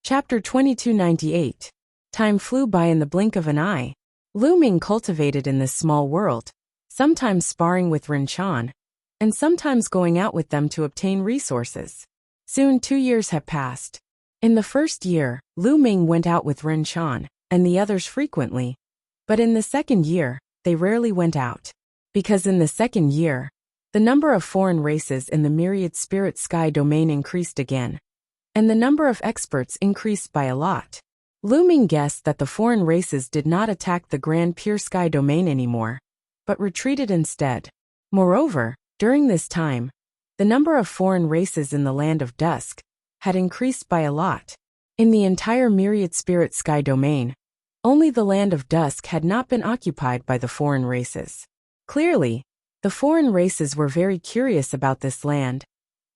Chapter 2298. Time flew by in the blink of an eye. Lu Ming cultivated in this small world, sometimes sparring with Ren Chan, and sometimes going out with them to obtain resources. Soon 2 years had passed. In the first year, Lu Ming went out with Ren Chan and the others frequently, but in the second year, they rarely went out. Because in the second year, the number of foreign races in the myriad spirit sky domain increased again, and the number of experts increased by a lot. Lu Ming guessed that the foreign races did not attack the grand pure sky domain anymore, but retreated instead. Moreover, during this time, the number of foreign races in the land of dusk had increased by a lot. In the entire myriad spirit sky domain, only the land of dusk had not been occupied by the foreign races. Clearly, the foreign races were very curious about this land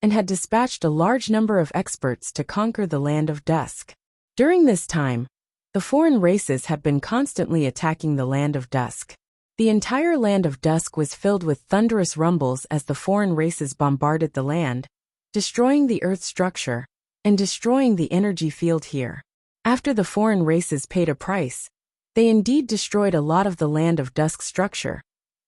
and had dispatched a large number of experts to conquer the land of dusk. During this time, the foreign races had been constantly attacking the land of dusk. The entire land of dusk was filled with thunderous rumbles as the foreign races bombarded the land, destroying the earth structure and destroying the energy field here. After the foreign races paid a price, they indeed destroyed a lot of the land of dusk structure,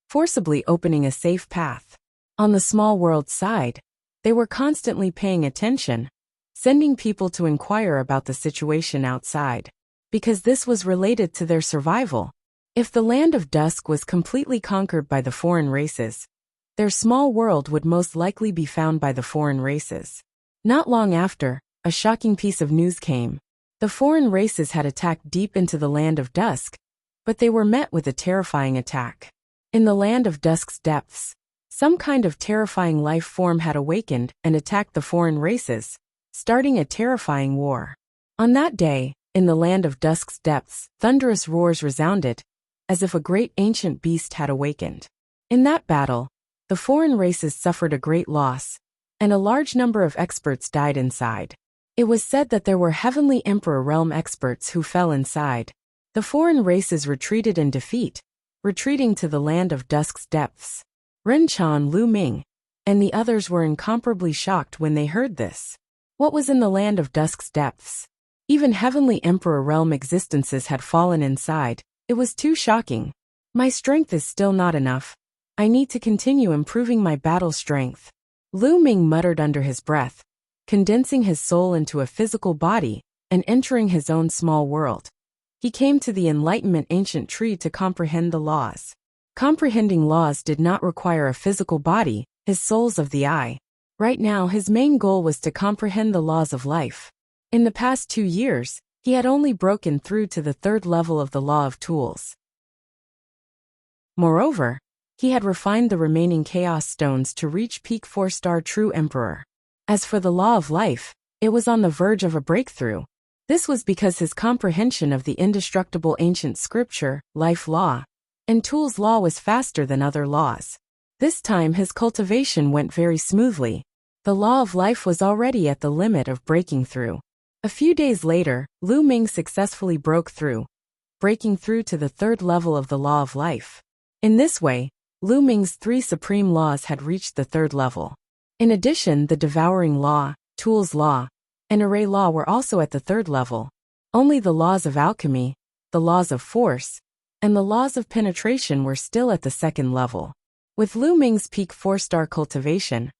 forcibly opening a safe path. On the small world side, they were constantly paying attention, sending people to inquire about the situation outside, because this was related to their survival. If the land of dusk was completely conquered by the foreign races, their small world would most likely be found by the foreign races. Not long after, a shocking piece of news came. The foreign races had attacked deep into the land of dusk, but they were met with a terrifying attack. In the land of dusk's depths, some kind of terrifying life form had awakened and attacked the foreign races, starting a terrifying war. On that day, in the land of dusk's depths, thunderous roars resounded, as if a great ancient beast had awakened. In that battle, the foreign races suffered a great loss, and a large number of experts died inside. It was said that there were heavenly emperor realm experts who fell inside. The foreign races retreated in defeat, retreating to the land of dusk's depths. Ren Chan, Lu Ming, and the others were incomparably shocked when they heard this. What was in the land of dusk's depths? Even heavenly emperor realm existences had fallen inside. It was too shocking. My strength is still not enough. I need to continue improving my battle strength. Lu Ming muttered under his breath, condensing his soul into a physical body and entering his own small world. He came to the enlightenment ancient tree to comprehend the laws. Comprehending laws did not require a physical body, his soul's of the eye. Right now his main goal was to comprehend the laws of life. In the past 2 years, he had only broken through to the 3rd level of the law of tools. Moreover, he had refined the remaining chaos stones to reach peak 4-star true emperor. As for the law of life, it was on the verge of a breakthrough. This was because his comprehension of the indestructible ancient scripture, life law, and tools law was faster than other laws. This time his cultivation went very smoothly. The law of life was already at the limit of breaking through. A few days later, Lu Ming successfully broke through, breaking through to the 3rd level of the law of life. In this way, Lu Ming's 3 supreme laws had reached the 3rd level. In addition, the devouring law, tools law, and array law were also at the 3rd level. Only the laws of alchemy, the laws of force, and the laws of penetration were still at the 2nd level. With Lu Ming's peak 4-star cultivation,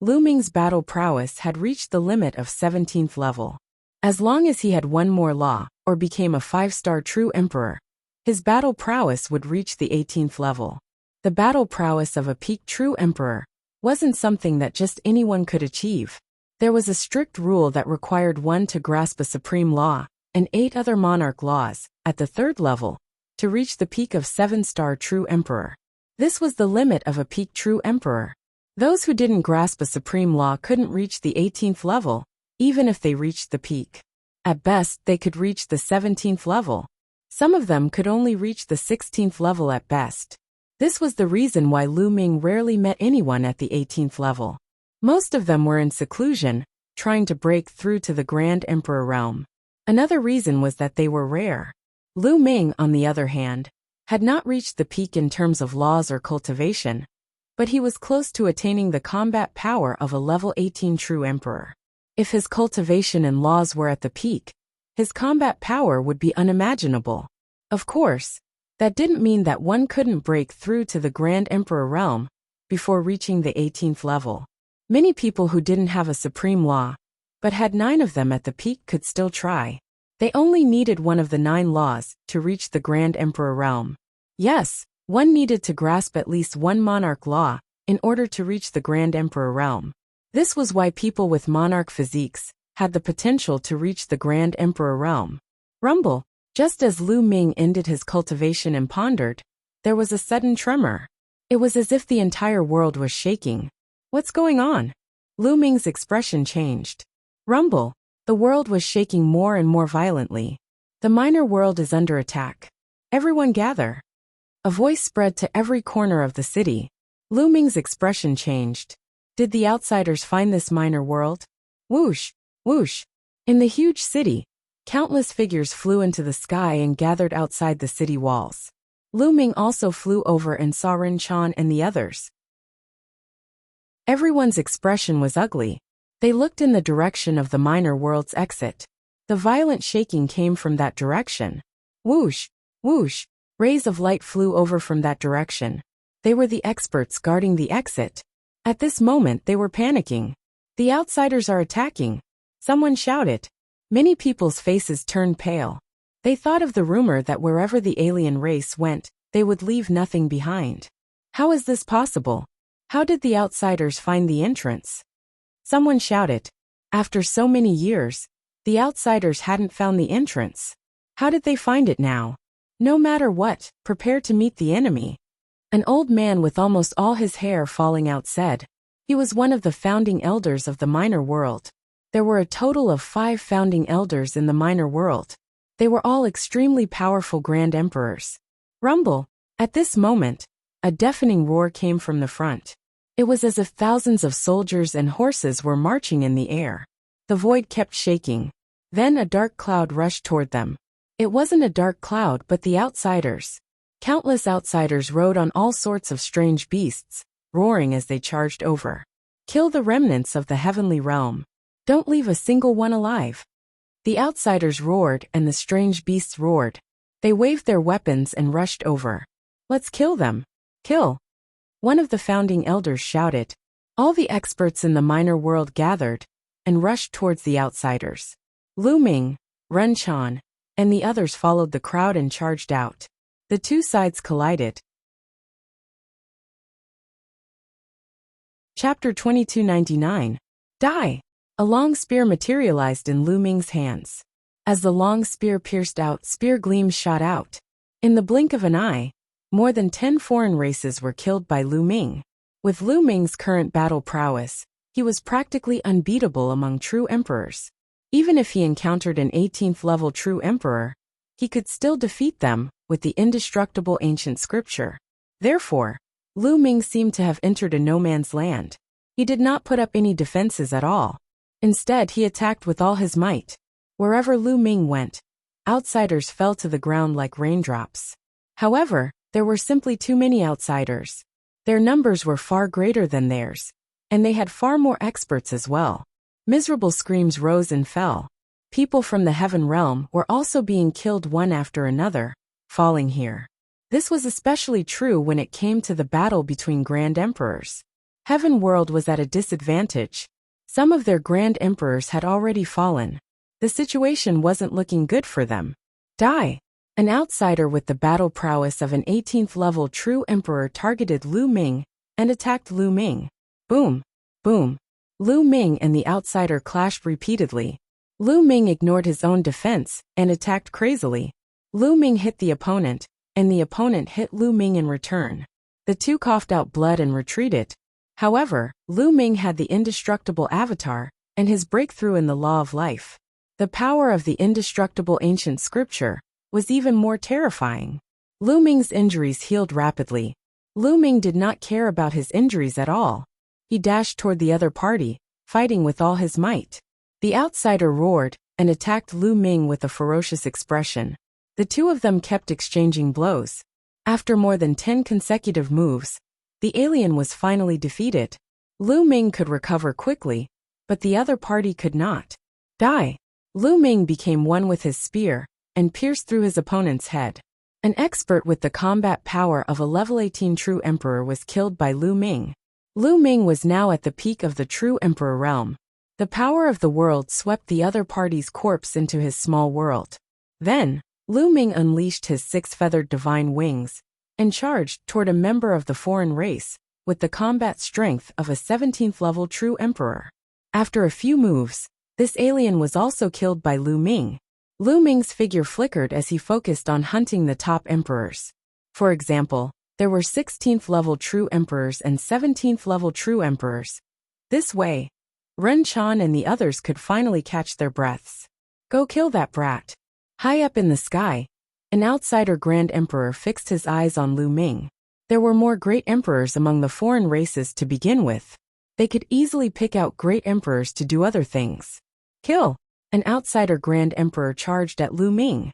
Lu Ming's battle prowess had reached the limit of 17th level. As long as he had one more law, or became a 5-star true emperor, his battle prowess would reach the 18th level. The battle prowess of a peak true emperor wasn't something that just anyone could achieve. There was a strict rule that required one to grasp a supreme law, and 8 other monarch laws, at the 3rd level, to reach the peak of 7-star true emperor. This was the limit of a peak true emperor. Those who didn't grasp a supreme law couldn't reach the 18th level, even if they reached the peak. At best, they could reach the 17th level. Some of them could only reach the 16th level at best. This was the reason why Lu Ming rarely met anyone at the 18th level. Most of them were in seclusion, trying to break through to the Grand Emperor realm. Another reason was that they were rare. Lu Ming, on the other hand, had not reached the peak in terms of laws or cultivation, but he was close to attaining the combat power of a level 18 true emperor. If his cultivation and laws were at the peak, his combat power would be unimaginable. Of course, that didn't mean that one couldn't break through to the Grand Emperor realm before reaching the 18th level. Many people who didn't have a supreme law, but had 9 of them at the peak could still try. They only needed one of the 9 laws to reach the Grand Emperor realm. Yes, one needed to grasp at least one monarch law in order to reach the Grand Emperor realm. This was why people with monarch physiques had the potential to reach the Grand Emperor realm. Rumble. Just as Lu Ming ended his cultivation and pondered, there was a sudden tremor. It was as if the entire world was shaking. What's going on? Lu Ming's expression changed. Rumble. The world was shaking more and more violently. The minor world is under attack. Everyone gather. A voice spread to every corner of the city. Lu Ming's expression changed. Did the outsiders find this minor world? Whoosh, whoosh. In the huge city, countless figures flew into the sky and gathered outside the city walls. Lu Ming also flew over and saw Rin Chan and the others. Everyone's expression was ugly. They looked in the direction of the minor world's exit. The violent shaking came from that direction. Whoosh, whoosh. Rays of light flew over from that direction. They were the experts guarding the exit. At this moment they were panicking. The outsiders are attacking. Someone shouted. Many people's faces turned pale. They thought of the rumor that wherever the alien race went, they would leave nothing behind. How is this possible? How did the outsiders find the entrance? Someone shouted. After so many years, the outsiders hadn't found the entrance. How did they find it now? No matter what, prepare to meet the enemy. An old man with almost all his hair falling out said. He was one of the founding elders of the minor world. There were a total of 5 founding elders in the minor world. They were all extremely powerful Grand Emperors. Rumble. At this moment, a deafening roar came from the front. It was as if thousands of soldiers and horses were marching in the air. The void kept shaking. Then a dark cloud rushed toward them. It wasn't a dark cloud but the outsiders. Countless outsiders rode on all sorts of strange beasts, roaring as they charged over. Kill the remnants of the heavenly realm. Don't leave a single one alive. The outsiders roared and the strange beasts roared. They waved their weapons and rushed over. Let's kill them. Kill. One of the founding elders shouted. All the experts in the minor world gathered and rushed towards the outsiders. Lu Ming, Ren Chan, and the others followed the crowd and charged out. The two sides collided. Chapter 2299. Die! A long spear materialized in Lu Ming's hands. As the long spear pierced out, spear gleams shot out. In the blink of an eye, more than 10 foreign races were killed by Lu Ming. With Lu Ming's current battle prowess, he was practically unbeatable among true emperors. Even if he encountered an 18th level true emperor, he could still defeat them with the indestructible ancient scripture. Therefore, Lu Ming seemed to have entered a no-man's land. He did not put up any defenses at all. Instead, he attacked with all his might. Wherever Lu Ming went, outsiders fell to the ground like raindrops. However, there were simply too many outsiders. Their numbers were far greater than theirs, and they had far more experts as well. Miserable screams rose and fell. People from the heaven realm were also being killed one after another, falling here. This was especially true when it came to the battle between Grand Emperors. Heaven world was at a disadvantage. Some of their Grand Emperors had already fallen. The situation wasn't looking good for them. Die! An outsider with the battle prowess of an 18th level true emperor targeted Lu Ming and attacked Lu Ming. Boom! Boom! Lu Ming and the outsider clashed repeatedly. Lu Ming ignored his own defense and attacked crazily. Lu Ming hit the opponent, and the opponent hit Lu Ming in return. The two coughed out blood and retreated. However, Lu Ming had the indestructible avatar and his breakthrough in the law of life. The power of the indestructible ancient scripture was even more terrifying. Lu Ming's injuries healed rapidly. Lu Ming did not care about his injuries at all. He dashed toward the other party, fighting with all his might. The outsider roared and attacked Lu Ming with a ferocious expression. The two of them kept exchanging blows. After more than 10 consecutive moves, the alien was finally defeated. Lu Ming could recover quickly, but the other party could not. Die! Lu Ming became one with his spear and pierced through his opponent's head. An expert with the combat power of a level 18 true emperor was killed by Lu Ming. Lu Ming was now at the peak of the true emperor realm. The power of the world swept the other party's corpse into his small world. Then, Lu Ming unleashed his 6-feathered divine wings and charged toward a member of the foreign race with the combat strength of a 17th level true emperor. After a few moves, this alien was also killed by Lu Ming. Lu Ming's figure flickered as he focused on hunting the top emperors. For example, there were 16th level true emperors and 17th level true emperors. This way, Ren Chan and the others could finally catch their breaths. Go kill that brat. High up in the sky, an outsider Grand Emperor fixed his eyes on Lu Ming. There were more great emperors among the foreign races to begin with. They could easily pick out great emperors to do other things. Kill! An outsider Grand Emperor charged at Lu Ming.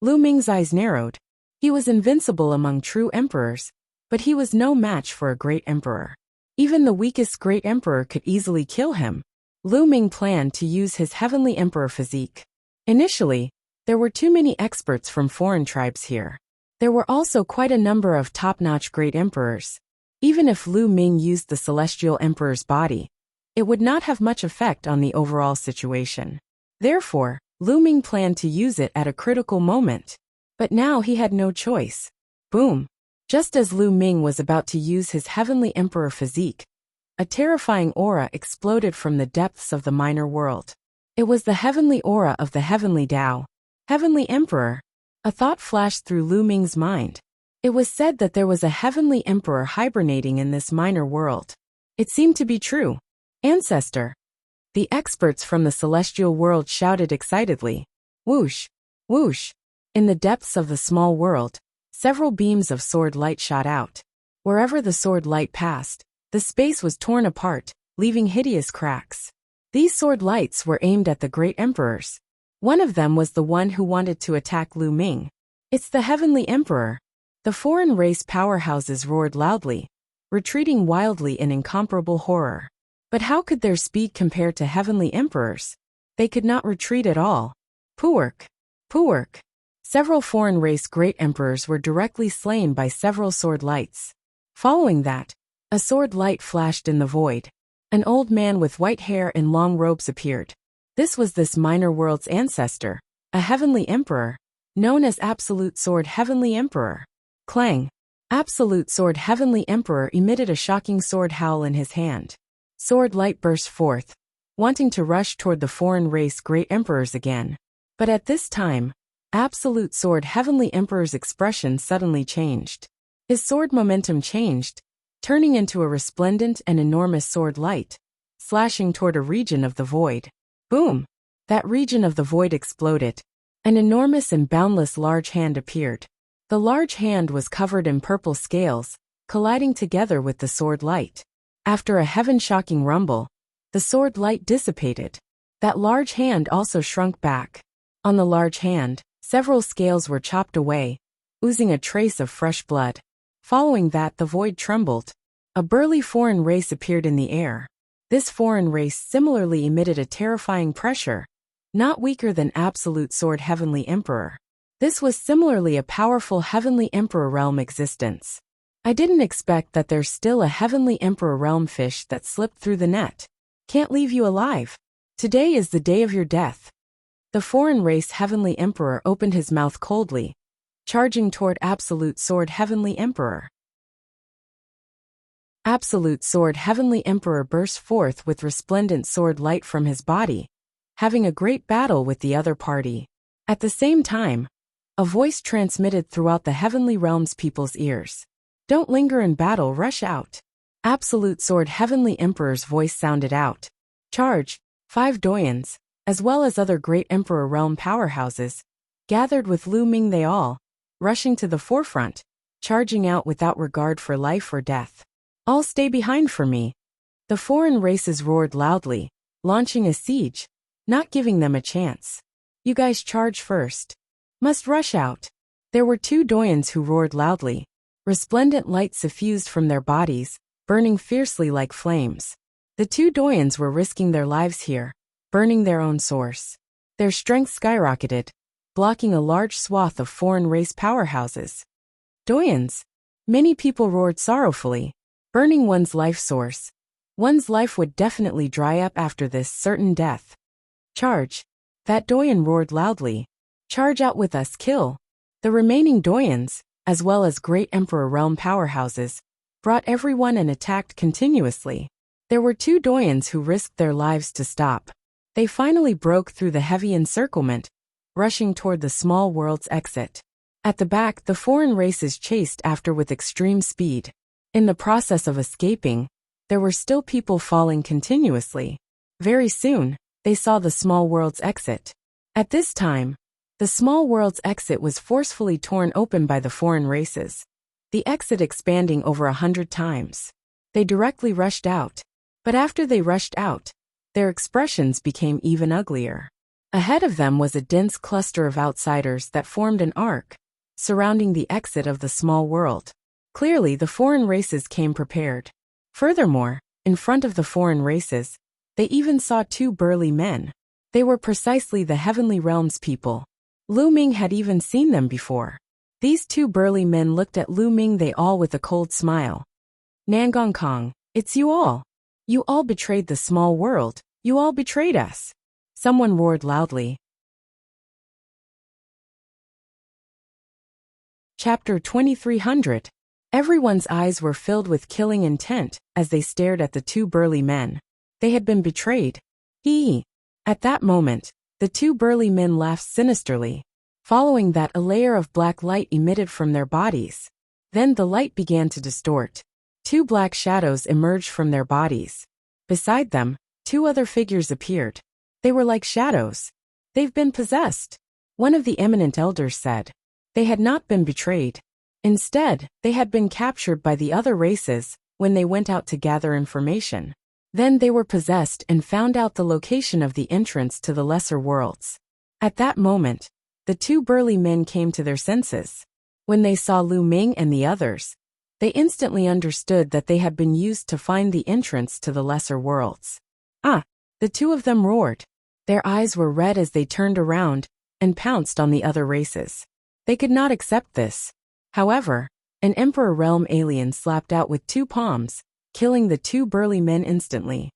Lu Ming's eyes narrowed. He was invincible among true emperors, but he was no match for a great emperor. Even the weakest great emperor could easily kill him. Lu Ming planned to use his heavenly emperor physique. Initially, there were too many experts from foreign tribes here. There were also quite a number of top-notch great emperors. Even if Lu Ming used the celestial emperor's body, it would not have much effect on the overall situation. Therefore, Lu Ming planned to use it at a critical moment. But now he had no choice. Boom! Just as Lu Ming was about to use his heavenly emperor physique, a terrifying aura exploded from the depths of the minor world. It was the heavenly aura of the heavenly Tao. Heavenly Emperor. A thought flashed through Lu Ming's mind. It was said that there was a heavenly emperor hibernating in this minor world. It seemed to be true. Ancestor. The experts from the celestial world shouted excitedly. Whoosh! Whoosh! In the depths of the small world, several beams of sword light shot out. Wherever the sword light passed, the space was torn apart, leaving hideous cracks. These sword lights were aimed at the great emperors. One of them was the one who wanted to attack Lu Ming. It's the heavenly emperor. The foreign race powerhouses roared loudly, retreating wildly in incomparable horror. But how could their speed compare to heavenly emperors? They could not retreat at all. Puwerk! Puwerk! Several foreign race great emperors were directly slain by several sword lights. Following that, a sword light flashed in the void. An old man with white hair and long robes appeared. This was this minor world's ancestor, a heavenly emperor, known as Absolute Sword Heavenly Emperor. Clang! Absolute Sword Heavenly Emperor emitted a shocking sword howl in his hand. Sword light burst forth, wanting to rush toward the foreign race great emperors again. But at this time, Absolute Sword Heavenly Emperor's expression suddenly changed. His sword momentum changed, turning into a resplendent and enormous sword light, slashing toward a region of the void. Boom! That region of the void exploded. An enormous and boundless large hand appeared. The large hand was covered in purple scales, colliding together with the sword light. After a heaven-shocking rumble, the sword light dissipated. That large hand also shrunk back. On the large hand, several scales were chopped away, oozing a trace of fresh blood. Following that, the void trembled. A burly foreign race appeared in the air. This foreign race similarly emitted a terrifying pressure, not weaker than Absolute Sword Heavenly Emperor. This was similarly a powerful Heavenly Emperor realm existence. I didn't expect that there's still a Heavenly Emperor realm fish that slipped through the net. Can't leave you alive. Today is the day of your death. The foreign race Heavenly Emperor opened his mouth coldly, charging toward Absolute Sword Heavenly Emperor. Absolute Sword Heavenly Emperor burst forth with resplendent sword light from his body, having a great battle with the other party. At the same time, a voice transmitted throughout the heavenly realm's people's ears. Don't linger in battle, rush out. Absolute Sword Heavenly Emperor's voice sounded out. Charge! 5 doyens, as well as other great Emperor realm powerhouses, gathered with Lu Ming, they all, rushing to the forefront, charging out without regard for life or death. All stay behind for me. The foreign races roared loudly, launching a siege, not giving them a chance. You guys charge first. Must rush out. There were 2 doyens who roared loudly. Resplendent light suffused from their bodies, burning fiercely like flames. The 2 doyens were risking their lives here, burning their own source. Their strength skyrocketed, blocking a large swath of foreign race powerhouses. Doyens. Many people roared sorrowfully, burning one's life source. One's life would definitely dry up after this certain death. Charge. That Doyen roared loudly. Charge out with us, kill. The remaining Doyens, as well as great Emperor realm powerhouses, brought everyone and attacked continuously. There were 2 Doyens who risked their lives to stop. They finally broke through the heavy encirclement, rushing toward the small world's exit. At the back, the foreign races chased after with extreme speed. In the process of escaping, there were still people falling continuously. Very soon, they saw the small world's exit. At this time, the small world's exit was forcefully torn open by the foreign races, the exit expanding over 100 times. They directly rushed out. But after they rushed out, their expressions became even uglier. Ahead of them was a dense cluster of outsiders that formed an arc, surrounding the exit of the small world. Clearly, the foreign races came prepared. Furthermore, in front of the foreign races, they even saw 2 burly men. They were precisely the Heavenly Realms people. Lu Ming had even seen them before. These 2 burly men looked at Lu Ming they all with a cold smile. Nangong Kong, it's you all. You all betrayed the small world. You all betrayed us. Someone roared loudly. Chapter 2300. Everyone's eyes were filled with killing intent as they stared at the 2 burly men. They had been betrayed. At that moment, the 2 burly men laughed sinisterly. Following that, a layer of black light emitted from their bodies. Then the light began to distort. 2 black shadows emerged from their bodies. Beside them, 2 other figures appeared. They were like shadows. They've been possessed. One of the eminent elders said. They had not been betrayed. Instead, they had been captured by the other races when they went out to gather information. Then they were possessed and found out the location of the entrance to the lesser worlds. At that moment, the 2 burly men came to their senses. When they saw Lu Ming and the others, they instantly understood that they had been used to find the entrance to the lesser worlds. The 2 of them roared. Their eyes were red as they turned around and pounced on the other races. They could not accept this. However, an Emperor Realm alien slapped out with 2 palms, killing the 2 burly men instantly.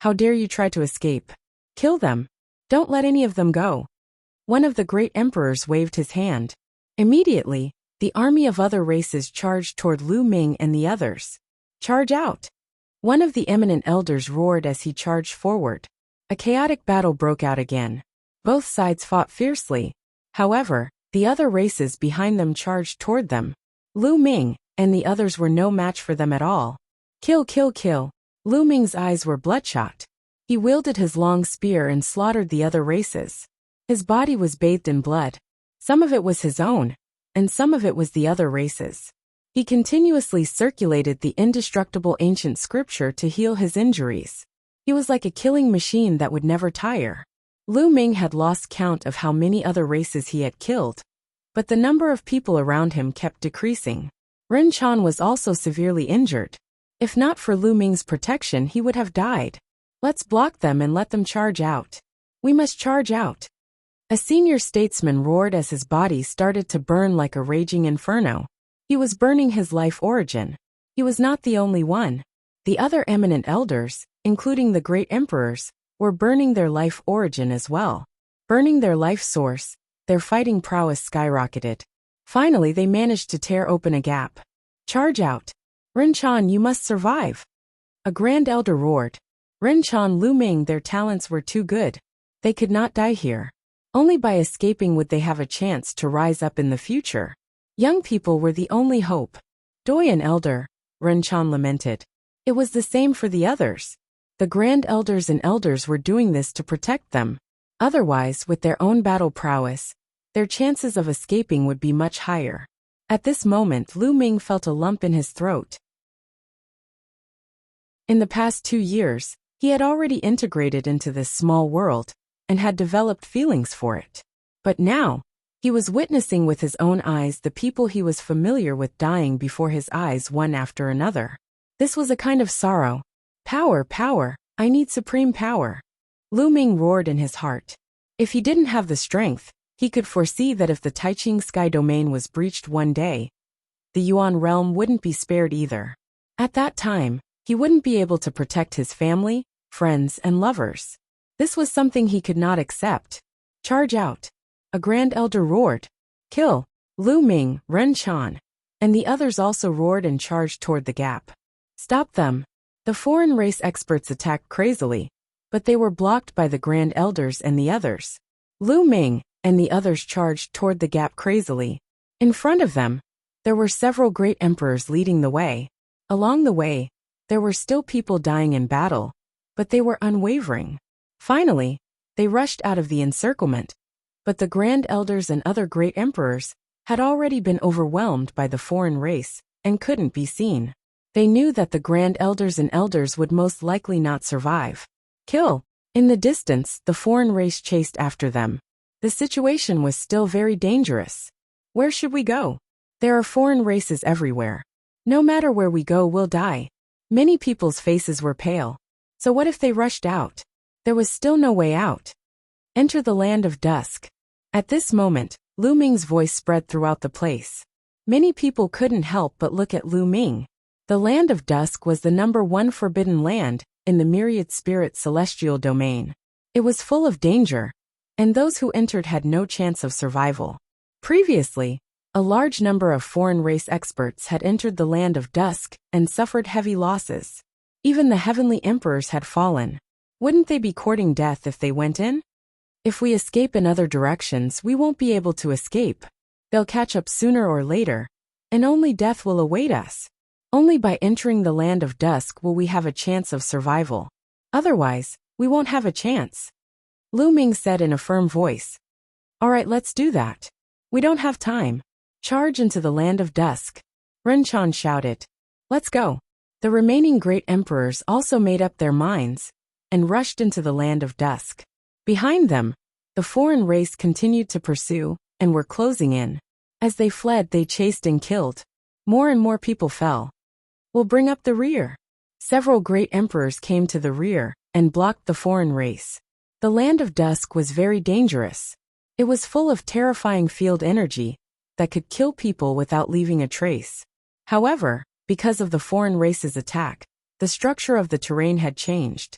How dare you try to escape? Kill them. Don't let any of them go. One of the great emperors waved his hand. Immediately, the army of other races charged toward Lu Ming and the others. Charge out! One of the eminent elders roared as he charged forward. A chaotic battle broke out again. Both sides fought fiercely. However, the other races behind them charged toward them. Lu Ming and the others were no match for them at all. Kill, kill, kill. Lu Ming's eyes were bloodshot. He wielded his long spear and slaughtered the other races. His body was bathed in blood. Some of it was his own, and some of it was the other races. He continuously circulated the indestructible ancient scripture to heal his injuries. He was like a killing machine that would never tire. Lu Ming had lost count of how many other races he had killed, but the number of people around him kept decreasing. Ren Chan was also severely injured. If not for Lu Ming's protection, he would have died. Let's block them and let them charge out. We must charge out. A senior statesman roared as his body started to burn like a raging inferno. He was burning his life origin. He was not the only one. The other eminent elders, including the great emperors, were burning their life origin as well. Burning their life source, their fighting prowess skyrocketed. Finally, they managed to tear open a gap. Charge out. Ren Chan, you must survive. A grand elder roared. Ren Chan, Lu Ming, their talents were too good. They could not die here. Only by escaping would they have a chance to rise up in the future. Young people were the only hope. Doyen elder, Ren Chan lamented. It was the same for the others. The grand elders and elders were doing this to protect them. Otherwise, with their own battle prowess, their chances of escaping would be much higher. At this moment, Lu Ming felt a lump in his throat. In the past 2 years, he had already integrated into this small world and had developed feelings for it. But now, he was witnessing with his own eyes the people he was familiar with dying before his eyes one after another. This was a kind of sorrow. Power, power, I need supreme power. Lu Ming roared in his heart. If he didn't have the strength, he could foresee that if the Taiching Sky domain was breached one day, the Yuan realm wouldn't be spared either. At that time, he wouldn't be able to protect his family, friends, and lovers. This was something he could not accept. Charge out. A Grand Elder roared. Kill. Lu Ming, Ren Chan. And the others also roared and charged toward the gap. Stop them. The foreign race experts attacked crazily, but they were blocked by the Grand Elders and the others. Lu Ming and the others charged toward the gap crazily. In front of them, there were several great emperors leading the way. Along the way, there were still people dying in battle, but they were unwavering. Finally, they rushed out of the encirclement, but the Grand Elders and other great emperors had already been overwhelmed by the foreign race and couldn't be seen. They knew that the Grand Elders and Elders would most likely not survive. Kill. In the distance, the foreign race chased after them. The situation was still very dangerous. Where should we go? There are foreign races everywhere. No matter where we go, we'll die. Many people's faces were pale. So what if they rushed out? There was still no way out. Enter the land of dusk. At this moment, Lu Ming's voice spread throughout the place. Many people couldn't help but look at Lu Ming. The land of dusk was the #1 forbidden land in the myriad spirit celestial domain. It was full of danger, and those who entered had no chance of survival. Previously, a large number of foreign race experts had entered the land of dusk and suffered heavy losses. Even the heavenly emperors had fallen. Wouldn't they be courting death if they went in? If we escape in other directions, we won't be able to escape. They'll catch up sooner or later, and only death will await us. Only by entering the land of dusk will we have a chance of survival. Otherwise, we won't have a chance. Lu Ming said in a firm voice. All right, let's do that. We don't have time. Charge into the land of dusk. Ren Chan shouted. Let's go. The remaining great emperors also made up their minds and rushed into the land of dusk. Behind them, the foreign race continued to pursue and were closing in. As they fled, they chased and killed. More and more people fell. We'll bring up the rear. Several great emperors came to the rear and blocked the foreign race. The land of dusk was very dangerous. It was full of terrifying field energy that could kill people without leaving a trace. However, because of the foreign race's attack, the structure of the terrain had changed.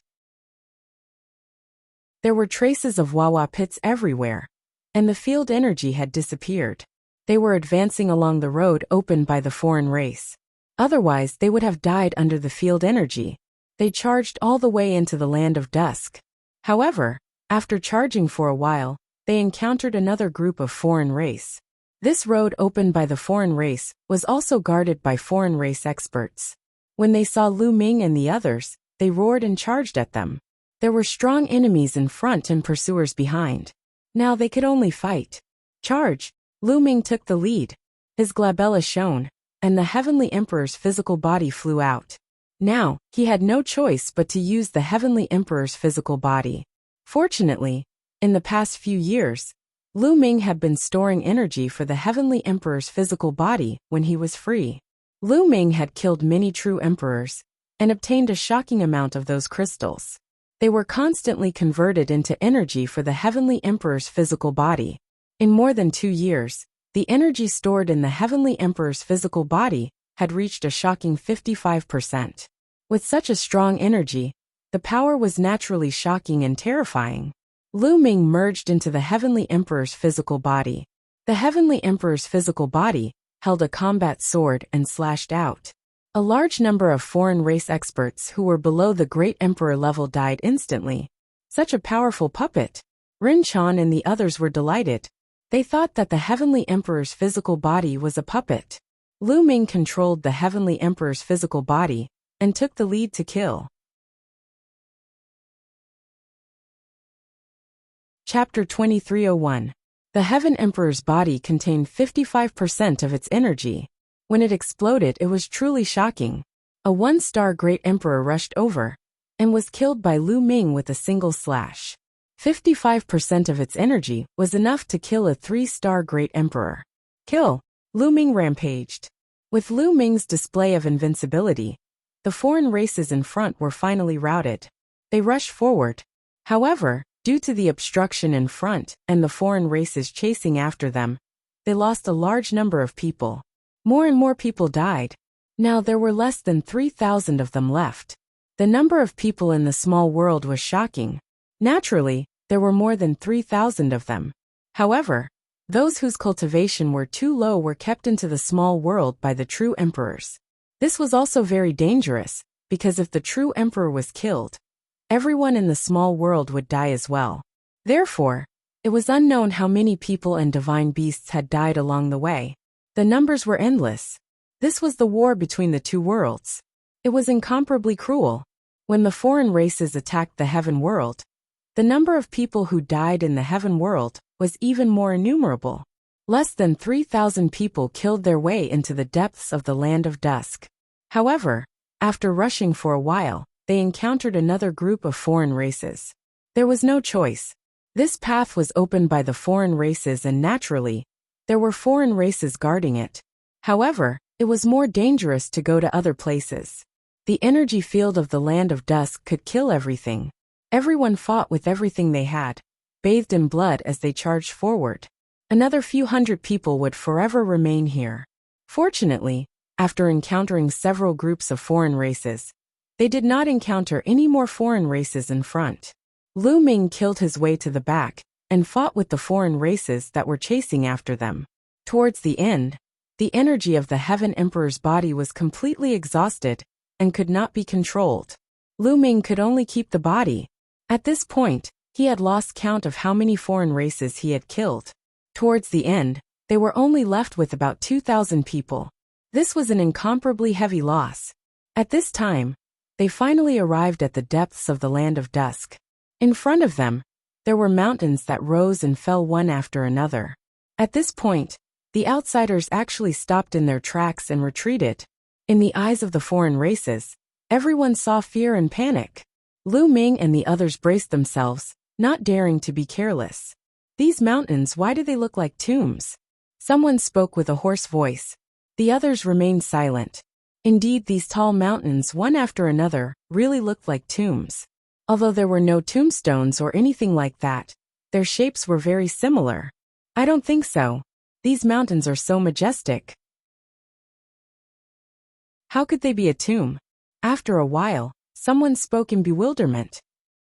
There were traces of Wawa pits everywhere, and the field energy had disappeared. They were advancing along the road opened by the foreign race. Otherwise, they would have died under the field energy. They charged all the way into the land of dusk. However, after charging for a while, they encountered another group of foreign race. This road opened by the foreign race was also guarded by foreign race experts. When they saw Lu Ming and the others, they roared and charged at them. There were strong enemies in front and pursuers behind. Now they could only fight. Charge! Lu Ming took the lead. His glabella shone, and the Heavenly Emperor's physical body flew out. Now, he had no choice but to use the Heavenly Emperor's physical body. Fortunately, in the past few years, Lu Ming had been storing energy for the Heavenly Emperor's physical body when he was free. Lu Ming had killed many true emperors and obtained a shocking amount of those crystals. They were constantly converted into energy for the Heavenly Emperor's physical body. In more than 2 years, the energy stored in the Heavenly Emperor's physical body had reached a shocking 55%. With such a strong energy, the power was naturally shocking and terrifying. Lu Ming merged into the Heavenly Emperor's physical body. The Heavenly Emperor's physical body held a combat sword and slashed out. A large number of foreign race experts who were below the Great Emperor level died instantly. Such a powerful puppet. Rin Chan and the others were delighted. They thought that the Heavenly Emperor's physical body was a puppet. Lu Ming controlled the Heavenly Emperor's physical body and took the lead to kill. Chapter 2301. The Heaven Emperor's body contained 55% of its energy. When it exploded, it was truly shocking. A 1-star Great Emperor rushed over and was killed by Lu Ming with a single slash. 55% of its energy was enough to kill a 3-star Great Emperor. Kill! Lu Ming rampaged. With Lu Ming's display of invincibility, the foreign races in front were finally routed. They rushed forward. However, due to the obstruction in front and the foreign races chasing after them, they lost a large number of people. More and more people died. Now there were less than 3,000 of them left. The number of people in the small world was shocking. Naturally, there were more than 3,000 of them. However, those whose cultivation were too low were kept into the small world by the true emperors. This was also very dangerous, because if the true emperor was killed, everyone in the small world would die as well. Therefore, it was unknown how many people and divine beasts had died along the way. The numbers were endless. This was the war between the two worlds. It was incomparably cruel. When the foreign races attacked the heaven world, the number of people who died in the heaven world was even more innumerable. Less than 3,000 people killed their way into the depths of the land of dusk. However, after rushing for a while, they encountered another group of foreign races. There was no choice. This path was opened by the foreign races and naturally, there were foreign races guarding it. However, it was more dangerous to go to other places. The energy field of the land of dusk could kill everything. Everyone fought with everything they had, bathed in blood as they charged forward. Another few hundred people would forever remain here. Fortunately, after encountering several groups of foreign races, they did not encounter any more foreign races in front. Lu Ming killed his way to the back and fought with the foreign races that were chasing after them. Towards the end, the energy of the Heaven Emperor's body was completely exhausted and could not be controlled. Lu Ming could only keep the body. At this point, he had lost count of how many foreign races he had killed. Towards the end, they were only left with about 2,000 people. This was an incomparably heavy loss. At this time, they finally arrived at the depths of the land of dusk. In front of them, there were mountains that rose and fell one after another. At this point, the outsiders actually stopped in their tracks and retreated. In the eyes of the foreign races, everyone saw fear and panic. Lu Ming and the others braced themselves, not daring to be careless. These mountains, why do they look like tombs? Someone spoke with a hoarse voice. The others remained silent. Indeed, these tall mountains, one after another, really looked like tombs. Although there were no tombstones or anything like that, their shapes were very similar. I don't think so. These mountains are so majestic. How could they be a tomb? After a while, someone spoke in bewilderment.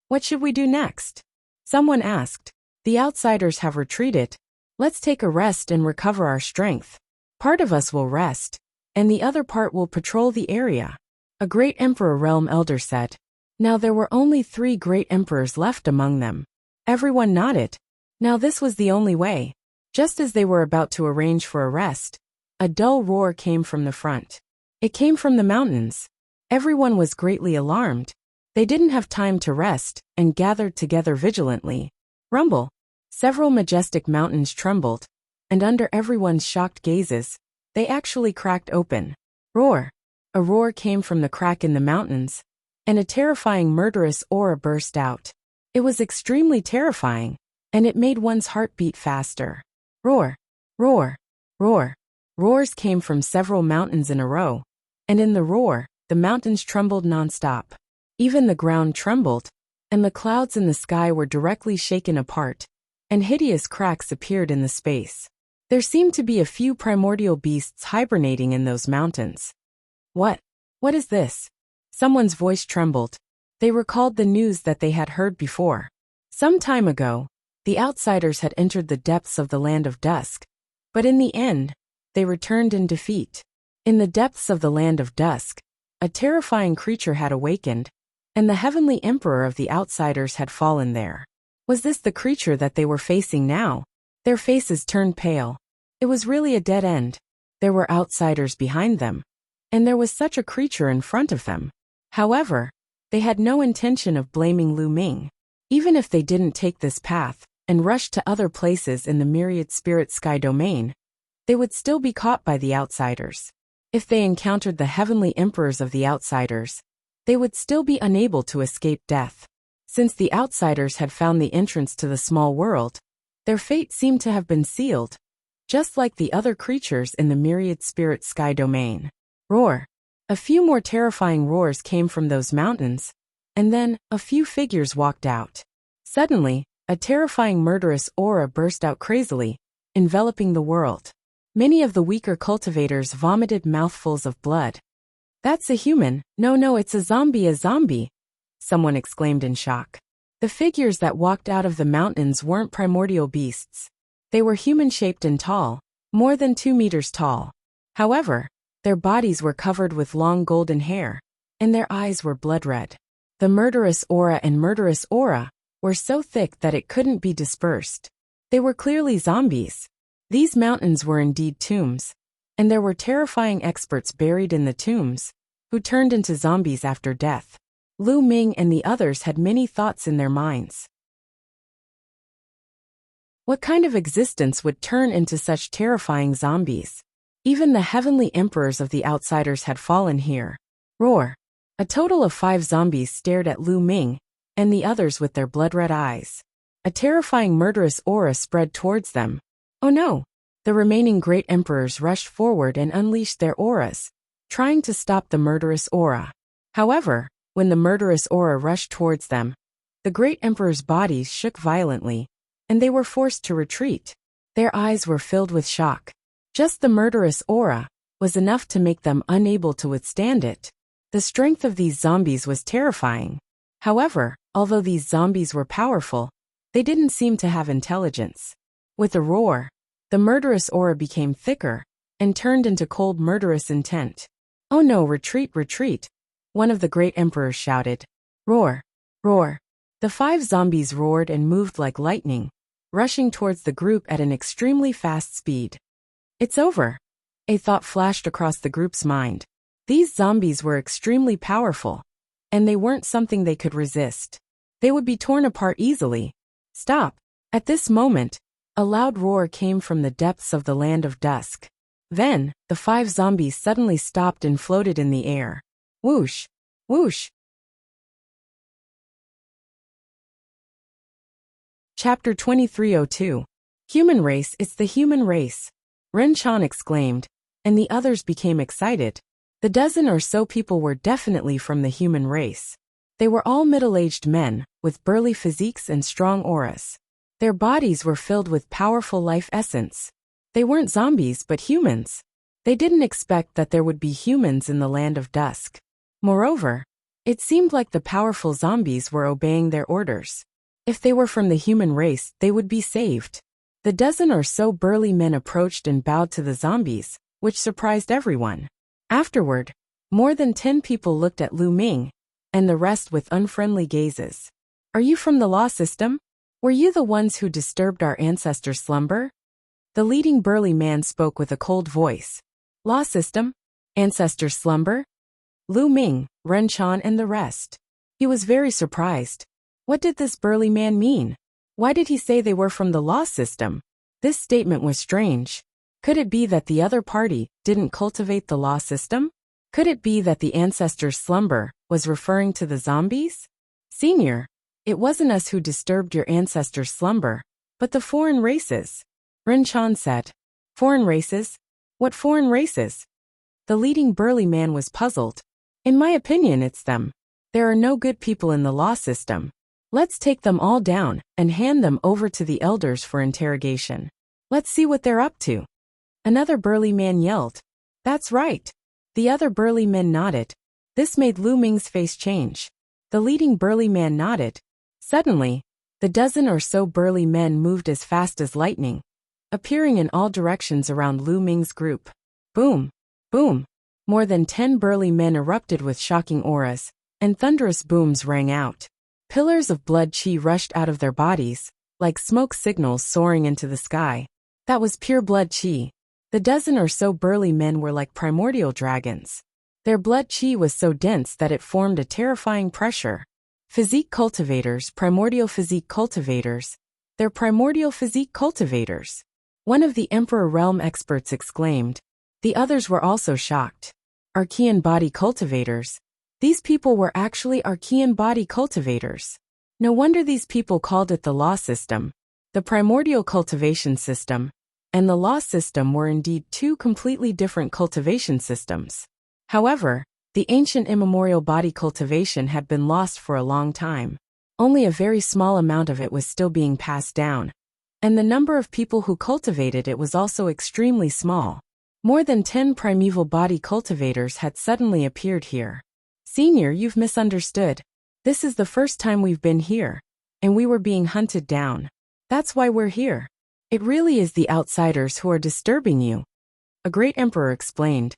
What should we do next? Someone asked. The outsiders have retreated. Let's take a rest and recover our strength. Part of us will rest, and the other part will patrol the area. A great emperor realm elder said. Now there were only 3 great emperors left among them. Everyone nodded. Now this was the only way. Just as they were about to arrange for a rest, a dull roar came from the front. It came from the mountains. Everyone was greatly alarmed. They didn't have time to rest and gathered together vigilantly. Rumble. Several majestic mountains trembled, and under everyone's shocked gazes, they actually cracked open. Roar. A roar came from the crack in the mountains, and a terrifying murderous aura burst out. It was extremely terrifying, and it made one's heart beat faster. Roar. Roar. Roar. Roars came from several mountains in a row, and in the roar, the mountains trembled non-stop. Even the ground trembled, and the clouds in the sky were directly shaken apart, and hideous cracks appeared in the space. There seemed to be a few primordial beasts hibernating in those mountains. What? What is this? Someone's voice trembled. They recalled the news that they had heard before. Some time ago, the outsiders had entered the depths of the land of dusk, but in the end, they returned in defeat. In the depths of the land of dusk, a terrifying creature had awakened, and the heavenly emperor of the outsiders had fallen there. Was this the creature that they were facing now? Their faces turned pale. It was really a dead end. There were outsiders behind them, and there was such a creature in front of them. However, they had no intention of blaming Lu Ming. Even if they didn't take this path and rush to other places in the myriad spirit sky domain, they would still be caught by the outsiders. If they encountered the heavenly emperors of the outsiders, they would still be unable to escape death. Since the outsiders had found the entrance to the small world, their fate seemed to have been sealed, just like the other creatures in the myriad spirit sky domain. Roar. A few more terrifying roars came from those mountains, and then a few figures walked out. Suddenly, a terrifying murderous aura burst out crazily, enveloping the world. Many of the weaker cultivators vomited mouthfuls of blood. "That's a human. No, it's a zombie, someone exclaimed in shock. The figures that walked out of the mountains weren't primordial beasts. They were human-shaped and tall, more than 2 meters tall. However, their bodies were covered with long golden hair, and their eyes were blood red. The murderous aura were so thick that it couldn't be dispersed. They were clearly zombies. These mountains were indeed tombs, and there were terrifying experts buried in the tombs, who turned into zombies after death. Lu Ming and the others had many thoughts in their minds. What kind of existence would turn into such terrifying zombies? Even the heavenly emperors of the outsiders had fallen here. Roar! A total of 5 zombies stared at Lu Ming, and the others with their blood-red eyes. A terrifying murderous aura spread towards them. Oh no! The remaining great emperors rushed forward and unleashed their auras, trying to stop the murderous aura. However, when the murderous aura rushed towards them, the great emperor's bodies shook violently, and they were forced to retreat. Their eyes were filled with shock. Just the murderous aura was enough to make them unable to withstand it. The strength of these zombies was terrifying. However, although these zombies were powerful, they didn't seem to have intelligence. With a roar, the murderous aura became thicker and turned into cold murderous intent. "Oh no, retreat," one of the great emperors shouted. Roar! Roar! The 5 zombies roared and moved like lightning, rushing towards the group at an extremely fast speed. "It's over," a thought flashed across the group's mind. These zombies were extremely powerful, and they weren't something they could resist. They would be torn apart easily. "Stop!" At this moment, a loud roar came from the depths of the land of dusk. Then, the 5 zombies suddenly stopped and floated in the air. Whoosh! Whoosh! Chapter 2302. Human race, it's the human race, Ren Chan exclaimed, and the others became excited. The dozen or so people were definitely from the human race. They were all middle-aged men, with burly physiques and strong auras. Their bodies were filled with powerful life essence. They weren't zombies but humans. They didn't expect that there would be humans in the land of dusk. Moreover, it seemed like the powerful zombies were obeying their orders. If they were from the human race, they would be saved. The dozen or so burly men approached and bowed to the zombies, which surprised everyone. Afterward, more than 10 people looked at Lu Ming, and the rest with unfriendly gazes. "Are you from the law system? Were you the ones who disturbed our ancestors' slumber?" The leading burly man spoke with a cold voice. "Law system? Ancestors' slumber?" Lu Ming, Ren Chan and the rest. He was very surprised. What did this burly man mean? Why did he say they were from the law system? This statement was strange. Could it be that the other party didn't cultivate the law system? Could it be that the ancestors' slumber was referring to the zombies? "Senior, it wasn't us who disturbed your ancestors' slumber, but the foreign races," Ren Chan said. "Foreign races? What foreign races?" The leading burly man was puzzled. "In my opinion, it's them. There are no good people in the law system. Let's take them all down and hand them over to the elders for interrogation. Let's see what they're up to." Another burly man yelled. "That's right." The other burly men nodded. This made Lu Ming's face change. The leading burly man nodded. Suddenly, the dozen or so burly men moved as fast as lightning, appearing in all directions around Lu Ming's group. Boom! Boom! More than 10 burly men erupted with shocking auras, and thunderous booms rang out. Pillars of blood chi rushed out of their bodies, like smoke signals soaring into the sky. That was pure blood chi. The dozen or so burly men were like primordial dragons. Their blood chi was so dense that it formed a terrifying pressure. Physique cultivators, primordial physique cultivators. They're primordial physique cultivators. One of the Emperor Realm experts exclaimed. The others were also shocked. Archean body cultivators. These people were actually Archean body cultivators. No wonder these people called it the law system. The primordial cultivation system and the law system were indeed 2 completely different cultivation systems. However, the ancient immemorial body cultivation had been lost for a long time. Only a very small amount of it was still being passed down, and the number of people who cultivated it was also extremely small. More than 10 primeval body cultivators had suddenly appeared here. Senior, you've misunderstood. This is the first time we've been here, and we were being hunted down. That's why we're here. It really is the outsiders who are disturbing you, a great emperor explained.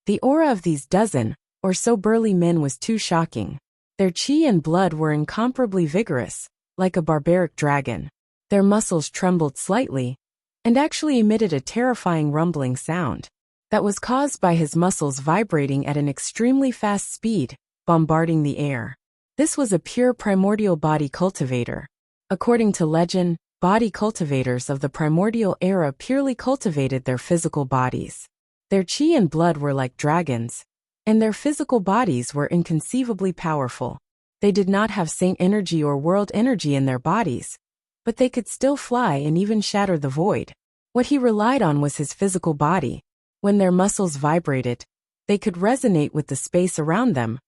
The aura of these dozen or so burly men was too shocking. Their chi and blood were incomparably vigorous, like a barbaric dragon. Their muscles trembled slightly, and actually emitted a terrifying rumbling sound that was caused by his muscles vibrating at an extremely fast speed, bombarding the air. This was a pure primordial body cultivator. According to legend, body cultivators of the primordial era purely cultivated their physical bodies. Their chi and blood were like dragons, and their physical bodies were inconceivably powerful. They did not have saint energy or world energy in their bodies, but they could still fly and even shatter the void. What he relied on was his physical body. When their muscles vibrated, they could resonate with the space around them,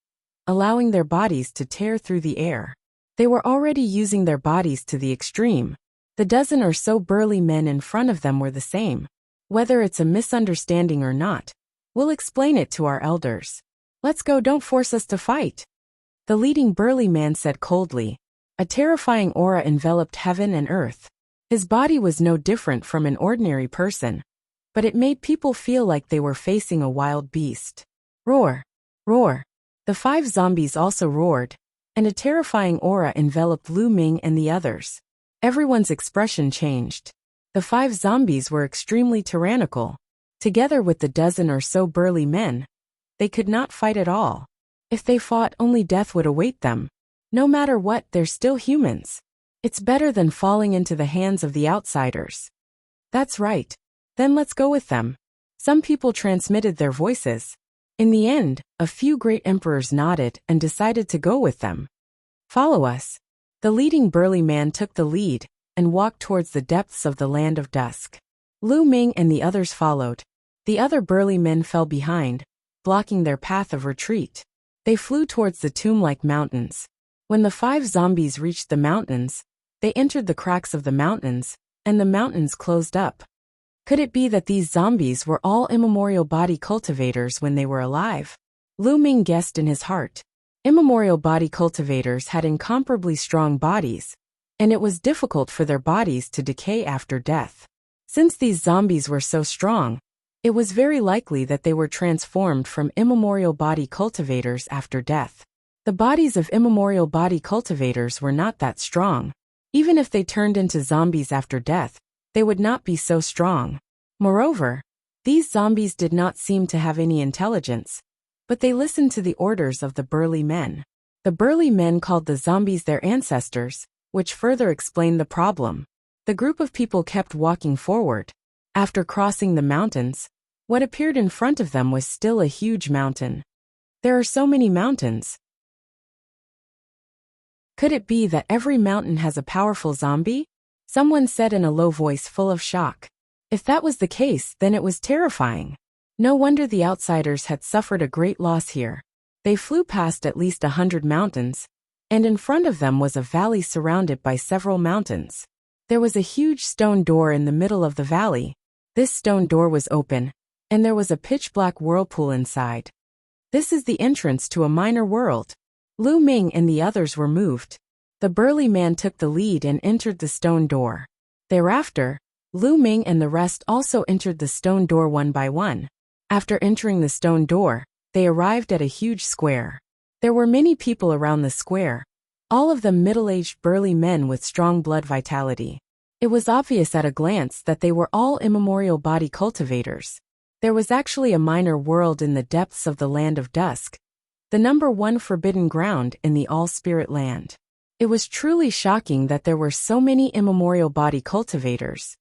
allowing their bodies to tear through the air. They were already using their bodies to the extreme. The dozen or so burly men in front of them were the same. Whether it's a misunderstanding or not, we'll explain it to our elders. Let's go, don't force us to fight. The leading burly man said coldly. A terrifying aura enveloped heaven and earth. His body was no different from an ordinary person, but it made people feel like they were facing a wild beast. Roar! Roar! The 5 zombies also roared, and a terrifying aura enveloped Lu Ming and the others. Everyone's expression changed. The 5 zombies were extremely tyrannical. Together with the dozen or so burly men, they could not fight at all. If they fought, only death would await them. No matter what, they're still humans. It's better than falling into the hands of the outsiders. That's right. Then let's go with them. Some people transmitted their voices. In the end, a few great emperors nodded and decided to go with them. Follow us. The leading burly man took the lead and walked towards the depths of the land of dusk. Lu Ming and the others followed. The other burly men fell behind, blocking their path of retreat. They flew towards the tomb-like mountains. When the 5 zombies reached the mountains, they entered the cracks of the mountains, and the mountains closed up. Could it be that these zombies were all immemorial body cultivators when they were alive? Lu Ming guessed in his heart. Immemorial body cultivators had incomparably strong bodies, and it was difficult for their bodies to decay after death. Since these zombies were so strong, it was very likely that they were transformed from immemorial body cultivators after death. The bodies of immemorial body cultivators were not that strong. Even if they turned into zombies after death, they would not be so strong. Moreover, these zombies did not seem to have any intelligence, but they listened to the orders of the burly men. The burly men called the zombies their ancestors, which further explained the problem. The group of people kept walking forward. After crossing the mountains, what appeared in front of them was still a huge mountain. There are so many mountains. Could it be that every mountain has a powerful zombie? Someone said in a low voice full of shock. If that was the case, then it was terrifying. No wonder the outsiders had suffered a great loss here. They flew past at least 100 mountains, and in front of them was a valley surrounded by several mountains. There was a huge stone door in the middle of the valley. This stone door was open, and there was a pitch-black whirlpool inside. This is the entrance to a minor world. Lu Ming and the others were moved. The burly man took the lead and entered the stone door. Thereafter, Lu Ming and the rest also entered the stone door one by one. After entering the stone door, they arrived at a huge square. There were many people around the square, all of them middle-aged burly men with strong blood vitality. It was obvious at a glance that they were all immemorial body cultivators. There was actually a minor world in the depths of the land of dusk, the number 1 forbidden ground in the all-spirit land. It was truly shocking that there were so many immemorial body cultivators.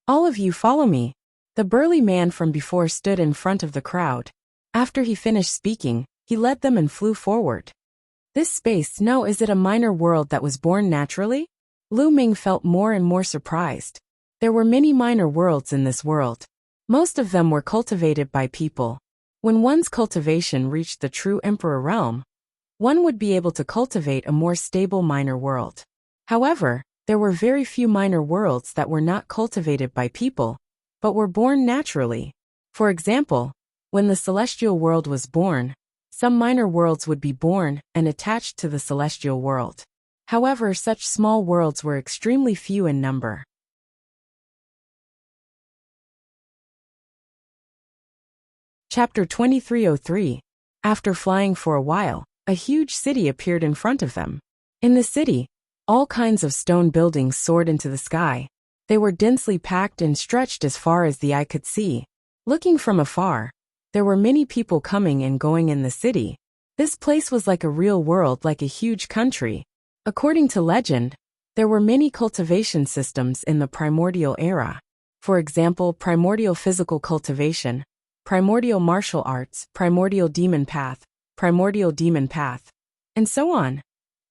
All of you follow me. The burly man from before stood in front of the crowd. After he finished speaking, he led them and flew forward. This space, no, is it a minor world that was born naturally? Lu Ming felt more and more surprised. There were many minor worlds in this world. Most of them were cultivated by people. When one's cultivation reached the true emperor realm, one would be able to cultivate a more stable minor world. However, there were very few minor worlds that were not cultivated by people, but were born naturally. For example, when the celestial world was born, some minor worlds would be born and attached to the celestial world. However, such small worlds were extremely few in number. Chapter 2303. After flying for a while, a huge city appeared in front of them. In the city, all kinds of stone buildings soared into the sky. They were densely packed and stretched as far as the eye could see. Looking from afar, there were many people coming and going in the city. This place was like a real world, like a huge country. According to legend, there were many cultivation systems in the primordial era. For example, primordial physical cultivation, primordial martial arts, primordial demon path, and so on.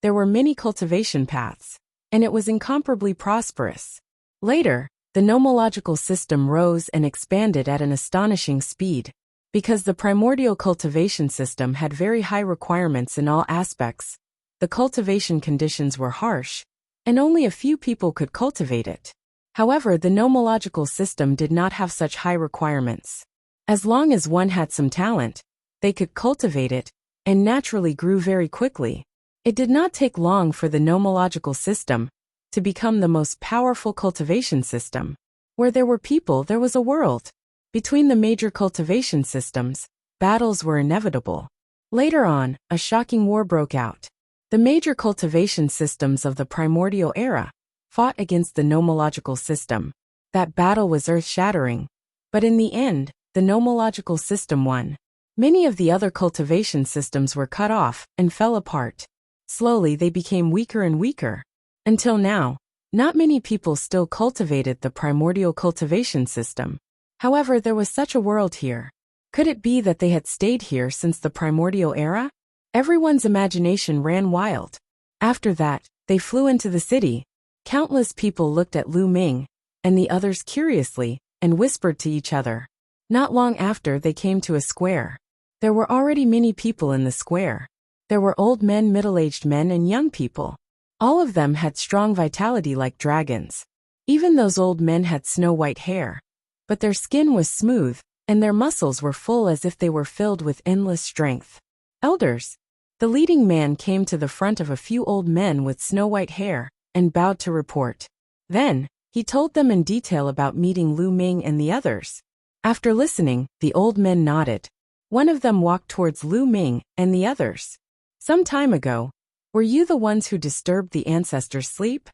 There were many cultivation paths, and it was incomparably prosperous. Later, the nomological system rose and expanded at an astonishing speed. Because the primordial cultivation system had very high requirements in all aspects, the cultivation conditions were harsh, and only a few people could cultivate it. However, the nomological system did not have such high requirements. As long as one had some talent, they could cultivate it, and naturally grew very quickly. It did not take long for the nomological system to become the most powerful cultivation system. Where there were people, there was a world. Between the major cultivation systems, battles were inevitable. Later on, a shocking war broke out. The major cultivation systems of the primordial era fought against the nomological system. That battle was earth-shattering. But in the end, the nomological system won. Many of the other cultivation systems were cut off and fell apart. Slowly they became weaker and weaker. Until now, not many people still cultivated the primordial cultivation system. However, there was such a world here. Could it be that they had stayed here since the primordial era? Everyone's imagination ran wild. After that, they flew into the city. Countless people looked at Lu Ming and the others curiously and whispered to each other. Not long after, they came to a square. There were already many people in the square. There were old men, middle-aged men, and young people. All of them had strong vitality like dragons. Even those old men had snow-white hair. But their skin was smooth, and their muscles were full as if they were filled with endless strength. Elders. The leading man came to the front of a few old men with snow-white hair and bowed to report. Then, he told them in detail about meeting Lu Ming and the others. After listening, the old men nodded. One of them walked towards Lu Ming and the others. Some time ago, were you the ones who disturbed the ancestors' sleep?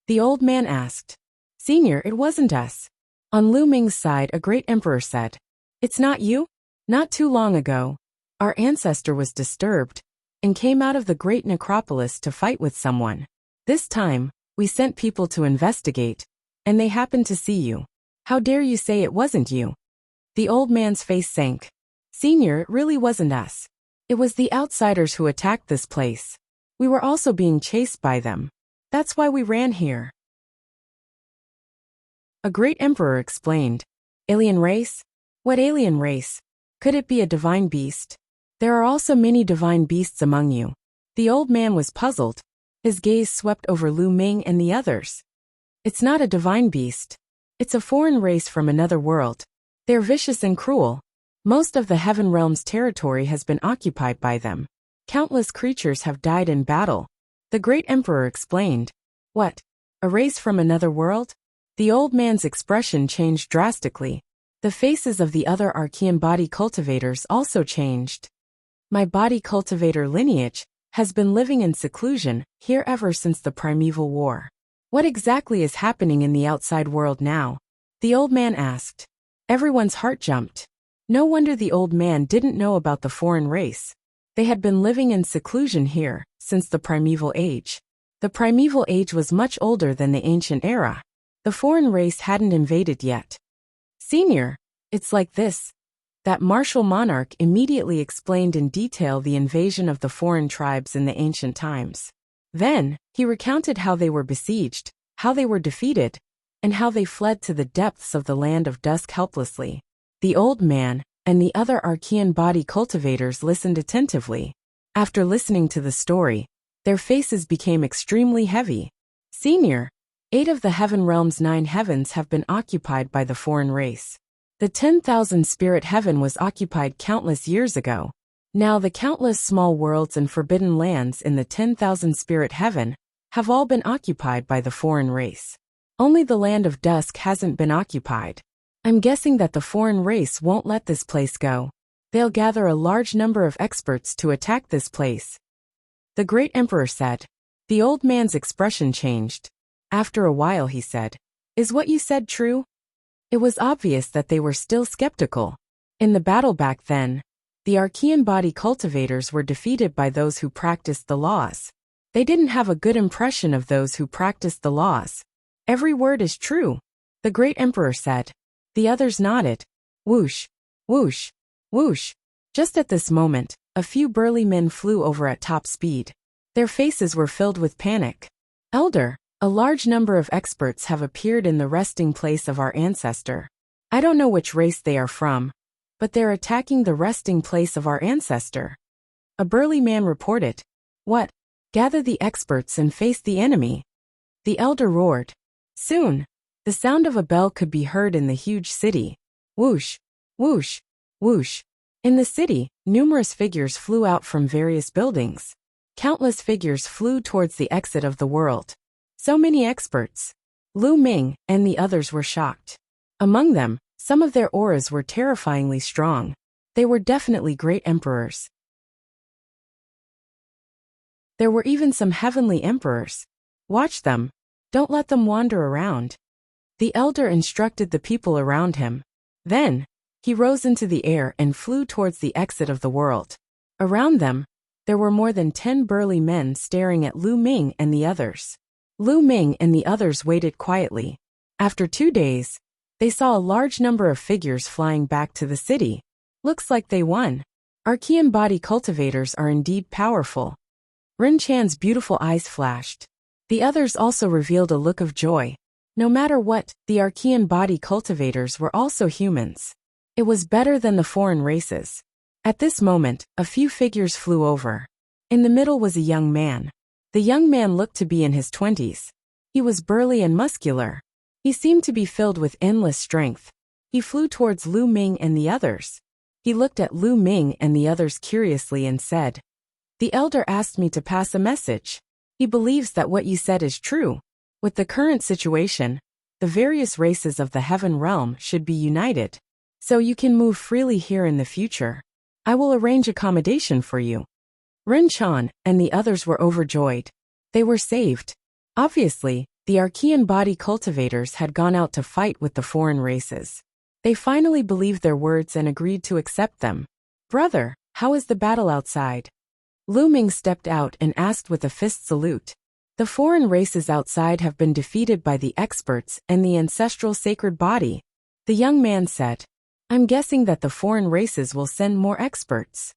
The old man asked. Senior, it wasn't us. On Lu Ming's side, a great emperor said. It's not you? Not too long ago, our ancestor was disturbed and came out of the great necropolis to fight with someone. This time, we sent people to investigate, and they happened to see you. How dare you say it wasn't you? The old man's face sank. Senior, it really wasn't us. It was the outsiders who attacked this place. We were also being chased by them. That's why we ran here. A great emperor explained. Alien race? What alien race? Could it be a divine beast? There are also many divine beasts among you. The old man was puzzled. His gaze swept over Lu Ming and the others. It's not a divine beast. It's a foreign race from another world. They're vicious and cruel. Most of the Heaven Realm's territory has been occupied by them. Countless creatures have died in battle. The great emperor explained. What? A race from another world? The old man's expression changed drastically. The faces of the other Archean body cultivators also changed. My body cultivator lineage has been living in seclusion here ever since the primeval war. What exactly is happening in the outside world now? The old man asked. Everyone's heart jumped. No wonder the old man didn't know about the foreign race. They had been living in seclusion here since the primeval age. The primeval age was much older than the ancient era. The foreign race hadn't invaded yet. Senior, it's like this. That martial monarch immediately explained in detail the invasion of the foreign tribes in the ancient times. Then, he recounted how they were besieged, how they were defeated, and how they fled to the depths of the land of dusk helplessly. The old man and the other Archean body cultivators listened attentively. After listening to the story, their faces became extremely heavy. Senior, 8 of the heaven realm's 9 heavens have been occupied by the foreign race. The 10,000 spirit heaven was occupied countless years ago. Now the countless small worlds and forbidden lands in the 10,000 spirit heaven have all been occupied by the foreign race. Only the land of dusk hasn't been occupied. I'm guessing that the foreign race won't let this place go. They'll gather a large number of experts to attack this place. The great emperor said. The old man's expression changed. After a while he said, "Is what you said true?" It was obvious that they were still skeptical. In the battle back then, the Archean body cultivators were defeated by those who practiced the laws. They didn't have a good impression of those who practiced the laws. Every word is true, the great emperor said. The others nodded. Whoosh, whoosh, whoosh. Just at this moment, a few burly men flew over at top speed. Their faces were filled with panic. Elder, a large number of experts have appeared in the resting place of our ancestor. I don't know which race they are from, but they're attacking the resting place of our ancestor. A burly man reported. What? Gather the experts and face the enemy. The elder roared. Soon, the sound of a bell could be heard in the huge city. Whoosh, whoosh, whoosh. In the city, numerous figures flew out from various buildings. Countless figures flew towards the exit of the world. So many experts. Lu Ming and the others were shocked. Among them, some of their auras were terrifyingly strong. They were definitely great emperors. There were even some heavenly emperors. Watch them. Don't let them wander around. The elder instructed the people around him. Then, he rose into the air and flew towards the exit of the world. Around them, there were more than 10 burly men staring at Lu Ming and the others. Lu Ming and the others waited quietly. After 2 days, they saw a large number of figures flying back to the city. Looks like they won. Archean body cultivators are indeed powerful. Rin Chan's beautiful eyes flashed. The others also revealed a look of joy. No matter what, the Archean body cultivators were also humans. It was better than the foreign races. At this moment, a few figures flew over. In the middle was a young man. The young man looked to be in his 20s. He was burly and muscular. He seemed to be filled with endless strength. He flew towards Lu Ming and the others. He looked at Lu Ming and the others curiously and said, "The elder asked me to pass a message. He believes that what you said is true. With the current situation, the various races of the heaven realm should be united. So you can move freely here in the future. I will arrange accommodation for you." Rin Chan and the others were overjoyed. They were saved. Obviously, the Archean body cultivators had gone out to fight with the foreign races. They finally believed their words and agreed to accept them. "Brother, how is the battle outside?" Lu Ming stepped out and asked with a fist salute. "The foreign races outside have been defeated by the experts and the ancestral sacred body," the young man said. "I'm guessing that the foreign races will send more experts."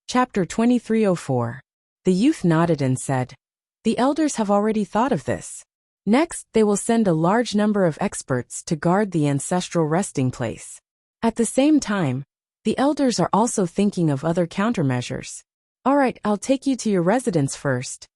Chapter 2304. The youth nodded and said, "The elders have already thought of this. Next, they will send a large number of experts to guard the ancestral resting place. At the same time, the elders are also thinking of other countermeasures. All right, I'll take you to your residence first."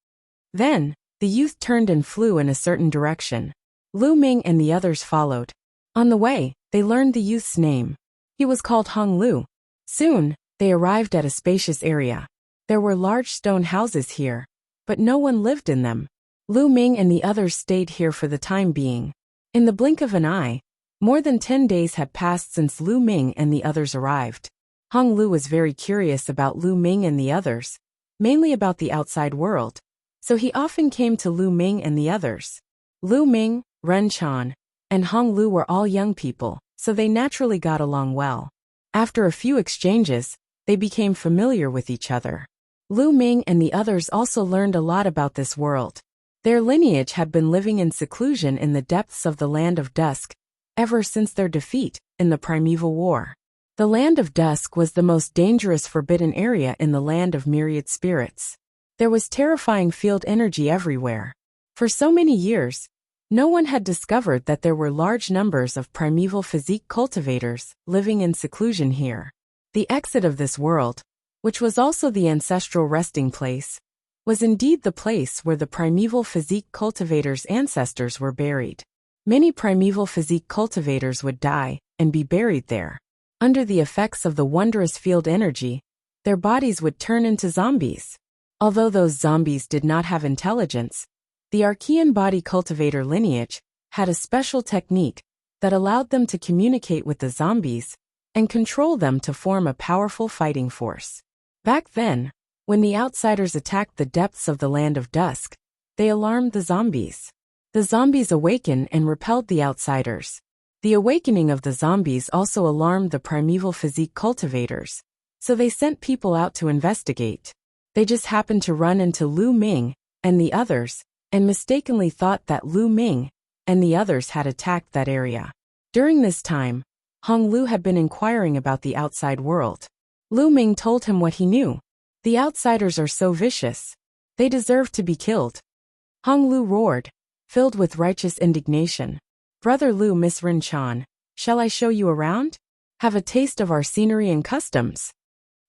Then, the youth turned and flew in a certain direction. Lu Ming and the others followed. On the way, they learned the youth's name. He was called Hong Lu. Soon, they arrived at a spacious area. There were large stone houses here, but no one lived in them. Lu Ming and the others stayed here for the time being. In the blink of an eye, more than 10 days had passed since Lu Ming and the others arrived. Hong Lu was very curious about Lu Ming and the others, mainly about the outside world, so he often came to Lu Ming and the others. Lu Ming, Ren Chan, and Hong Lu were all young people, so they naturally got along well. After a few exchanges, they became familiar with each other. Lu Ming and the others also learned a lot about this world. Their lineage had been living in seclusion in the depths of the Land of Dusk, ever since their defeat in the Primeval War. The Land of Dusk was the most dangerous forbidden area in the Land of Myriad Spirits. There was terrifying field energy everywhere. For so many years, No one had discovered that there were large numbers of primeval physique cultivators living in seclusion here. The exit of this world, which was also the ancestral resting place, was indeed the place where the primeval physique cultivators' ancestors were buried. Many primeval physique cultivators would die and be buried there. Under the effects of the wondrous field energy, their bodies would turn into zombies. Although those zombies did not have intelligence, the Archean body cultivator lineage had a special technique that allowed them to communicate with the zombies and control them to form a powerful fighting force. Back then, when the outsiders attacked the depths of the Land of Dusk, they alarmed the zombies. The zombies awakened and repelled the outsiders. The awakening of the zombies also alarmed the primeval physique cultivators, so they sent people out to investigate. They just happened to run into Lu Ming and the others, and mistakenly thought that Lu Ming and the others had attacked that area. During this time, Hong Lu had been inquiring about the outside world. Lu Ming told him what he knew. The outsiders are so vicious. They deserve to be killed. Hong Lu roared, filled with righteous indignation. Brother Lu, Miss Rin Chan, shall I show you around? Have a taste of our scenery and customs?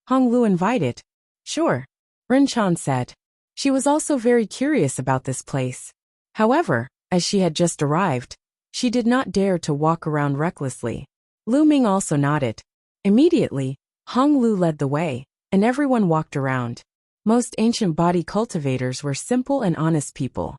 Hong Lu invited. Sure, Rin Chan said. She was also very curious about this place. However, as she had just arrived, she did not dare to walk around recklessly. Lu Ming also nodded. Immediately, Hong Lu led the way, and everyone walked around. Most ancient body cultivators were simple and honest people.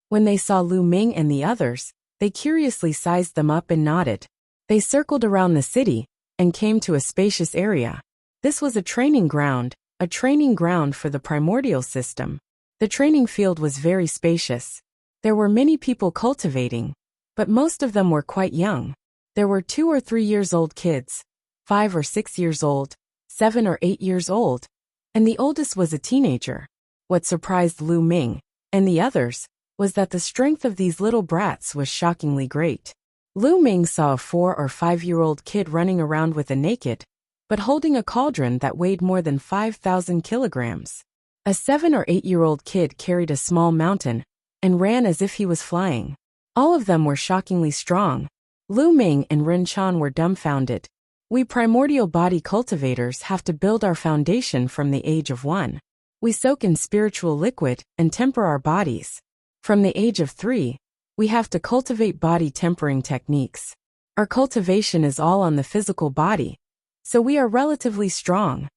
When they saw Lu Ming and the others, they curiously sized them up and nodded. They circled around the city and came to a spacious area. This was a training ground for the primordial system. The training field was very spacious. There were many people cultivating, but most of them were quite young. There were 2 or 3 years old kids, 5 or 6 years old, 7 or 8 years old, and the oldest was a teenager. What surprised Lu Ming and the others was that the strength of these little brats was shockingly great. Lu Ming saw a 4 or 5-year-old kid running around with a naked, but holding a cauldron that weighed more than 5,000 kilograms. A 7 or 8-year-old kid carried a small mountain and ran as if he was flying. All of them were shockingly strong. Lu Ming and Rin Chan were dumbfounded. We primordial body cultivators have to build our foundation from the age of 1. We soak in spiritual liquid and temper our bodies. From the age of 3, we have to cultivate body tempering techniques. Our cultivation is all on the physical body, so we are relatively strong.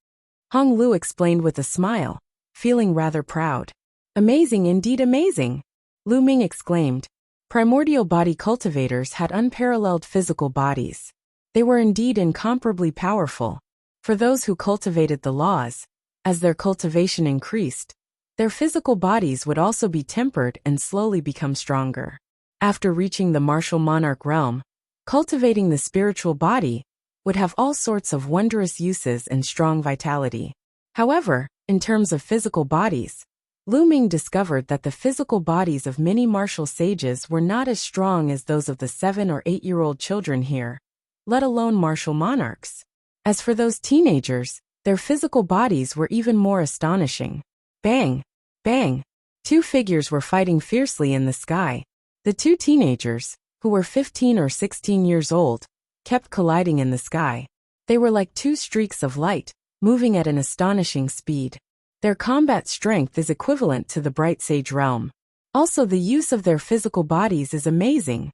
Hong Lu explained with a smile, feeling rather proud. Amazing, indeed amazing, Lu Ming exclaimed. Primordial body cultivators had unparalleled physical bodies. They were indeed incomparably powerful. For those who cultivated the laws, as their cultivation increased, their physical bodies would also be tempered and slowly become stronger. After reaching the martial monarch realm, cultivating the spiritual body would have all sorts of wondrous uses and strong vitality. However, in terms of physical bodies, Lu Ming discovered that the physical bodies of many martial sages were not as strong as those of the 7 or 8-year-old children here, let alone martial monarchs. As for those teenagers, their physical bodies were even more astonishing. Bang! Bang! 2 figures were fighting fiercely in the sky. The 2 teenagers, who were 15 or 16 years old, kept colliding in the sky. They were like 2 streaks of light, moving at an astonishing speed. Their combat strength is equivalent to the bright sage realm. Also, the use of their physical bodies is amazing.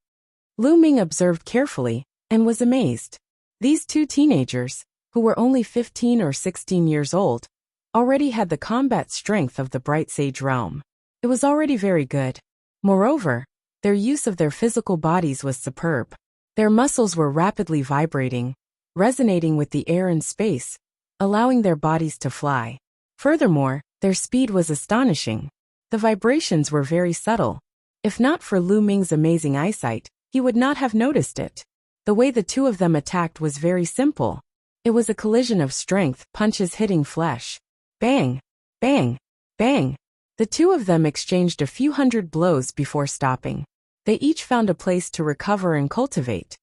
Lu Ming observed carefully and was amazed. These 2 teenagers, who were only 15 or 16 years old, already had the combat strength of the bright sage realm. It was already very good. Moreover, their use of their physical bodies was superb. Their muscles were rapidly vibrating, resonating with the air and space, allowing their bodies to fly. Furthermore, their speed was astonishing. The vibrations were very subtle. If not for Lu Ming's amazing eyesight, he would not have noticed it. The way the 2 of them attacked was very simple. It was a collision of strength, punches hitting flesh. Bang! Bang! Bang! The 2 of them exchanged a few hundred blows before stopping. They each found a place to recover and cultivate.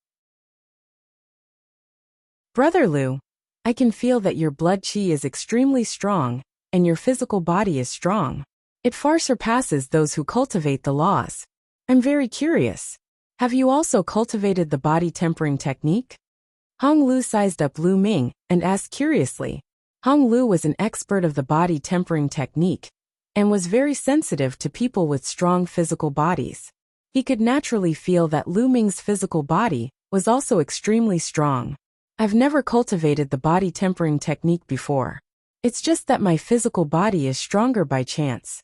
Brother Lu, I can feel that your blood qi is extremely strong, and your physical body is strong. It far surpasses those who cultivate the laws. I'm very curious. Have you also cultivated the body tempering technique? Hong Lu sized up Lu Ming and asked curiously. Hong Lu was an expert of the body tempering technique and was very sensitive to people with strong physical bodies. He could naturally feel that Lu Ming's physical body was also extremely strong. I've never cultivated the body tempering technique before. It's just that my physical body is stronger by chance.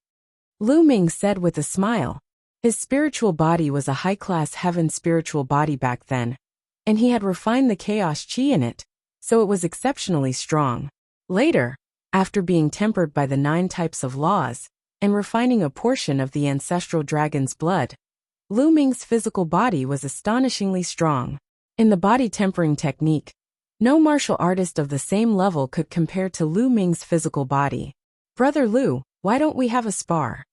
Lu Ming said with a smile. His spiritual body was a high-class heaven spiritual body back then, and he had refined the chaos chi in it, so it was exceptionally strong. Later, after being tempered by the 9 types of laws and refining a portion of the ancestral dragon's blood, Lu Ming's physical body was astonishingly strong. In the body tempering technique, no martial artist of the same level could compare to Lu Ming's physical body. Brother Lu, why don't we have a spar?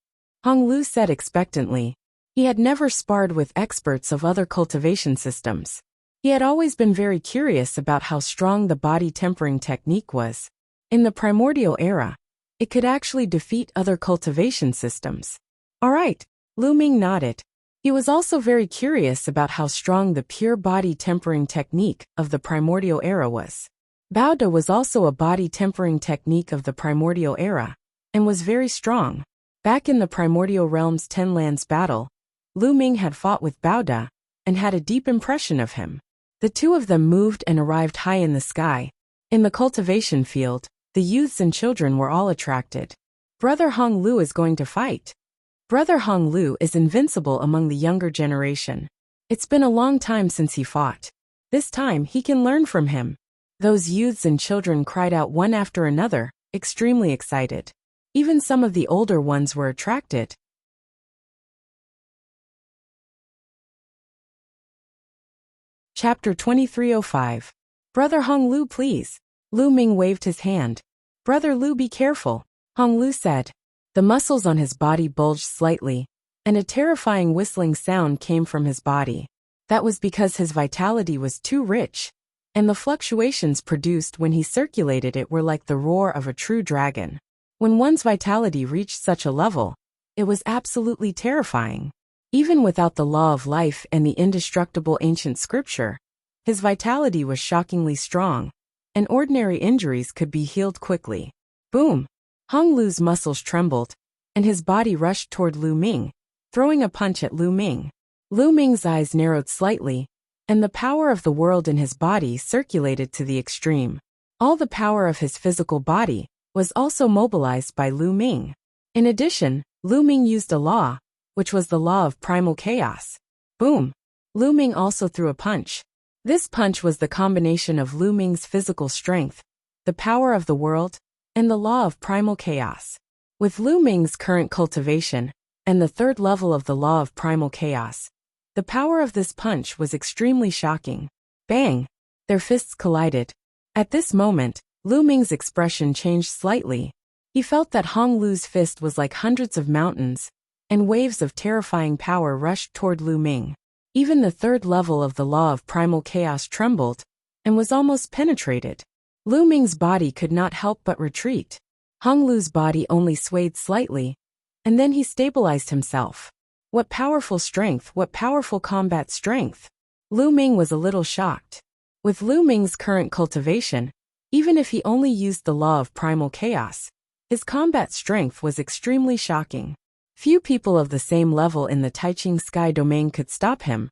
Hong Lu said expectantly. He had never sparred with experts of other cultivation systems. He had always been very curious about how strong the body tempering technique was. In the primordial era, it could actually defeat other cultivation systems. All right, Lu Ming nodded. He was also very curious about how strong the pure body tempering technique of the primordial era was. Bao Da was also a body tempering technique of the primordial era, and was very strong. Back in the primordial realm's 10 lands battle, Lu Ming had fought with Bao Da, and had a deep impression of him. The two of them moved and arrived high in the sky. In the cultivation field, the youths and children were all attracted. Brother Hong Lu is going to fight. Brother Hong Lu is invincible among the younger generation. It's been a long time since he fought. This time he can learn from him. Those youths and children cried out one after another, extremely excited. Even some of the older ones were attracted. Chapter 2305. Brother Hong Lu, please. Lu Ming waved his hand. Brother Lu, be careful, Hong Lu said. The muscles on his body bulged slightly, and a terrifying whistling sound came from his body. That was because his vitality was too rich, and the fluctuations produced when he circulated it were like the roar of a true dragon. When one's vitality reached such a level, it was absolutely terrifying. Even without the law of life and the indestructible ancient scripture, his vitality was shockingly strong, and ordinary injuries could be healed quickly. Boom! Hong Lu's muscles trembled, and his body rushed toward Lu Ming, throwing a punch at Lu Ming. Lu Ming's eyes narrowed slightly, and the power of the world in his body circulated to the extreme. All the power of his physical body was also mobilized by Lu Ming. In addition, Lu Ming used a law, which was the law of primal chaos. Boom! Lu Ming also threw a punch. This punch was the combination of Lu Ming's physical strength, the power of the world, and the law of primal chaos. With Lu Ming's current cultivation, and the 3rd level of the law of primal chaos, the power of this punch was extremely shocking. Bang! Their fists collided. At this moment, Lu Ming's expression changed slightly. He felt that Hong Lu's fist was like hundreds of mountains, and waves of terrifying power rushed toward Lu Ming. Even the 3rd level of the law of primal chaos trembled, and was almost penetrated. Lu Ming's body could not help but retreat. Hong Lu's body only swayed slightly, and then he stabilized himself. What powerful strength, what powerful combat strength! Lu Ming was a little shocked. With Lu Ming's current cultivation, even if he only used the law of primal chaos, his combat strength was extremely shocking. Few people of the same level in the Taiching Sky domain could stop him,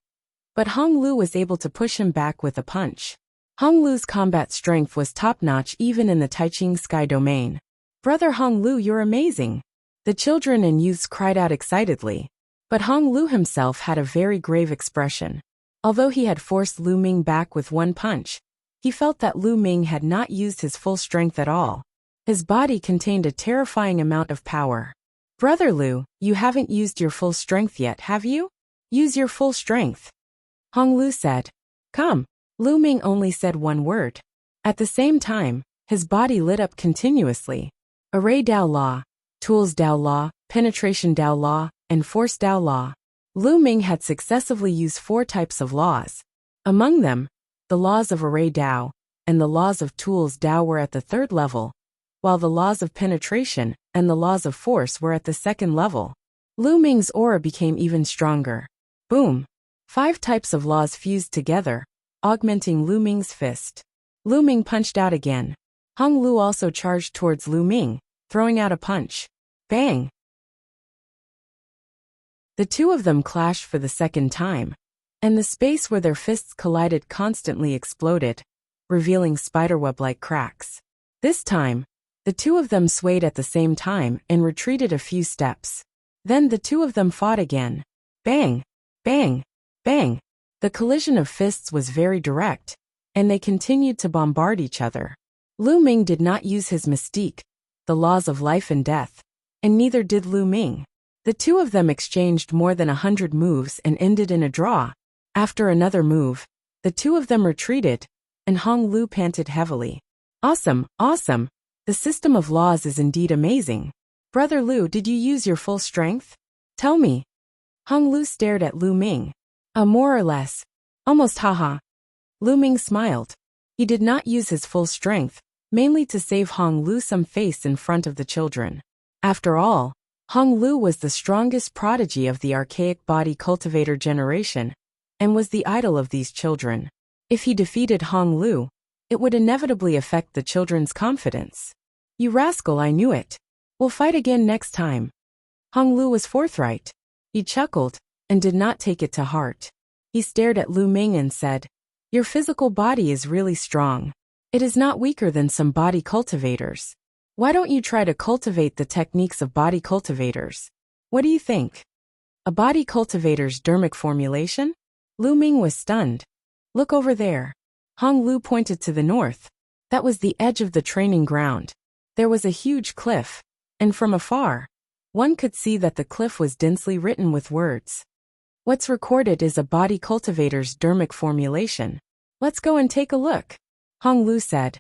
but Hong Lu was able to push him back with a punch. Hong Lu's combat strength was top-notch even in the Taiching Sky domain. Brother Hong Lu, you're amazing! The children and youths cried out excitedly, but Hong Lu himself had a very grave expression. Although he had forced Lu Ming back with one punch, he felt that Lu Ming had not used his full strength at all. His body contained a terrifying amount of power. Brother Lu, you haven't used your full strength yet, have you? Use your full strength. Hong Lu said. Come. Lu Ming only said one word. At the same time, his body lit up continuously. Array Dao Law, Tools Dao Law, Penetration Dao Law, and Force Dao Law. Lu Ming had successively used 4 types of laws. Among them, the laws of Array Dao and the laws of Tools Dao were at the 3rd level, while the laws of penetration and the laws of force were at the second level. Lu Ming's aura became even stronger. Boom! 5 types of laws fused together, augmenting Lu Ming's fist. Lu Ming punched out again. Hong Lu also charged towards Lu Ming, throwing out a punch. Bang! The two of them clashed for the second time, and the space where their fists collided constantly exploded, revealing spiderweb-like cracks. This time, the two of them swayed at the same time and retreated a few steps. Then the two of them fought again. Bang! Bang! Bang! The collision of fists was very direct, and they continued to bombard each other. Lu Ming did not use his mystique, the laws of life and death, and neither did Lu Ming. The two of them exchanged more than 100 moves and ended in a draw. After another move, the two of them retreated, and Hong Lu panted heavily. Awesome, awesome! The system of laws is indeed amazing. Brother Lu, did you use your full strength? Tell me. Hong Lu stared at Lu Ming. More or less. Almost haha. Lu Ming smiled. He did not use his full strength, mainly to save Hong Lu some face in front of the children. After all, Hong Lu was the strongest prodigy of the archaic body cultivator generation, and was the idol of these children. If he defeated Hong Lu, it would inevitably affect the children's confidence. You rascal, I knew it. We'll fight again next time. Hong Lu was forthright. He chuckled, and did not take it to heart. He stared at Lu Ming and said, Your physical body is really strong. It is not weaker than some body cultivators. Why don't you try to cultivate the techniques of body cultivators? What do you think? A body cultivator's dermic formulation? Lu Ming was stunned. Look over there. Hong Lu pointed to the north. That was the edge of the training ground. There was a huge cliff, and from afar, one could see that the cliff was densely written with words. What's recorded is a body cultivator's dermic formulation. Let's go and take a look, Hong Lu said.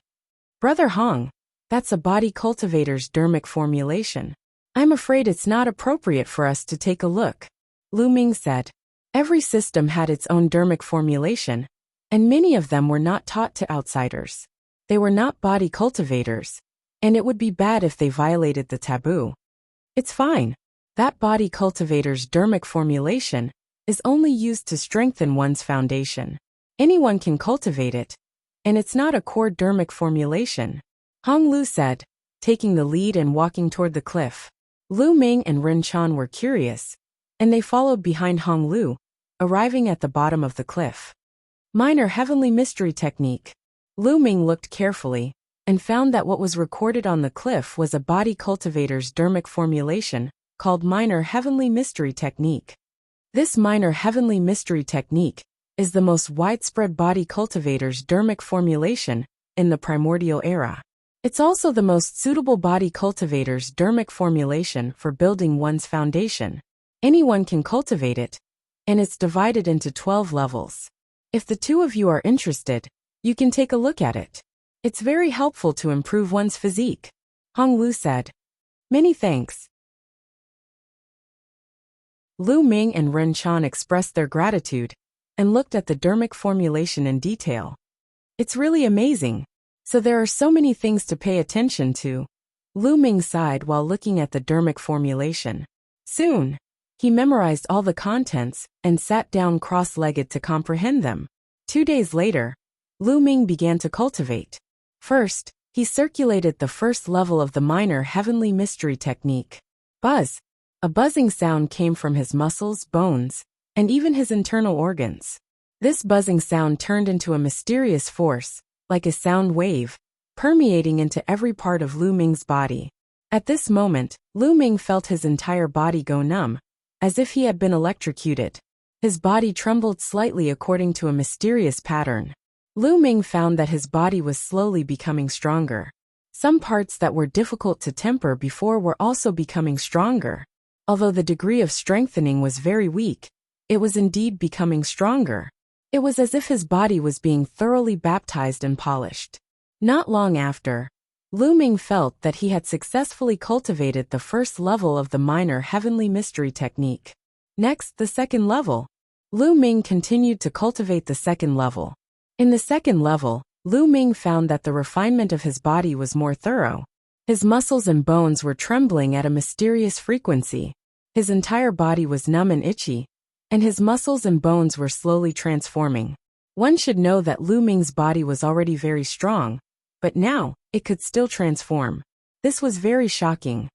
Brother Hong, that's a body cultivator's dermic formulation. I'm afraid it's not appropriate for us to take a look, Lu Ming said. Every system had its own dermic formulation, and many of them were not taught to outsiders. They were not body cultivators, and it would be bad if they violated the taboo. It's fine. That body cultivator's dermic formulation is only used to strengthen one's foundation. Anyone can cultivate it, and it's not a core dermic formulation, Hong Lu said, taking the lead and walking toward the cliff. Lu Ming and Ren Chan were curious, and they followed behind Hong Lu, arriving at the bottom of the cliff. Minor Heavenly Mystery Technique. Lu Ming looked carefully, and found that what was recorded on the cliff was a body cultivator's dermic formulation, called Minor Heavenly Mystery Technique. This Minor Heavenly Mystery Technique is the most widespread body cultivator's dermic formulation in the primordial era. It's also the most suitable body cultivator's dermic formulation for building one's foundation. Anyone can cultivate it, and it's divided into 12 levels. If the two of you are interested, you can take a look at it. It's very helpful to improve one's physique, Hong Lu said. Many thanks. Lu Ming and Ren Chan expressed their gratitude and looked at the dermic formulation in detail. It's really amazing. So there are so many things to pay attention to. Lu Ming sighed while looking at the dermic formulation. Soon, he memorized all the contents and sat down cross-legged to comprehend them. 2 days later, Lu Ming began to cultivate. First, he circulated the first level of the Minor Heavenly Mystery Technique. Buzz. A buzzing sound came from his muscles, bones, and even his internal organs. This buzzing sound turned into a mysterious force, like a sound wave, permeating into every part of Lu Ming's body. At this moment, Lu Ming felt his entire body go numb, as if he had been electrocuted. His body trembled slightly according to a mysterious pattern. Lu Ming found that his body was slowly becoming stronger. Some parts that were difficult to temper before were also becoming stronger. Although the degree of strengthening was very weak, it was indeed becoming stronger. It was as if his body was being thoroughly baptized and polished. Not long after, Lu Ming felt that he had successfully cultivated the first level of the Minor Heavenly Mystery Technique. Next, the second level. Lu Ming continued to cultivate the second level. In the second level, Lu Ming found that the refinement of his body was more thorough. His muscles and bones were trembling at a mysterious frequency. His entire body was numb and itchy, and his muscles and bones were slowly transforming. One should know that Lu Ming's body was already very strong, but now, it could still transform. This was very shocking.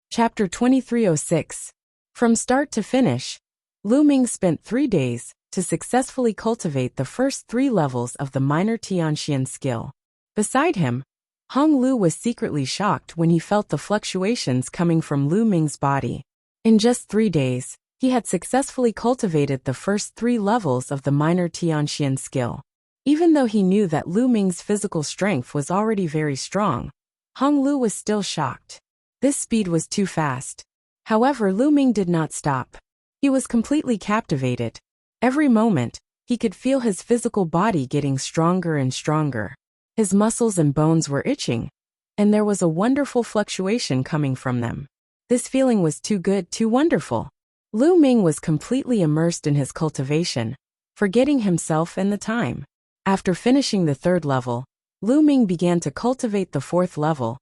Chapter 2306. From start to finish, Lu Ming spent 3 days to successfully cultivate the first 3 levels of the minor Tianxian skill. Beside him, Hong Lu was secretly shocked when he felt the fluctuations coming from Lu Ming's body. In just 3 days, he had successfully cultivated the first 3 levels of the minor Tianxian skill. Even though he knew that Lu Ming's physical strength was already very strong, Hong Lu was still shocked. This speed was too fast. However, Lu Ming did not stop. He was completely captivated. Every moment, he could feel his physical body getting stronger and stronger. His muscles and bones were itching, and there was a wonderful fluctuation coming from them. This feeling was too good, too wonderful. Lu Ming was completely immersed in his cultivation, forgetting himself and the time. After finishing the 3rd level, Lu Ming began to cultivate the 4th level,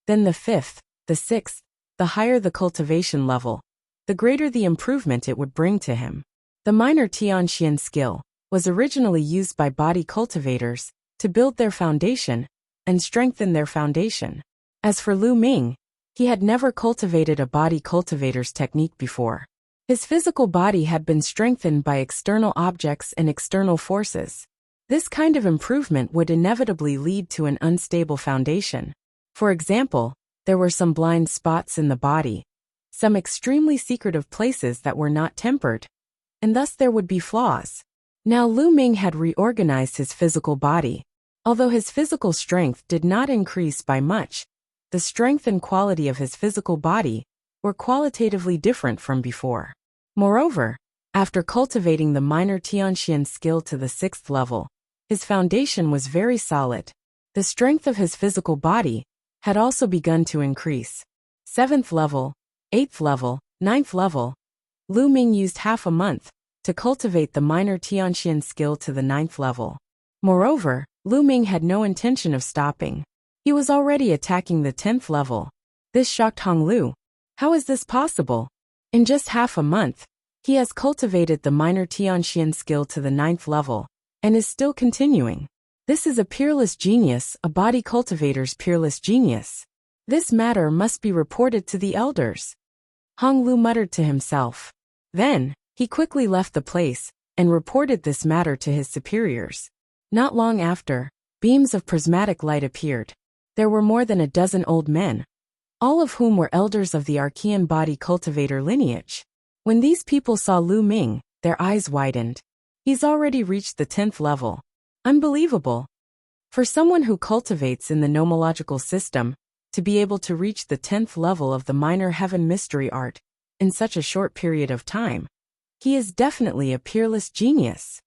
then the 5th, the 6th. The higher the cultivation level, the greater the improvement it would bring to him. The minor Tianxian skill was originally used by body cultivators to build their foundation and strengthen their foundation. As for Lu Ming, he had never cultivated a body cultivator's technique before. His physical body had been strengthened by external objects and external forces. This kind of improvement would inevitably lead to an unstable foundation. For example, there were some blind spots in the body, some extremely secretive places that were not tempered, and thus there would be flaws. Now Lu Ming had reorganized his physical body. Although his physical strength did not increase by much, the strength and quality of his physical body were qualitatively different from before. Moreover, after cultivating the minor Tianxian skill to the 6th level, his foundation was very solid. The strength of his physical body had also begun to increase. 7th level, 8th level, 9th level. Lu Ming used half a month to cultivate the minor Tianxian skill to the 9th level. Moreover, Lu Ming had no intention of stopping. He was already attacking the 10th level. This shocked Hong Lu. How is this possible? In just half a month, he has cultivated the minor Tianxian skill to the 9th level, and is still continuing. This is a peerless genius, a body cultivator's peerless genius. This matter must be reported to the elders. Hong Lu muttered to himself. Then, he quickly left the place, and reported this matter to his superiors. Not long after, beams of prismatic light appeared. There were more than a dozen old men, all of whom were elders of the Archean body cultivator lineage. When these people saw Lu Ming, their eyes widened. He's already reached the 10th level. Unbelievable. For someone who cultivates in the nomological system, to be able to reach the 10th level of the minor heaven mystery art in such a short period of time, he is definitely a peerless genius.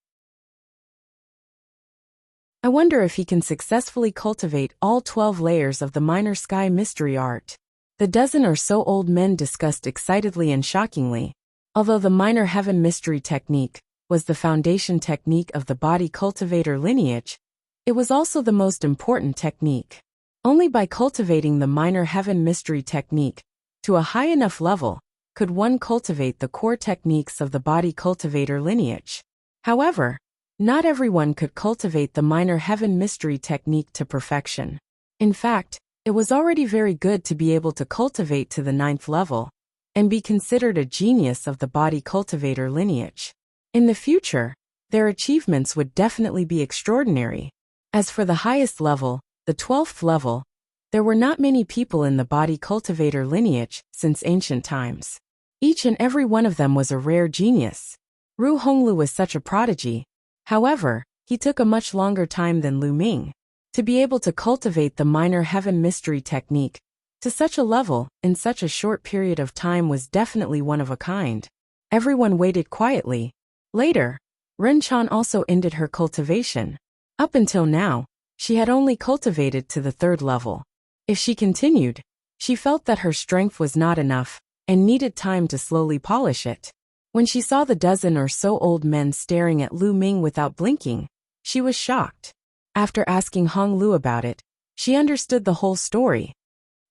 I wonder if he can successfully cultivate all 12 layers of the minor sky mystery art. The dozen or so old men discussed excitedly and shockingly. Although the minor heaven mystery technique was the foundation technique of the body cultivator lineage, it was also the most important technique. Only by cultivating the minor heaven mystery technique to a high enough level could one cultivate the core techniques of the body cultivator lineage. However, not everyone could cultivate the minor heaven mystery technique to perfection. In fact, it was already very good to be able to cultivate to the 9th level and be considered a genius of the body cultivator lineage. In the future, their achievements would definitely be extraordinary. As for the highest level, the 12th level, there were not many people in the body cultivator lineage since ancient times. Each and every one of them was a rare genius. Ru Honglu was such a prodigy. However, he took a much longer time than Lu Ming. To be able to cultivate the minor heaven mystery technique to such a level in such a short period of time was definitely one of a kind. Everyone waited quietly. Later, Ren Chan also ended her cultivation. Up until now, she had only cultivated to the 3rd level. If she continued, she felt that her strength was not enough and needed time to slowly polish it. When she saw the dozen or so old men staring at Lu Ming without blinking, she was shocked. After asking Hong Lu about it, she understood the whole story.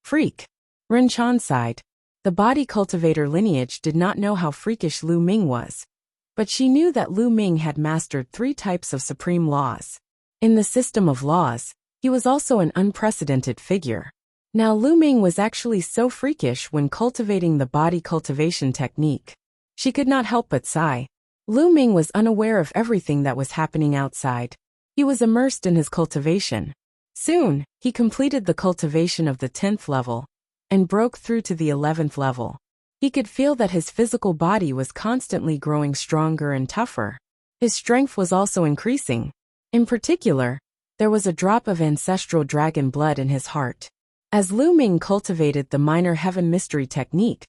Freak. Ren Chan sighed. The body cultivator lineage did not know how freakish Lu Ming was, but she knew that Lu Ming had mastered 3 types of supreme laws. In the system of laws, he was also an unprecedented figure. Now Lu Ming was actually so freakish when cultivating the body cultivation technique. She could not help but sigh. Lu Ming was unaware of everything that was happening outside. He was immersed in his cultivation. Soon, he completed the cultivation of the 10th level and broke through to the 11th level. He could feel that his physical body was constantly growing stronger and tougher. His strength was also increasing. In particular, there was a drop of ancestral dragon blood in his heart. As Lu Ming cultivated the minor heaven mystery technique,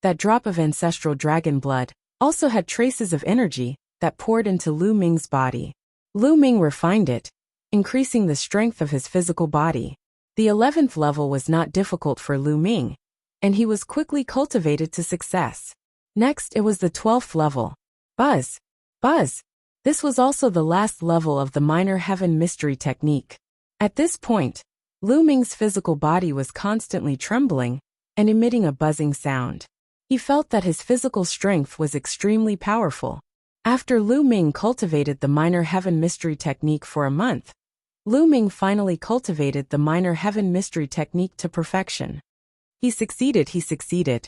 that drop of ancestral dragon blood also had traces of energy that poured into Lu Ming's body. Lu Ming refined it, increasing the strength of his physical body. The 11th level was not difficult for Lu Ming, and he was quickly cultivated to success. Next, it was the 12th level. Buzz. Buzz. This was also the last level of the minor heaven mystery technique. At this point, Lu Ming's physical body was constantly trembling and emitting a buzzing sound. He felt that his physical strength was extremely powerful. After Lu Ming cultivated the minor heaven mystery technique for a month, Lu Ming finally cultivated the minor heaven mystery technique to perfection. He succeeded.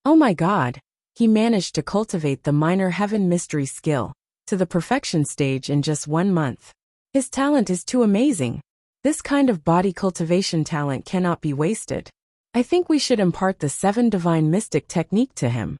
Oh my God! He managed to cultivate the minor heaven mystery skill to the perfection stage in just 1 month. His talent is too amazing. This kind of body cultivation talent cannot be wasted. I think we should impart the 7 divine mystic technique to him.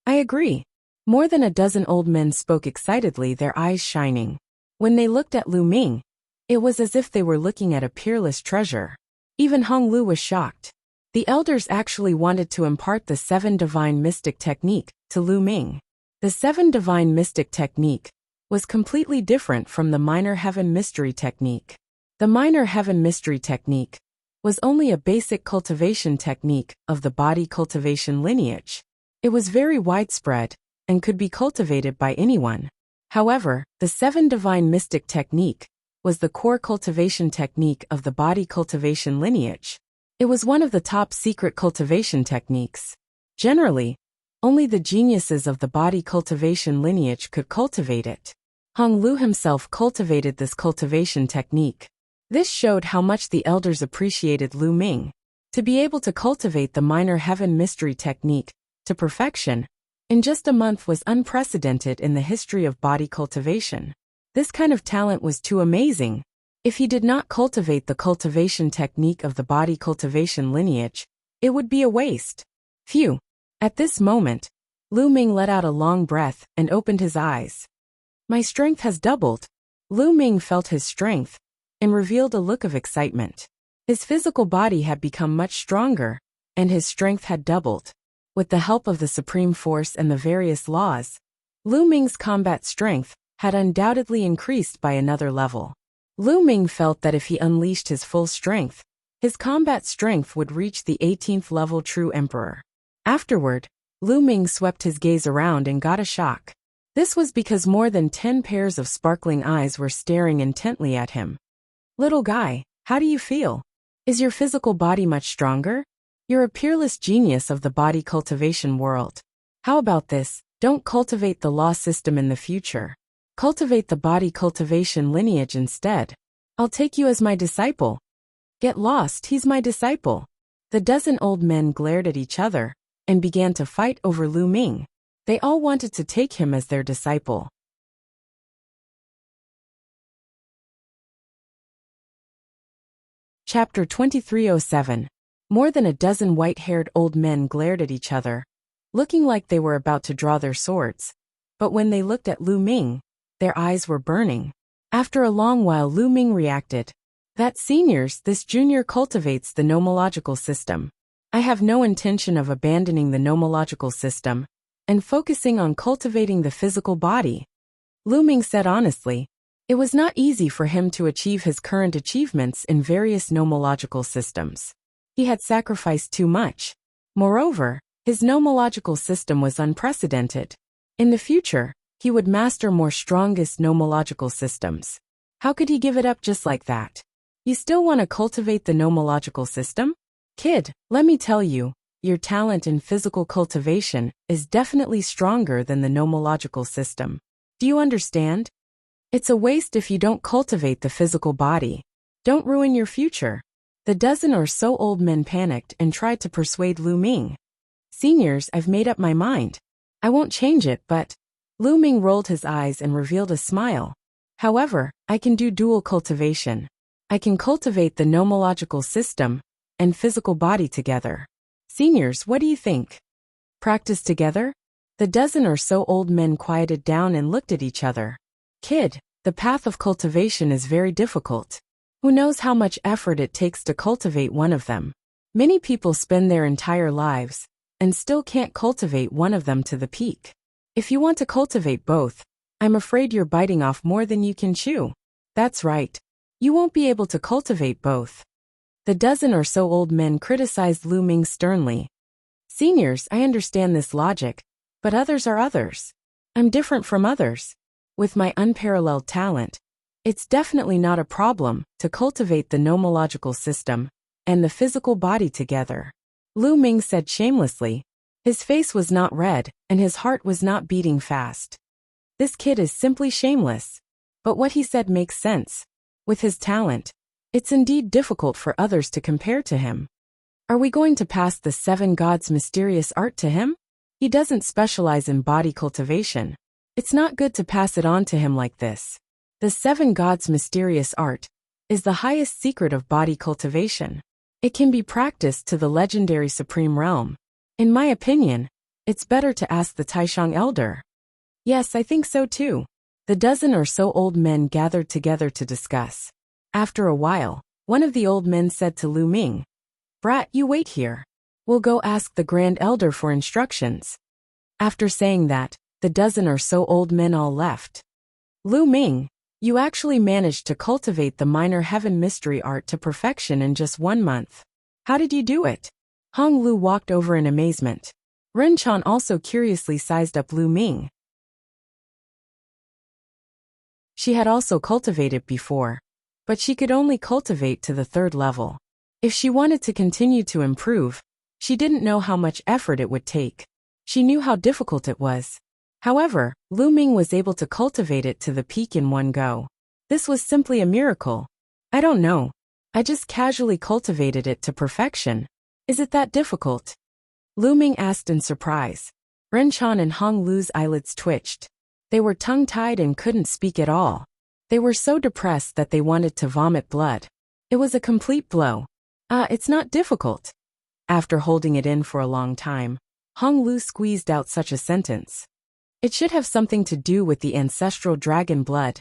I agree. More than a dozen old men spoke excitedly, their eyes shining. When they looked at Lu Ming, it was as if they were looking at a peerless treasure. Even Hong Lu was shocked. The elders actually wanted to impart the 7 divine mystic technique to Lu Ming. The 7 divine mystic technique was completely different from the minor heaven mystery technique. The minor heaven mystery technique was only a basic cultivation technique of the body cultivation lineage. It was very widespread and could be cultivated by anyone. However, the 7 divine mystic technique was the core cultivation technique of the body cultivation lineage. It was one of the top secret cultivation techniques. Generally, only the geniuses of the body cultivation lineage could cultivate it. Hong Lu himself cultivated this cultivation technique. This showed how much the elders appreciated Lu Ming. To be able to cultivate the minor heaven mystery technique to perfection in just a month was unprecedented in the history of body cultivation. This kind of talent was too amazing. If he did not cultivate the cultivation technique of the body cultivation lineage, it would be a waste. Phew. At this moment, Lu Ming let out a long breath and opened his eyes. My strength has doubled. Lu Ming felt his strength and revealed a look of excitement. His physical body had become much stronger, and his strength had doubled. With the help of the supreme force and the various laws, Lu Ming's combat strength had undoubtedly increased by another level. Lu Ming felt that if he unleashed his full strength, his combat strength would reach the 18th level true emperor. Afterward, Lu Ming swept his gaze around and got a shock. This was because more than 10 pairs of sparkling eyes were staring intently at him. Little guy, how do you feel? Is your physical body much stronger? You're a peerless genius of the body cultivation world. How about this? Don't cultivate the law system in the future. Cultivate the body cultivation lineage instead. I'll take you as my disciple. Get lost, he's my disciple. The dozen old men glared at each other and began to fight over Lu Ming. They all wanted to take him as their disciple. Chapter 2307. More than a dozen white-haired old men glared at each other, looking like they were about to draw their swords. But when they looked at Lu Ming, their eyes were burning. After a long while, Lu Ming reacted. That seniors, this junior cultivates the nomological system. I have no intention of abandoning the nomological system and focusing on cultivating the physical body. Lu Ming said honestly. It was not easy for him to achieve his current achievements in various nomological systems. He had sacrificed too much. Moreover, His nomological system was unprecedented. In the future, he would master more strongest nomological systems. How could he give it up just like that? You still want to cultivate the nomological system? Kid, let me tell you, your talent in physical cultivation is definitely stronger than the nomological system. Do you understand? It's a waste if you don't cultivate the physical body. Don't ruin your future. The dozen or so old men panicked and tried to persuade Lu Ming. Seniors, I've made up my mind. I won't change it, but... Lu Ming rolled his eyes and revealed a smile. However, I can do dual cultivation. I can cultivate the nomological system and physical body together. Seniors, what do you think? Practice together? The dozen or so old men quieted down and looked at each other. Kid, the path of cultivation is very difficult. Who knows how much effort it takes to cultivate one of them? Many people spend their entire lives and still can't cultivate one of them to the peak. If you want to cultivate both, I'm afraid you're biting off more than you can chew. That's right. You won't be able to cultivate both. The dozen or so old men criticized Lu Ming sternly. Seniors, I understand this logic, but others are others. I'm different from others. With my unparalleled talent, it's definitely not a problem to cultivate the nomological system and the physical body together. Lu Ming said shamelessly. His face was not red, and his heart was not beating fast. This kid is simply shameless. But what he said makes sense. With his talent, it's indeed difficult for others to compare to him. Are we going to pass the 7 gods' mysterious art to him? He doesn't specialize in body cultivation. It's not good to pass it on to him like this. The 7 gods' mysterious art is the highest secret of body cultivation. It can be practiced to the legendary supreme realm. In my opinion, it's better to ask the Taishang elder. Yes, I think so too. The dozen or so old men gathered together to discuss. After a while, one of the old men said to Lu Ming, Brat, you wait here. We'll go ask the Grand Elder for instructions. After saying that, the dozen or so old men all left. Lu Ming, you actually managed to cultivate the minor heaven mystery art to perfection in just 1 month. How did you do it? Hong Lu walked over in amazement. Ren Chan also curiously sized up Lu Ming. She had also cultivated before, but she could only cultivate to the 3rd level. If she wanted to continue to improve, she didn't know how much effort it would take. She knew how difficult it was. However, Lu Ming was able to cultivate it to the peak in one go. This was simply a miracle. I don't know. I just casually cultivated it to perfection. Is it that difficult? Lu Ming asked in surprise. Ren Chan and Hong Lu's eyelids twitched. They were tongue-tied and couldn't speak at all. They were so depressed that they wanted to vomit blood. It was a complete blow. It's not difficult. After holding it in for a long time, Hong Lu squeezed out such a sentence. It should have something to do with the ancestral dragon blood.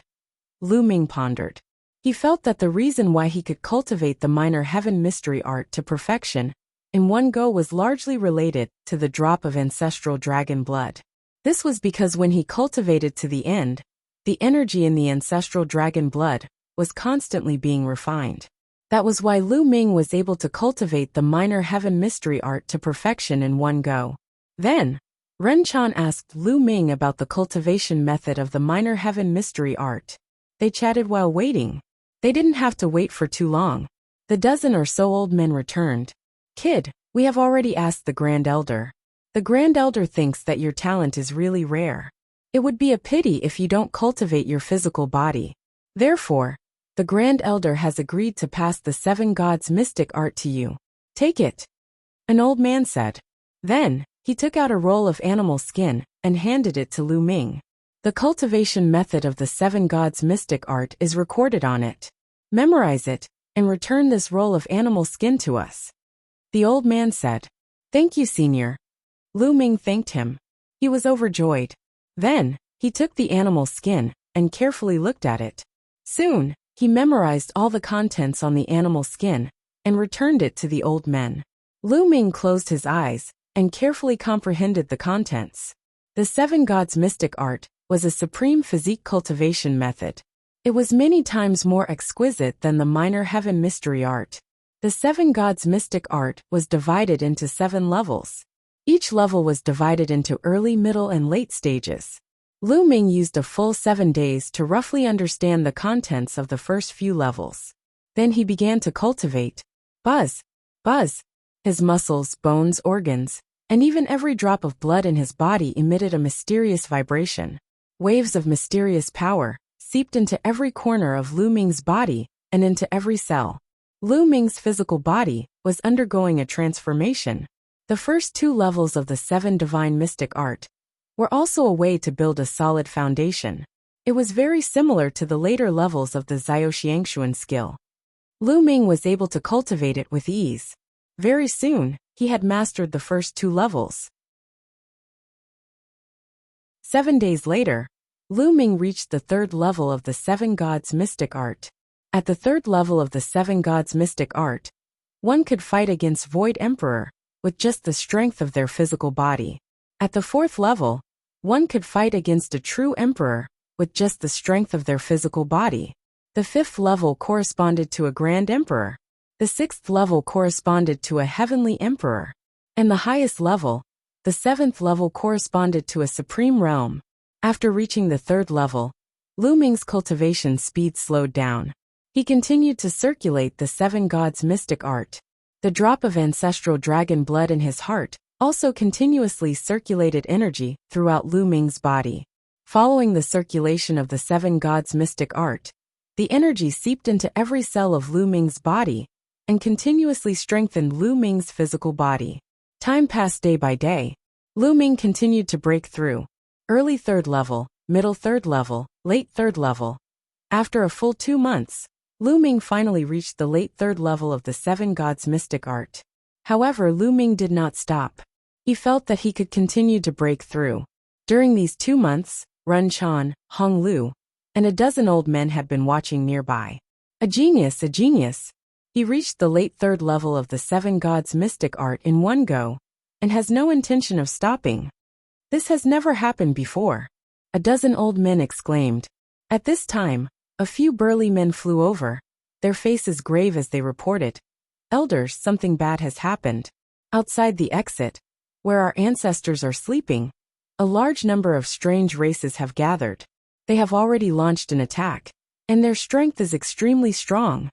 Lu Ming pondered. He felt that the reason why he could cultivate the minor heaven mystery art to perfection in one go was largely related to the drop of ancestral dragon blood. This was because when he cultivated to the end, the energy in the ancestral dragon blood was constantly being refined. That was why Lu Ming was able to cultivate the minor heaven mystery art to perfection in one go. Then, Ren Chan asked Lu Ming about the cultivation method of the minor heaven mystery art. They chatted while waiting. They didn't have to wait for too long. The dozen or so old men returned. Kid, we have already asked the Grand Elder. The Grand Elder thinks that your talent is really rare. It would be a pity if you don't cultivate your physical body. Therefore, the Grand Elder has agreed to pass the 7 gods' mystic art to you. Take it. An old man said. Then, he took out a roll of animal skin and handed it to Lu Ming. The cultivation method of the 7 gods' mystic art is recorded on it. Memorize it, and return this roll of animal skin to us. The old man said. Thank you, Senior. Lu Ming thanked him. He was overjoyed. Then, he took the animal skin and carefully looked at it. Soon, he memorized all the contents on the animal skin and returned it to the old men. Lu Ming closed his eyes and carefully comprehended the contents. The 7 gods' mystic art was a supreme physique cultivation method. It was many times more exquisite than the minor heaven mystery art. The 7 gods' mystic art was divided into 7 levels. Each level was divided into early, middle, and late stages. Lu Ming used a full 7 days to roughly understand the contents of the first few levels. Then he began to cultivate. Buzz, buzz. His muscles, bones, organs, and even every drop of blood in his body emitted a mysterious vibration. Waves of mysterious power seeped into every corner of Lu Ming's body and into every cell. Lu Ming's physical body was undergoing a transformation. The first 2 levels of the 7 divine mystic art were also a way to build a solid foundation. It was very similar to the later levels of the Xiaoxiangshuan skill. Lu Ming was able to cultivate it with ease. Very soon, he had mastered the first 2 levels. 7 days later, Lu Ming reached the 3rd level of the 7 gods mystic art. At the 3rd level of the 7 gods mystic art, one could fight against Void Emperor with just the strength of their physical body. At the 4th level, one could fight against a true emperor with just the strength of their physical body. The 5th level corresponded to a grand emperor. The 6th level corresponded to a heavenly emperor. And the highest level, the 7th level, corresponded to a supreme realm. After reaching the 3rd level, Lu Ming's cultivation speed slowed down. He continued to circulate the 7 gods mystic art. The drop of ancestral dragon blood in his heart also continuously circulated energy throughout Lu Ming's body. Following the circulation of the 7 gods mystic art, the energy seeped into every cell of Lu Ming's body and continuously strengthened Lu Ming's physical body. Time passed day by day. Lu Ming continued to break through. Early 3rd level, middle 3rd level, late 3rd level. After a full 2 months, Lu Ming finally reached the late 3rd level of the 7 gods mystic art. However, Lu Ming did not stop. He felt that he could continue to break through. During these 2 months, Run Chan, Hong Lu, and a dozen old men had been watching nearby. A genius, a genius. He reached the late 3rd level of the 7 gods mystic art in one go, and has no intention of stopping. This has never happened before. A dozen old men exclaimed. At this time, a few burly men flew over, their faces grave as they reported, "Elders, something bad has happened. Outside the exit, where our ancestors are sleeping, a large number of strange races have gathered. They have already launched an attack, and their strength is extremely strong.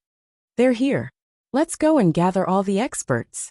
They're here. Let's go and gather all the experts."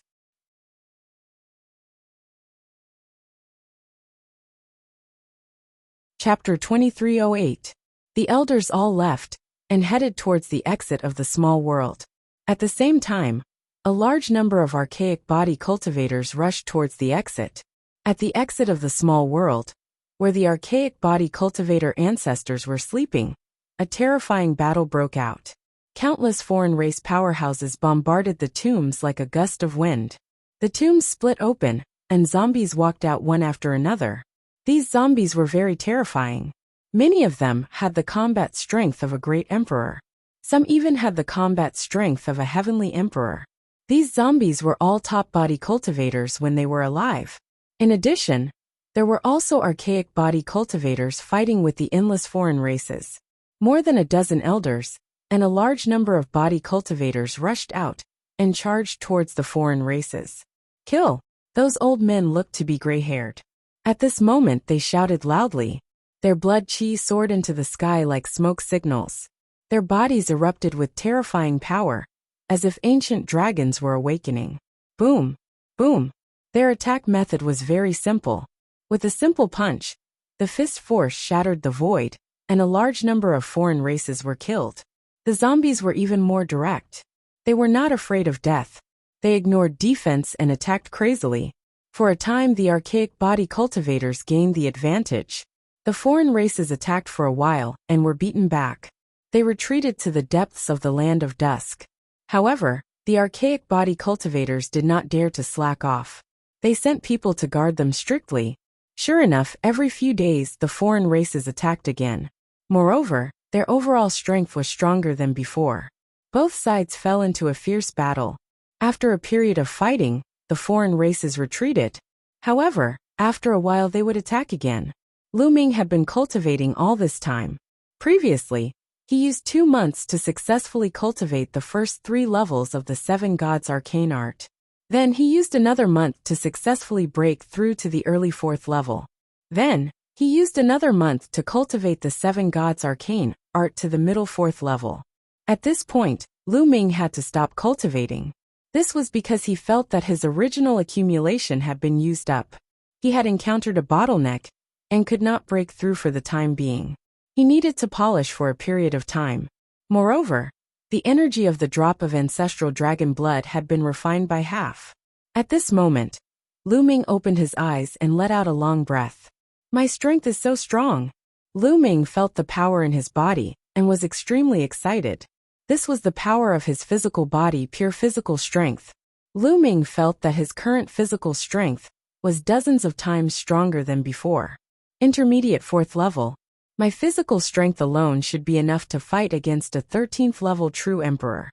Chapter 2308. The elders all left and headed towards the exit of the small world. At the same time, a large number of archaic body cultivators rushed towards the exit. At the exit of the small world, where the archaic body cultivator ancestors were sleeping, a terrifying battle broke out. Countless foreign race powerhouses bombarded the tombs like a gust of wind. The tombs split open, and zombies walked out one after another. These zombies were very terrifying. Many of them had the combat strength of a great emperor. Some even had the combat strength of a heavenly emperor. These zombies were all top body cultivators when they were alive. In addition, there were also archaic body cultivators fighting with the endless foreign races. More than a dozen elders and a large number of body cultivators rushed out and charged towards the foreign races. Kill! Those old men looked to be gray-haired. At this moment they shouted loudly. Their blood chi soared into the sky like smoke signals. Their bodies erupted with terrifying power, as if ancient dragons were awakening. Boom! Boom! Their attack method was very simple. With a simple punch, the fist force shattered the void, and a large number of foreign races were killed. The zombies were even more direct. They were not afraid of death. They ignored defense and attacked crazily. For a time, the archaic body cultivators gained the advantage. The foreign races attacked for a while and were beaten back. They retreated to the depths of the land of dusk. However, the archaic body cultivators did not dare to slack off. They sent people to guard them strictly. Sure enough, every few days the foreign races attacked again. Moreover, their overall strength was stronger than before. Both sides fell into a fierce battle. After a period of fighting, the foreign races retreated. However, after a while they would attack again. Lu Ming had been cultivating all this time. Previously, he used 2 months to successfully cultivate the first 3 levels of the 7 gods arcane art. Then he used another month to successfully break through to the early 4th level. Then, he used another month to cultivate the 7 Gods Arcane art to the middle 4th level. At this point, Lu Ming had to stop cultivating. This was because he felt that his original accumulation had been used up. He had encountered a bottleneck and could not break through for the time being. He needed to polish for a period of time. Moreover, the energy of the drop of ancestral dragon blood had been refined by half. At this moment, Lu Ming opened his eyes and let out a long breath. My strength is so strong. Lu Ming felt the power in his body and was extremely excited. This was the power of his physical body, pure physical strength. Lu Ming felt that his current physical strength was dozens of times stronger than before. Intermediate 4th level. My physical strength alone should be enough to fight against a 13th level true emperor.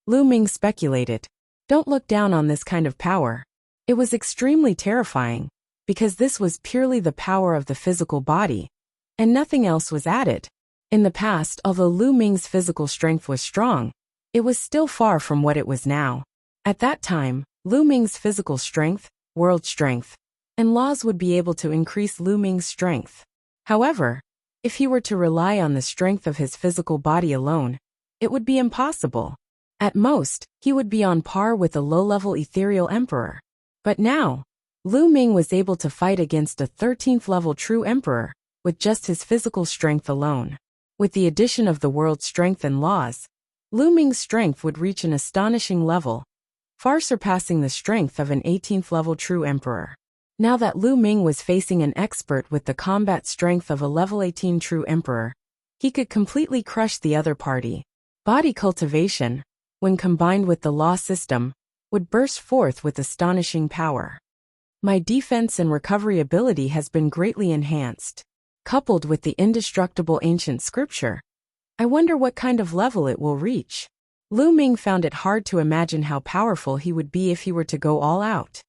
Lu Ming speculated. Don't look down on this kind of power. It was extremely terrifying, because this was purely the power of the physical body, and nothing else was added. In the past, although Lu Ming's physical strength was strong, it was still far from what it was now. At that time, Lu Ming's physical strength, world strength, and laws would be able to increase Lu Ming's strength. However, if he were to rely on the strength of his physical body alone, it would be impossible. At most, he would be on par with a low-level ethereal emperor. But now, Lu Ming was able to fight against a 13th level true emperor with just his physical strength alone. With the addition of the world strength and laws, Lu Ming's strength would reach an astonishing level, far surpassing the strength of an 18th level true emperor. Now that Lu Ming was facing an expert with the combat strength of a level 18 true emperor, he could completely crush the other party. Body cultivation, when combined with the law system, would burst forth with astonishing power. My defense and recovery ability has been greatly enhanced. Coupled with the indestructible ancient scripture, I wonder what kind of level it will reach. Lu Ming found it hard to imagine how powerful he would be if he were to go all out.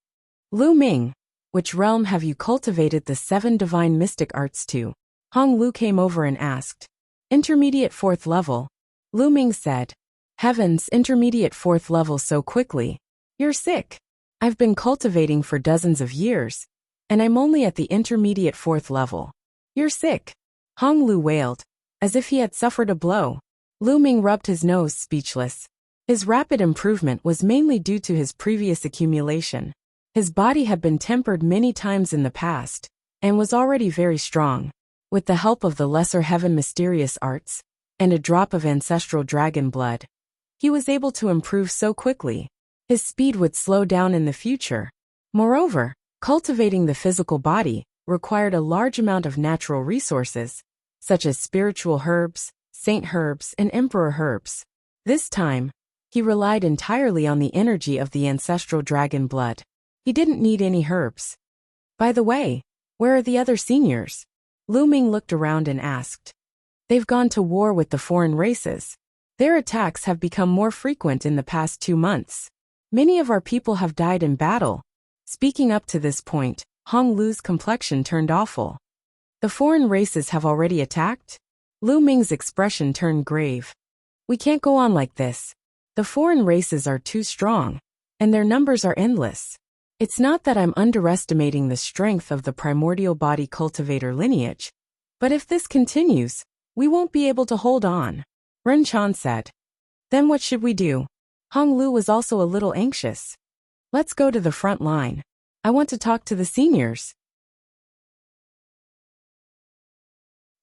Lu Ming, which realm have you cultivated the 7 divine mystic arts to? Hong Lu came over and asked. Intermediate 4th level. Lu Ming said. Heavens, intermediate 4th level so quickly. You're sick. I've been cultivating for dozens of years, and I'm only at the intermediate 4th level. You're sick. Hong Lu wailed, as if he had suffered a blow. Lu Ming rubbed his nose, speechless. His rapid improvement was mainly due to his previous accumulation. His body had been tempered many times in the past, and was already very strong. With the help of the lesser heaven mysterious arts, and a drop of ancestral dragon blood, he was able to improve so quickly. His speed would slow down in the future. Moreover, cultivating the physical body required a large amount of natural resources, such as spiritual herbs, saint herbs, and emperor herbs. This time, he relied entirely on the energy of the ancestral dragon blood. He didn't need any herbs. By the way, where are the other seniors? Lu Ming looked around and asked. They've gone to war with the foreign races. Their attacks have become more frequent in the past 2 months. Many of our people have died in battle. Speaking up to this point, Hong Lu's complexion turned awful. The foreign races have already attacked? Lu Ming's expression turned grave. We can't go on like this. The foreign races are too strong, and their numbers are endless. It's not that I'm underestimating the strength of the primordial body cultivator lineage, but if this continues, we won't be able to hold on, Ren Chan said. Then what should we do? Hong Lu was also a little anxious. Let's go to the front line. I want to talk to the seniors.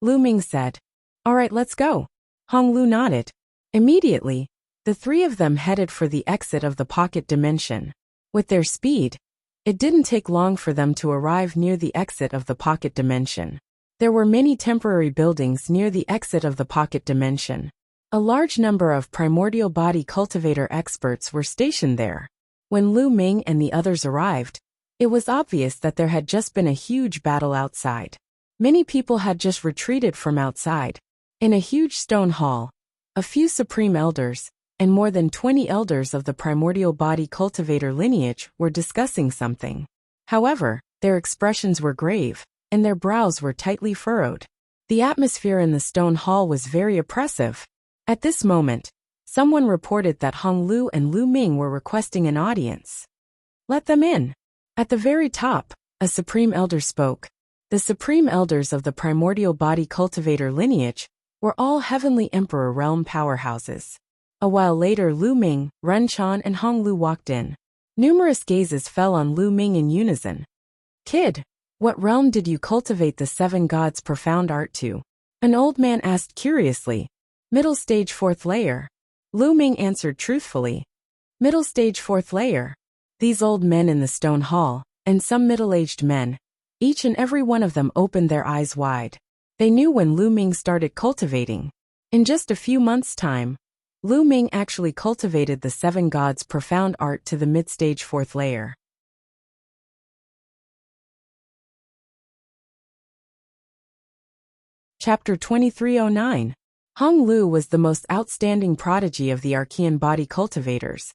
Lu Ming said. All right, let's go. Hong Lu nodded. Immediately, the 3 of them headed for the exit of the pocket dimension. With their speed, it didn't take long for them to arrive near the exit of the pocket dimension. There were many temporary buildings near the exit of the pocket dimension. A large number of primordial body cultivator experts were stationed there. When Lu Ming and the others arrived, it was obvious that there had just been a huge battle outside. Many people had just retreated from outside. In a huge stone hall, a few supreme elders, and more than 20 elders of the primordial body cultivator lineage were discussing something. However, their expressions were grave, and their brows were tightly furrowed. The atmosphere in the stone hall was very oppressive. At this moment, Someone reported that Hong Lu and Lu Ming were requesting an audience. Let them in. At the very top, a Supreme Elder spoke. The Supreme Elders of the primordial body cultivator lineage were all Heavenly Emperor realm powerhouses. A while later, Lu Ming, Ren Chan, and Hong Lu walked in. Numerous gazes fell on Lu Ming in unison. Kid, what realm did you cultivate the 7 gods' profound art to? An old man asked curiously. Middle stage 4th layer. Lu Ming answered truthfully. Middle stage 4th layer. These old men in the stone hall, and some middle-aged men, each and every one of them opened their eyes wide. They knew when Lu Ming started cultivating. In just a few months' time, Lu Ming actually cultivated the 7 gods' profound art to the mid-stage 4th layer. Chapter 2309. Hong Lu was the most outstanding prodigy of the Archean body cultivators,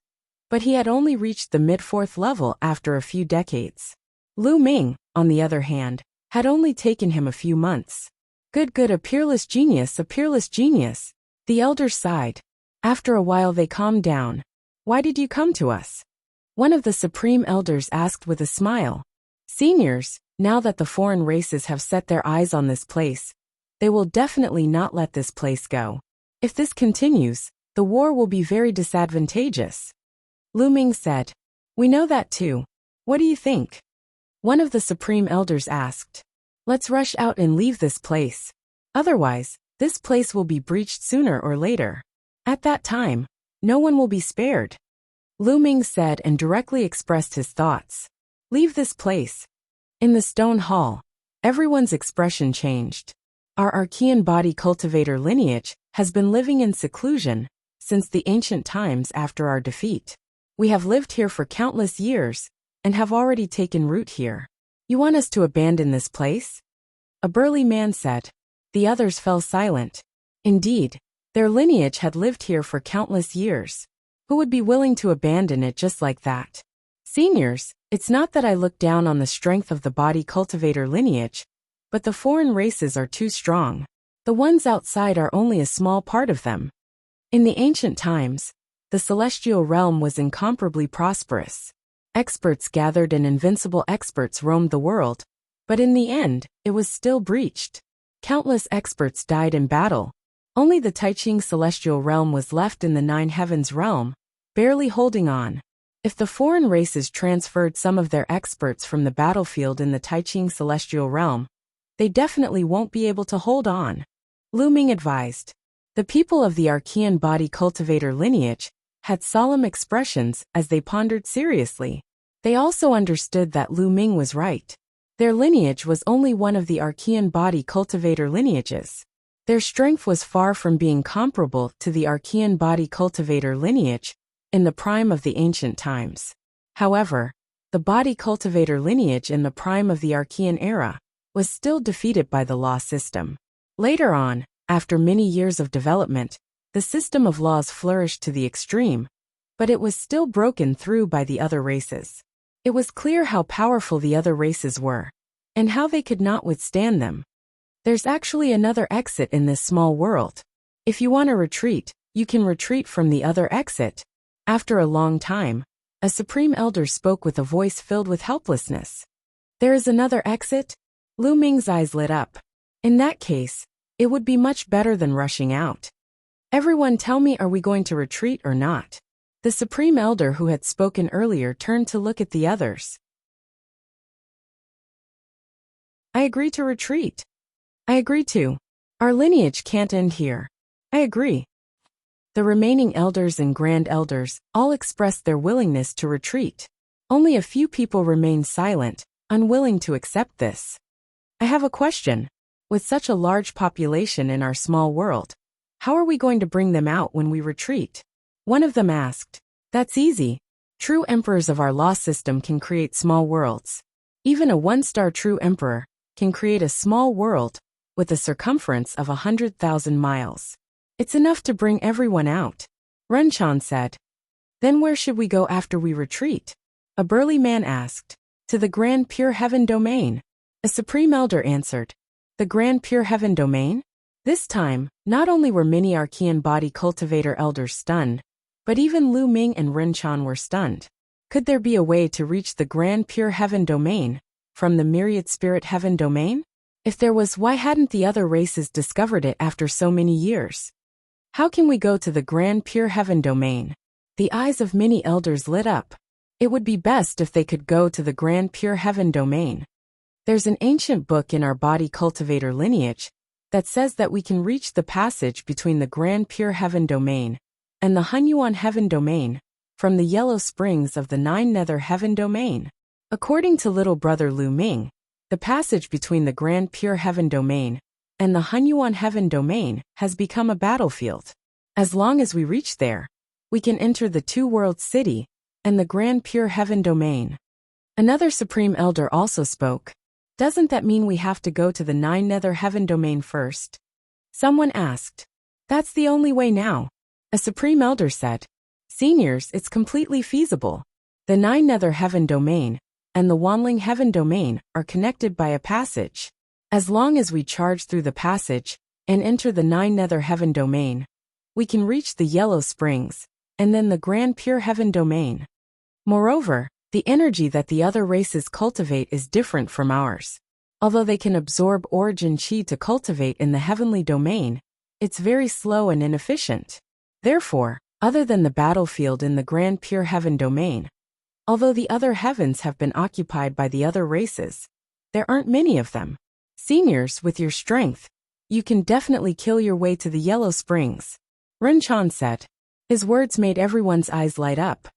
but he had only reached the mid-4th level after a few decades. Lu Ming, on the other hand, had only taken him a few months. Good, a peerless genius, a peerless genius. The elders sighed. After a while they calmed down. Why did you come to us? One of the Supreme Elders asked with a smile. Seniors, now that the foreign races have set their eyes on this place, they will definitely not let this place go. If this continues, the war will be very disadvantageous. Lu Ming said. We know that too. What do you think? One of the Supreme Elders asked. Let's rush out and leave this place. Otherwise, this place will be breached sooner or later. At that time, no one will be spared. Lu Ming said and directly expressed his thoughts. Leave this place. In the stone hall, everyone's expression changed. Our Archean body cultivator lineage has been living in seclusion since the ancient times after our defeat. We have lived here for countless years and have already taken root here. You want us to abandon this place? A burly man said. The others fell silent. Indeed, their lineage had lived here for countless years. Who would be willing to abandon it just like that? Seniors, it's not that I look down on the strength of the body cultivator lineage, but the foreign races are too strong. The ones outside are only a small part of them. In the ancient times, the celestial realm was incomparably prosperous. Experts gathered and invincible experts roamed the world, but in the end, it was still breached. Countless experts died in battle. Only the Taiching celestial realm was left in the 9 heavens realm, barely holding on. If the foreign races transferred some of their experts from the battlefield in the Taiching celestial realm, they definitely won't be able to hold on. Lu Ming advised. The people of the Archean body cultivator lineage had solemn expressions as they pondered seriously. They also understood that Lu Ming was right. Their lineage was only one of the Archean body cultivator lineages. Their strength was far from being comparable to the Archean body cultivator lineage in the prime of the ancient times. However, the body cultivator lineage in the prime of the Archean era was still defeated by the law system. Later on, after many years of development, the system of laws flourished to the extreme, but it was still broken through by the other races. It was clear how powerful the other races were, and how they could not withstand them. There's actually another exit in this small world. If you want to retreat, you can retreat from the other exit. After a long time, a Supreme Elder spoke with a voice filled with helplessness. There is another exit? Lu Ming's eyes lit up. In that case, it would be much better than rushing out. Everyone tell me, are we going to retreat or not? The Supreme Elder who had spoken earlier turned to look at the others. I agree to retreat. I agree too. Our lineage can't end here. I agree. The remaining elders and grand elders all expressed their willingness to retreat. Only a few people remained silent, unwilling to accept this. I have a question. With such a large population in our small world, how are we going to bring them out when we retreat? One of them asked. That's easy. True emperors of our law system can create small worlds. Even a 1-star true emperor can create a small world with a circumference of 100,000 miles. It's enough to bring everyone out. Ren Chan said. Then where should we go after we retreat? A burly man asked. To the Grand Pure Heaven Domain. A Supreme Elder answered. The Grand Pure Heaven Domain? This time, not only were many Archean body cultivator elders stunned, but even Lu Ming and Ren Chan were stunned. Could there be a way to reach the Grand Pure Heaven domain from the Myriad Spirit Heaven domain? If there was, why hadn't the other races discovered it after so many years? How can we go to the Grand Pure Heaven domain? The eyes of many elders lit up. It would be best if they could go to the Grand Pure Heaven domain. There's an ancient book in our body cultivator lineage that says that we can reach the passage between the Grand Pure Heaven domain and the Hunyuan Heaven domain from the yellow springs of the Nine Nether Heaven domain. According to little brother Lu Ming, the passage between the Grand Pure Heaven domain and the Hunyuan Heaven domain has become a battlefield. As long as we reach there, we can enter the Two-World City and the Grand Pure Heaven domain. Another Supreme Elder also spoke. Doesn't that mean we have to go to the Nine Nether Heaven domain first? Someone asked. That's the only way now. A Supreme Elder said. Seniors, it's completely feasible. The Nine Nether Heaven domain and the Wanling Heaven domain are connected by a passage. As long as we charge through the passage and enter the Nine Nether Heaven domain, we can reach the Yellow Springs and then the Grand Pure Heaven domain. Moreover, the energy that the other races cultivate is different from ours. Although they can absorb origin chi to cultivate in the heavenly domain, it's very slow and inefficient. Therefore, other than the battlefield in the Grand Pure Heaven domain, although the other heavens have been occupied by the other races, there aren't many of them. Seniors, with your strength, you can definitely kill your way to the Yellow Springs, Ren Chan said. His words made everyone's eyes light up.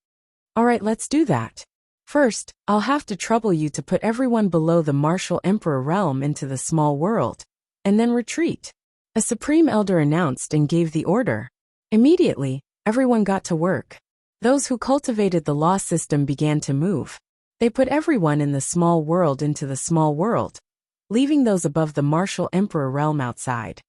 Alright, let's do that. First, I'll have to trouble you to put everyone below the Martial Emperor realm into the small world, and then retreat. A Supreme Elder announced and gave the order. Immediately, everyone got to work. Those who cultivated the law system began to move. They put everyone in the small world into the small world, leaving those above the Martial Emperor realm outside.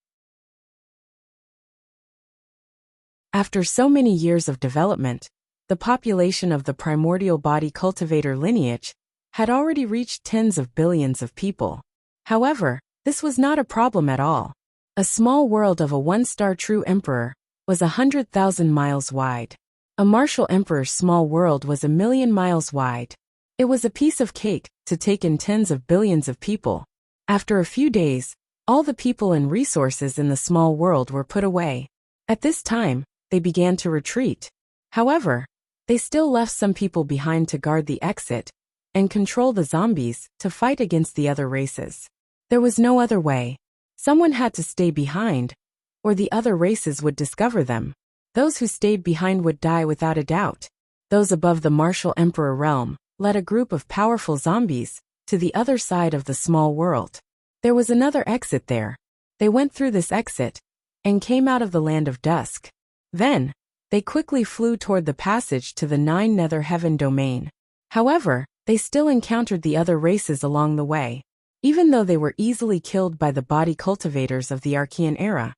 After so many years of development, the population of the primordial body cultivator lineage had already reached tens of billions of people. However, this was not a problem at all. A small world of a one-star true emperor was 100,000 miles wide. A martial emperor's small world was 1,000,000 miles wide. It was a piece of cake to take in tens of billions of people. After a few days, all the people and resources in the small world were put away. At this time, they began to retreat. However, they still left some people behind to guard the exit and control the zombies to fight against the other races. There was no other way. Someone had to stay behind, or the other races would discover them. Those who stayed behind would die without a doubt. Those above the Martial Emperor realm led a group of powerful zombies to the other side of the small world. There was another exit there. They went through this exit and came out of the land of dusk. Then, they quickly flew toward the passage to the Nine Nether Heaven domain. However, they still encountered the other races along the way. Even though they were easily killed by the body cultivators of the Archean era,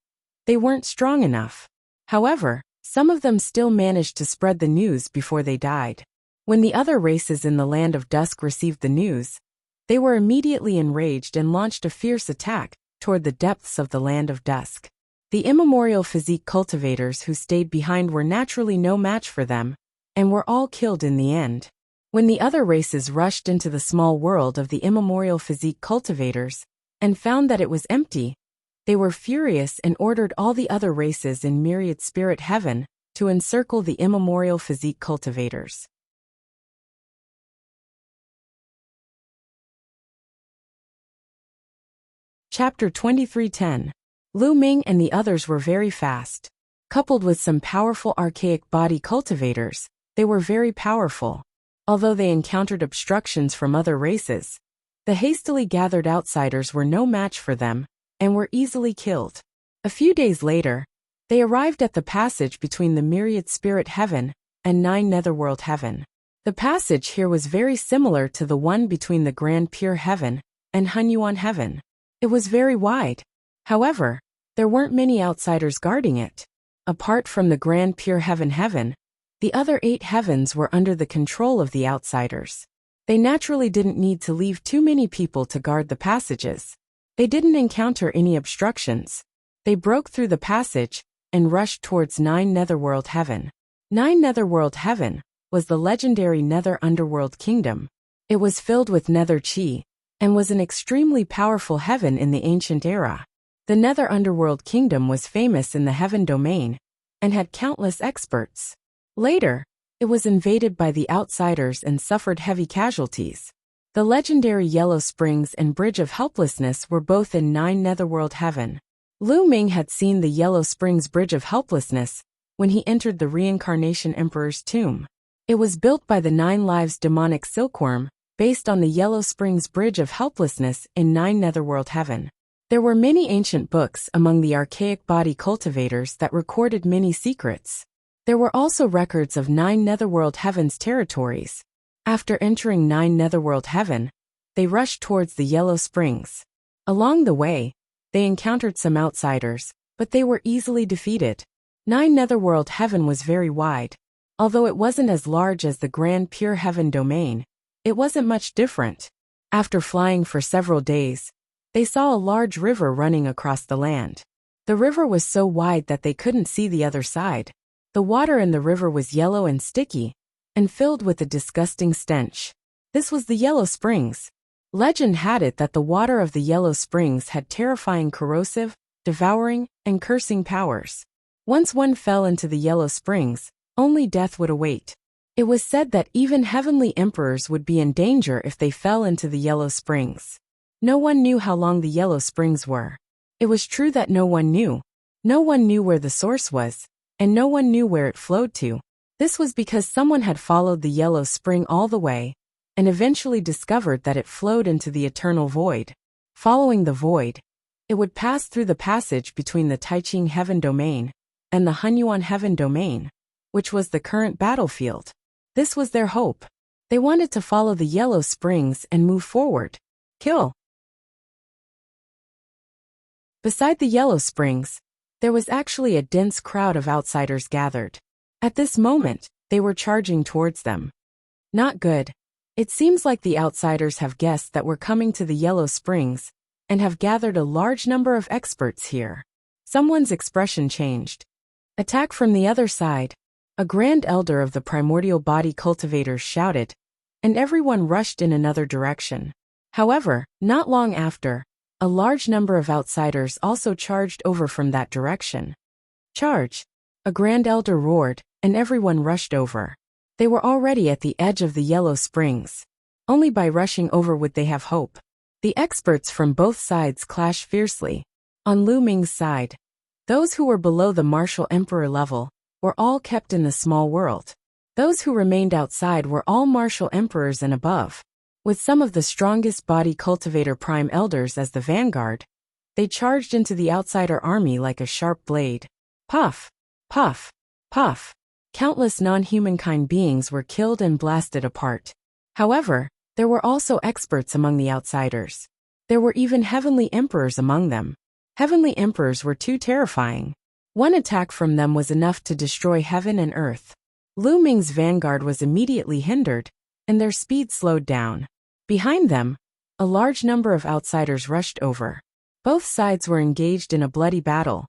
they weren't strong enough. However, some of them still managed to spread the news before they died. When the other races in the land of dusk received the news, they were immediately enraged and launched a fierce attack toward the depths of the land of dusk. The immemorial physique cultivators who stayed behind were naturally no match for them, and were all killed in the end. When the other races rushed into the small world of the immemorial physique cultivators and found that it was empty, they were furious and ordered all the other races in Myriad Spirit Heaven to encircle the immemorial physique cultivators. Chapter 23:10. Lu Ming and the others were very fast. Coupled with some powerful archaic body cultivators, they were very powerful. Although they encountered obstructions from other races, the hastily gathered outsiders were no match for them and were easily killed. A few days later, they arrived at the passage between the Myriad Spirit Heaven and Nine Netherworld Heaven. The passage here was very similar to the one between the Grand Pure Heaven and Hunyuan Heaven. It was very wide. However, there weren't many outsiders guarding it. Apart from the Grand Pure Heaven, the other 8 heavens were under the control of the outsiders. They naturally didn't need to leave too many people to guard the passages. They didn't encounter any obstructions. They broke through the passage and rushed towards Nine Netherworld Heaven. Nine Netherworld Heaven was the legendary Nether Underworld Kingdom. It was filled with Nether Chi and was an extremely powerful heaven in the ancient era. The Nether Underworld Kingdom was famous in the Heaven domain and had countless experts. Later, it was invaded by the outsiders and suffered heavy casualties. The legendary Yellow Springs and Bridge of Helplessness were both in Nine Netherworld Heaven. Lu Ming had seen the Yellow Springs Bridge of Helplessness when he entered the Reincarnation Emperor's tomb. It was built by the Nine Lives demonic silkworm, based on the Yellow Springs Bridge of Helplessness in Nine Netherworld Heaven. There were many ancient books among the archaic body cultivators that recorded many secrets. There were also records of Nine Netherworld Heaven's territories. After entering Nine Netherworld Heaven, they rushed towards the Yellow Springs. Along the way, they encountered some outsiders, but they were easily defeated. Nine Netherworld Heaven was very wide. Although it wasn't as large as the Grand Pure Heaven domain, it wasn't much different. After flying for several days, they saw a large river running across the land. The river was so wide that they couldn't see the other side. The water in the river was yellow and sticky, and filled with a disgusting stench. This was the Yellow Springs. Legend had it that the water of the Yellow Springs had terrifying corrosive, devouring, and cursing powers. Once one fell into the Yellow Springs, only death would await. It was said that even heavenly emperors would be in danger if they fell into the Yellow Springs. No one knew how long the Yellow Springs were. It was true that no one knew. No one knew where the source was, and no one knew where it flowed to. This was because someone had followed the Yellow Spring all the way, and eventually discovered that it flowed into the eternal void. Following the void, it would pass through the passage between the Taiching Heaven domain and the Hunyuan Heaven domain, which was the current battlefield. This was their hope. They wanted to follow the Yellow Springs and move forward. Kill. Beside the Yellow Springs, there was actually a dense crowd of outsiders gathered. At this moment, they were charging towards them. Not good. It seems like the outsiders have guessed that we're coming to the Yellow Springs and have gathered a large number of experts here. Someone's expression changed. Attack from the other side. A grand elder of the primordial body cultivators shouted, and everyone rushed in another direction. However, not long after, a large number of outsiders also charged over from that direction. Charge! A grand elder roared, and everyone rushed over. They were already at the edge of the Yellow Springs. Only by rushing over would they have hope. The experts from both sides clashed fiercely. On Lu Ming's side, those who were below the martial emperor level were all kept in the small world. Those who remained outside were all martial emperors and above. With some of the strongest body cultivator prime elders as the vanguard, they charged into the outsider army like a sharp blade. Puff! Puff! Puff! Countless non-humankind beings were killed and blasted apart. However, there were also experts among the outsiders. There were even heavenly emperors among them. Heavenly emperors were too terrifying. One attack from them was enough to destroy heaven and earth. Lu Ming's vanguard was immediately hindered, and their speed slowed down. Behind them, a large number of outsiders rushed over. Both sides were engaged in a bloody battle.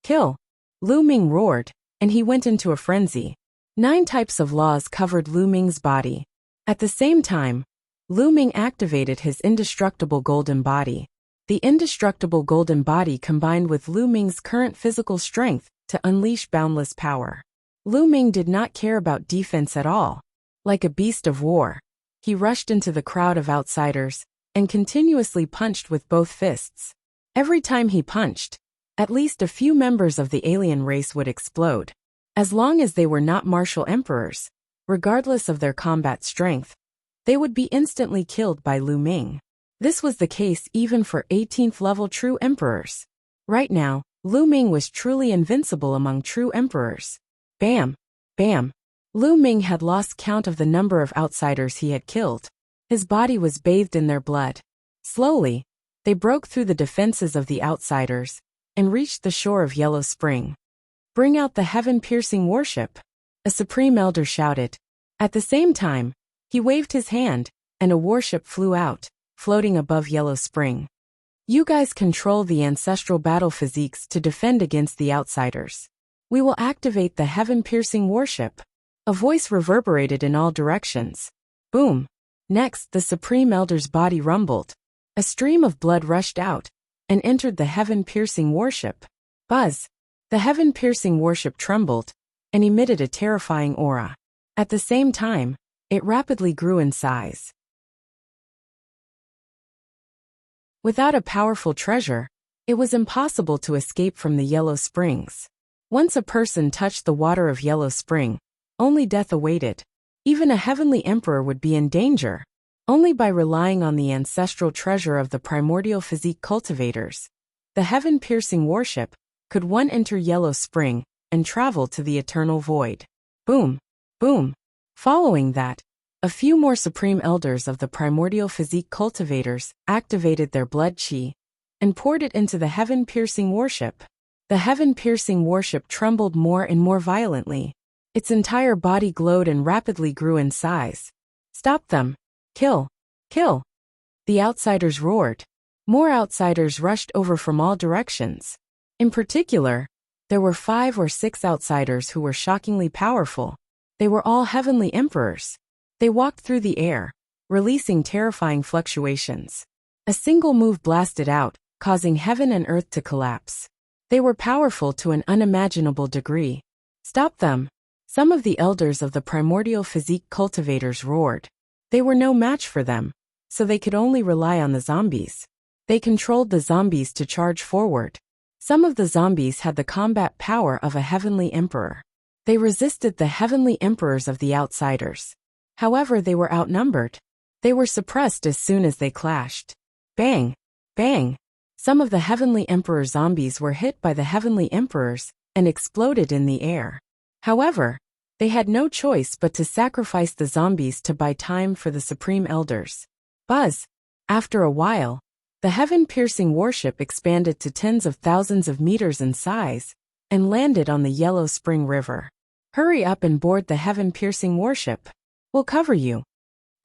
Kill! Lu Ming roared, and he went into a frenzy. 9 types of laws covered Lu Ming's body. At the same time, Lu Ming activated his indestructible golden body. The indestructible golden body combined with Lu Ming's current physical strength to unleash boundless power. Lu Ming did not care about defense at all. Like a beast of war, he rushed into the crowd of outsiders and continuously punched with both fists. Every time he punched, at least a few members of the alien race would explode. As long as they were not martial emperors, regardless of their combat strength, they would be instantly killed by Lu Ming. This was the case even for 18th level true emperors. Right now, Lu Ming was truly invincible among true emperors. Bam! Bam! Lu Ming had lost count of the number of outsiders he had killed. His body was bathed in their blood. Slowly, they broke through the defenses of the outsiders and reached the shore of Yellow Spring. Bring out the heaven-piercing warship, a supreme elder shouted. At the same time, he waved his hand, and a warship flew out, floating above Yellow Spring. You guys control the ancestral battle physiques to defend against the outsiders. We will activate the heaven-piercing worship. A voice reverberated in all directions. Boom! Next, the Supreme Elder's body rumbled. A stream of blood rushed out and entered the heaven-piercing worship. Buzz! The heaven-piercing worship trembled and emitted a terrifying aura. At the same time, it rapidly grew in size. Without a powerful treasure, it was impossible to escape from the Yellow Springs. Once a person touched the water of Yellow Spring, only death awaited. Even a heavenly emperor would be in danger. Only by relying on the ancestral treasure of the primordial physique cultivators, the heaven-piercing worship, could one enter Yellow Spring and travel to the eternal void. Boom! Boom! Following that, a few more supreme elders of the primordial physique cultivators activated their blood chi and poured it into the heaven-piercing worship. The heaven-piercing worship trembled more and more violently. Its entire body glowed and rapidly grew in size. Stop them! Kill! Kill! The outsiders roared. More outsiders rushed over from all directions. In particular, there were 5 or 6 outsiders who were shockingly powerful. They were all heavenly emperors. They walked through the air, releasing terrifying fluctuations. A single move blasted out, causing heaven and earth to collapse. They were powerful to an unimaginable degree. Stop them! Some of the elders of the primordial physique cultivators roared. They were no match for them, so they could only rely on the zombies. They controlled the zombies to charge forward. Some of the zombies had the combat power of a heavenly emperor. They resisted the heavenly emperors of the outsiders. However, they were outnumbered. They were suppressed as soon as they clashed. Bang! Bang! Some of the heavenly emperor zombies were hit by the heavenly emperors and exploded in the air. However, they had no choice but to sacrifice the zombies to buy time for the supreme elders. Buzz! After a while, the heaven-piercing warship expanded to tens of thousands of meters in size and landed on the Yellow Spring River. Hurry up and board the heaven-piercing warship. We'll cover you.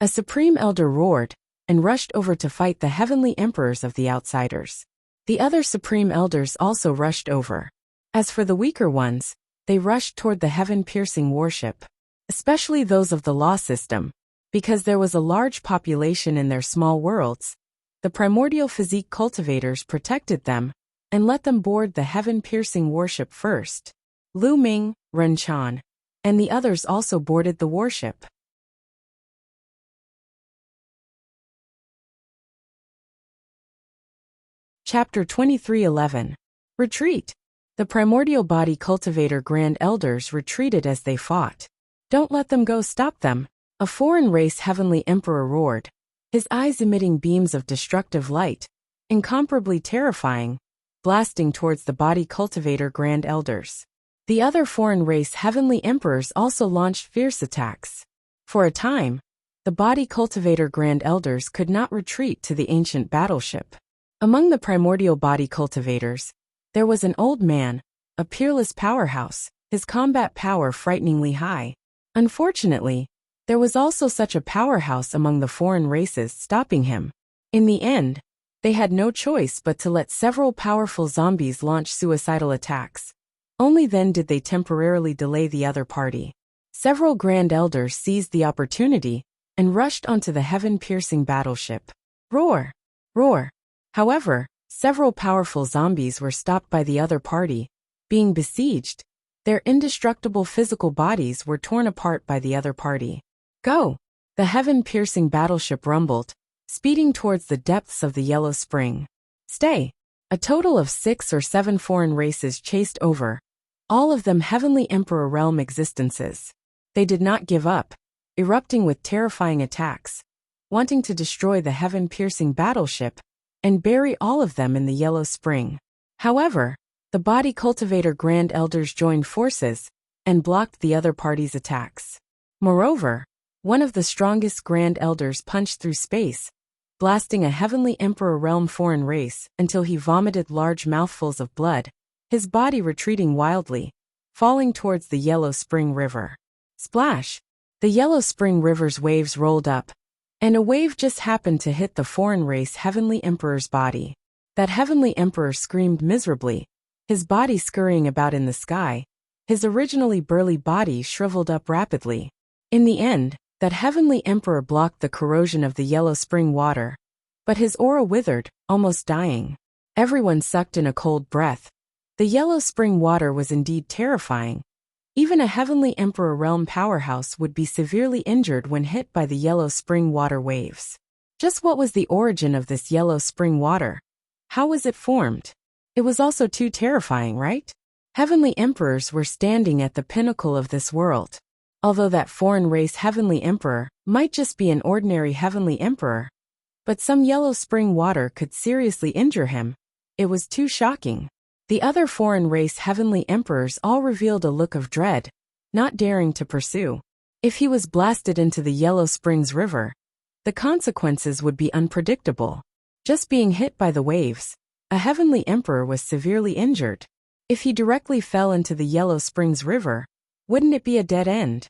A supreme elder roared and rushed over to fight the heavenly emperors of the outsiders. The other supreme elders also rushed over. As for the weaker ones, they rushed toward the heaven-piercing warship, especially those of the law system, because there was a large population in their small worlds. The primordial physique cultivators protected them and let them board the heaven-piercing warship first. Lu Ming, Ren Chan, and the others also boarded the warship. Chapter 23:11. Retreat. The primordial body cultivator grand elders retreated as they fought. Don't let them go, stop them! A foreign race heavenly emperor roared, his eyes emitting beams of destructive light, incomparably terrifying, blasting towards the body cultivator grand elders. The other foreign race heavenly emperors also launched fierce attacks. For a time, the body cultivator grand elders could not retreat to the ancient battleship. Among the primordial body cultivators, there was an old man, a peerless powerhouse, his combat power frighteningly high. Unfortunately, there was also such a powerhouse among the foreign races stopping him. In the end, they had no choice but to let several powerful zombies launch suicidal attacks. Only then did they temporarily delay the other party. Several grand elders seized the opportunity and rushed onto the heaven-piercing battleship. Roar! Roar! However, several powerful zombies were stopped by the other party. Being besieged, their indestructible physical bodies were torn apart by the other party. Go! The heaven-piercing battleship rumbled, speeding towards the depths of the Yellow Spring. Stay! A total of 6 or 7 foreign races chased over, all of them heavenly emperor realm existences. They did not give up, erupting with terrifying attacks, wanting to destroy the heaven-piercing battleship and bury all of them in the Yellow Spring. However, the body cultivator grand elders joined forces and blocked the other party's attacks. Moreover, one of the strongest grand elders punched through space, blasting a heavenly emperor realm foreign race until he vomited large mouthfuls of blood, his body retreating wildly, falling towards the Yellow Spring River. Splash! The Yellow Spring River's waves rolled up, and a wave just happened to hit the foreign race heavenly emperor's body. That heavenly emperor screamed miserably, his body scurrying about in the sky, his originally burly body shriveled up rapidly. In the end, that heavenly emperor blocked the corrosion of the yellow spring water, but his aura withered, almost dying. Everyone sucked in a cold breath. The yellow spring water was indeed terrifying. Even a heavenly emperor realm powerhouse would be severely injured when hit by the yellow spring water waves. Just what was the origin of this yellow spring water? How was it formed? It was also too terrifying, right? Heavenly emperors were standing at the pinnacle of this world. Although that foreign race heavenly emperor might just be an ordinary heavenly emperor, but some yellow spring water could seriously injure him. It was too shocking. The other foreign race heavenly emperors all revealed a look of dread, not daring to pursue. If he was blasted into the Yellow Springs River, the consequences would be unpredictable. Just being hit by the waves, a heavenly emperor was severely injured. If he directly fell into the Yellow Springs River, wouldn't it be a dead end?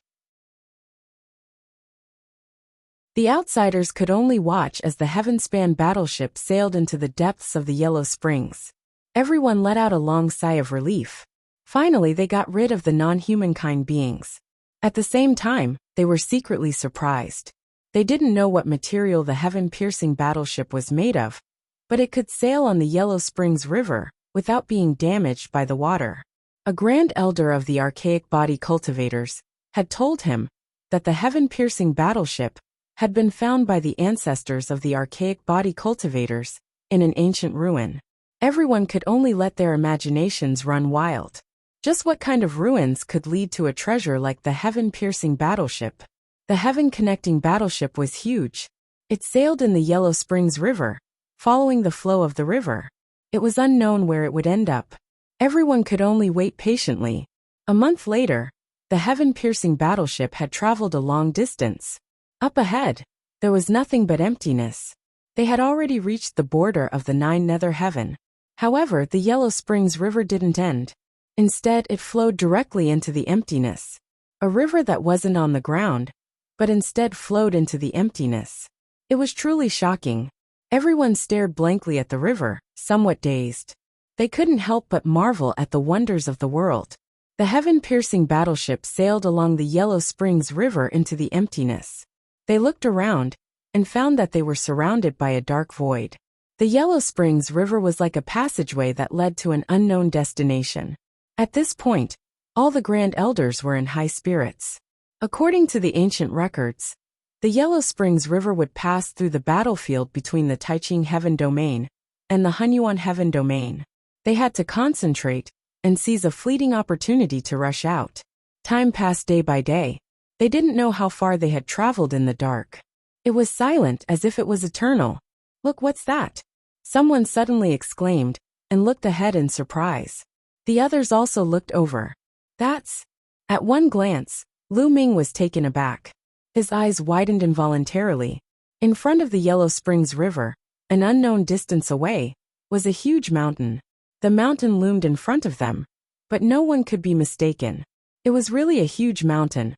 The outsiders could only watch as the Heavenspan battleship sailed into the depths of the Yellow Springs. Everyone let out a long sigh of relief. Finally, they got rid of the non-humankind beings. At the same time, they were secretly surprised. They didn't know what material the heaven-piercing battleship was made of, but it could sail on the Yellow Springs River without being damaged by the water. A grand elder of the archaic body cultivators had told him that the heaven-piercing battleship had been found by the ancestors of the archaic body cultivators in an ancient ruin. Everyone could only let their imaginations run wild. Just what kind of ruins could lead to a treasure like the heaven-piercing battleship? The heaven-connecting battleship was huge. It sailed in the Yellow Springs River, following the flow of the river. It was unknown where it would end up. Everyone could only wait patiently. A month later, the heaven-piercing battleship had traveled a long distance. Up ahead, there was nothing but emptiness. They had already reached the border of the 9 nether heaven. However, the Yellow Springs River didn't end. Instead, it flowed directly into the emptiness. A river that wasn't on the ground, but instead flowed into the emptiness. It was truly shocking. Everyone stared blankly at the river, somewhat dazed. They couldn't help but marvel at the wonders of the world. The heaven-piercing battleship sailed along the Yellow Springs River into the emptiness. They looked around and found that they were surrounded by a dark void. The Yellow Springs River was like a passageway that led to an unknown destination. At this point, all the Grand Elders were in high spirits. According to the ancient records, the Yellow Springs River would pass through the battlefield between the Taiching Heaven Domain and the Hunyuan Heaven Domain. They had to concentrate and seize a fleeting opportunity to rush out. Time passed day by day. They didn't know how far they had traveled in the dark. It was silent as if it was eternal. "Look, what's that?" Someone suddenly exclaimed, and looked ahead in surprise. The others also looked over. "That's..." At one glance, Lu Ming was taken aback. His eyes widened involuntarily. In front of the Yellow Springs River, an unknown distance away, was a huge mountain. The mountain loomed in front of them, but no one could be mistaken. It was really a huge mountain.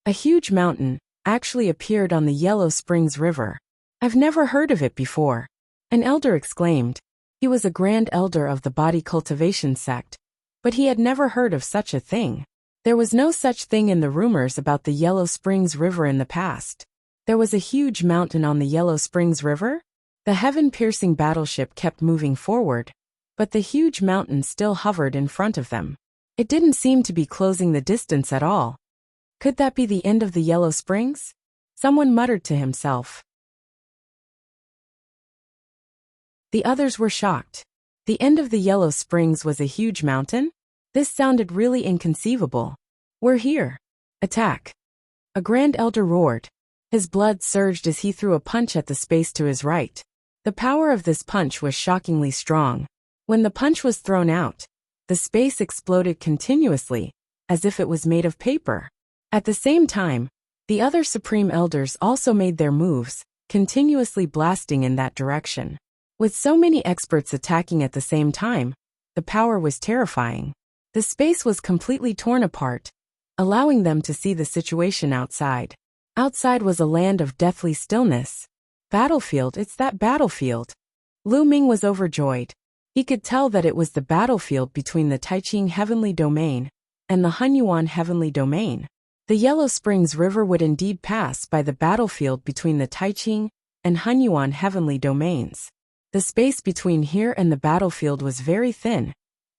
A huge mountain actually appeared on the Yellow Springs River. "I've never heard of it before," an elder exclaimed. He was a grand elder of the body cultivation sect, but he had never heard of such a thing. There was no such thing in the rumors about the Yellow Springs River in the past. There was a huge mountain on the Yellow Springs River? The heaven-piercing battleship kept moving forward, but the huge mountain still hovered in front of them. It didn't seem to be closing the distance at all. Could that be the end of the Yellow Springs? Someone muttered to himself. The others were shocked. The end of the Yellow Springs was a huge mountain? This sounded really inconceivable. "We're here. Attack!" A grand elder roared. His blood surged as he threw a punch at the space to his right. The power of this punch was shockingly strong. When the punch was thrown out, the space exploded continuously, as if it was made of paper. At the same time, the other supreme elders also made their moves, continuously blasting in that direction. With so many experts attacking at the same time, the power was terrifying. The space was completely torn apart, allowing them to see the situation outside. Outside was a land of deathly stillness. "Battlefield, it's that battlefield. Lu Ming was overjoyed. He could tell that it was the battlefield between the Taiqing Heavenly Domain and the Hunyuan Heavenly Domain. The Yellow Springs River would indeed pass by the battlefield between the Taiqing and Hunyuan Heavenly Domains. The space between here and the battlefield was very thin,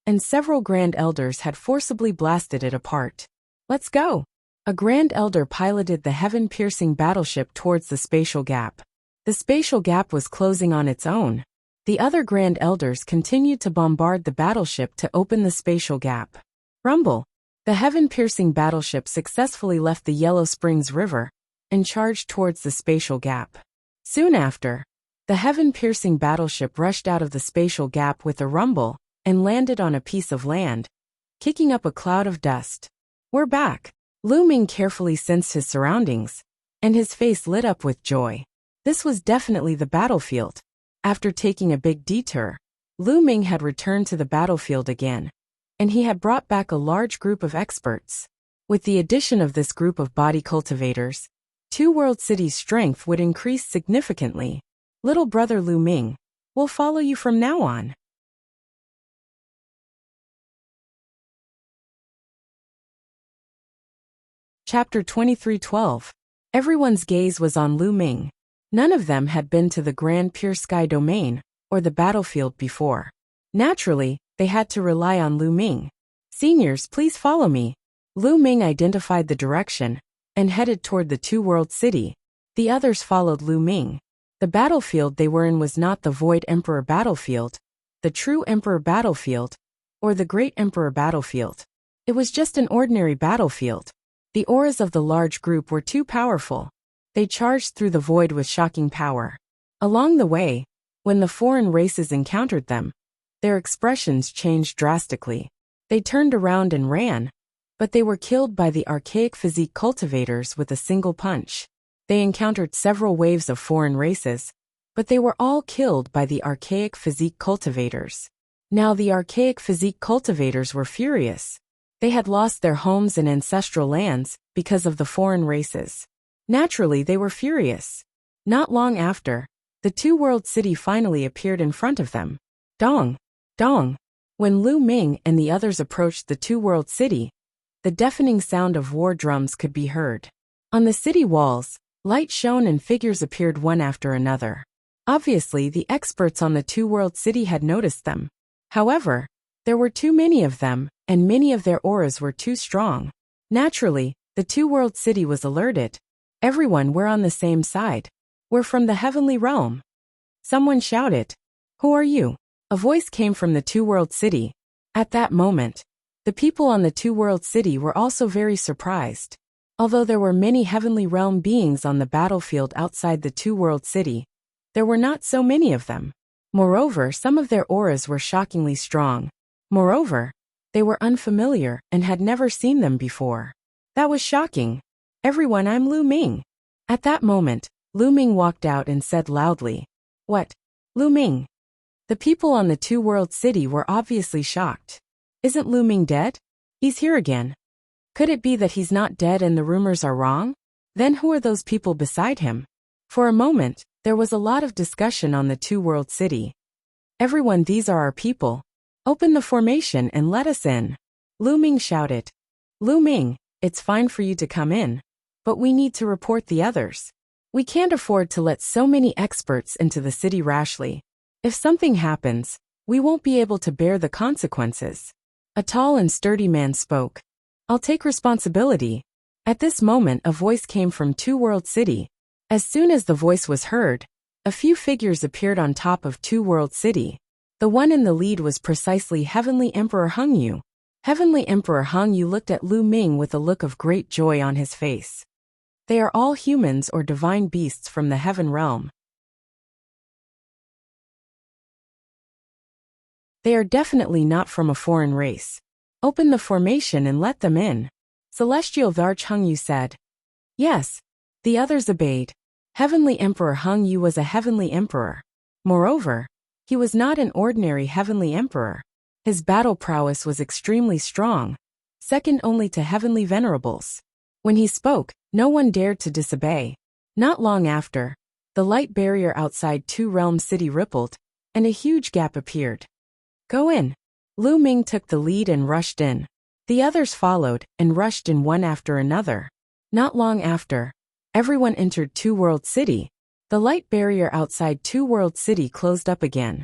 and several Grand Elders had forcibly blasted it apart. Let's go! A Grand Elder piloted the heaven-piercing battleship towards the spatial gap. The spatial gap was closing on its own. The other Grand Elders continued to bombard the battleship to open the spatial gap. Rumble! The heaven-piercing battleship successfully left the Yellow Springs River and charged towards the spatial gap. Soon after, the heaven-piercing battleship rushed out of the spatial gap with a rumble and landed on a piece of land, kicking up a cloud of dust. We're back! Lu Ming carefully sensed his surroundings, and his face lit up with joy. This was definitely the battlefield. After taking a big detour, Lu Ming had returned to the battlefield again, and he had brought back a large group of experts. With the addition of this group of body cultivators, Two World City's strength would increase significantly. Little brother Lu Ming, we'll follow you from now on. Chapter 23:12. Everyone's gaze was on Lu Ming. None of them had been to the Grand Pure Sky Domain or the battlefield before. Naturally, they had to rely on Lu Ming. Seniors, please follow me. Lu Ming identified the direction and headed toward the Two World City. The others followed Lu Ming. The battlefield they were in was not the Void Emperor battlefield, the True Emperor battlefield, or the Great Emperor battlefield. It was just an ordinary battlefield. The auras of the large group were too powerful. They charged through the void with shocking power. Along the way, when the foreign races encountered them, their expressions changed drastically. They turned around and ran, but they were killed by the archaic physique cultivators with a single punch. They encountered several waves of foreign races, but they were all killed by the archaic physique cultivators. Now the archaic physique cultivators were furious. They had lost their homes and ancestral lands because of the foreign races. Naturally, they were furious. Not long after, the Two World City finally appeared in front of them. Dong! Dong! When Lu Ming and the others approached the Two World City, the deafening sound of war drums could be heard. On the city walls, light shone and figures appeared one after another. Obviously, the experts on the Two World City had noticed them. However, there were too many of them, and many of their auras were too strong. Naturally, the Two World City was alerted. Everyone, we're on the same side. We're from the heavenly realm. Someone shouted. Who are you? A voice came from the Two World City. At that moment, the people on the Two World City were also very surprised. Although there were many heavenly realm beings on the battlefield outside the Two World City, there were not so many of them. Moreover, some of their auras were shockingly strong. Moreover, they were unfamiliar and had never seen them before. That was shocking. Everyone, I'm Lu Ming. At that moment, Lu Ming walked out and said loudly, What? Lu Ming? The people on the Two World City were obviously shocked. Isn't Lu Ming dead? He's here again. Could it be that he's not dead and the rumors are wrong? Then who are those people beside him? For a moment, there was a lot of discussion on the Two World City. Everyone, these are our people. Open the formation and let us in. Lu Ming shouted. Lu Ming, it's fine for you to come in, but we need to report the others. We can't afford to let so many experts into the city rashly. If something happens, we won't be able to bear the consequences. A tall and sturdy man spoke. I'll take responsibility. At this moment, a voice came from Two World City. As soon as the voice was heard, a few figures appeared on top of Two World City. The one in the lead was precisely Heavenly Emperor Hongyu. Heavenly Emperor Hongyu looked at Lu Ming with a look of great joy on his face. They are all humans or divine beasts from the heaven realm. They are definitely not from a foreign race. Open the formation and let them in. Celestial Varch Hongyu said. Yes. The others obeyed. Heavenly Emperor Hongyu was a heavenly emperor. Moreover, he was not an ordinary heavenly emperor. His battle prowess was extremely strong, second only to heavenly venerables. When he spoke, no one dared to disobey. Not long after, the light barrier outside Two Realm City rippled, and a huge gap appeared. Go in. Lu Ming took the lead and rushed in. The others followed and rushed in one after another. Not long after, everyone entered Two World City. The light barrier outside Two World City closed up again.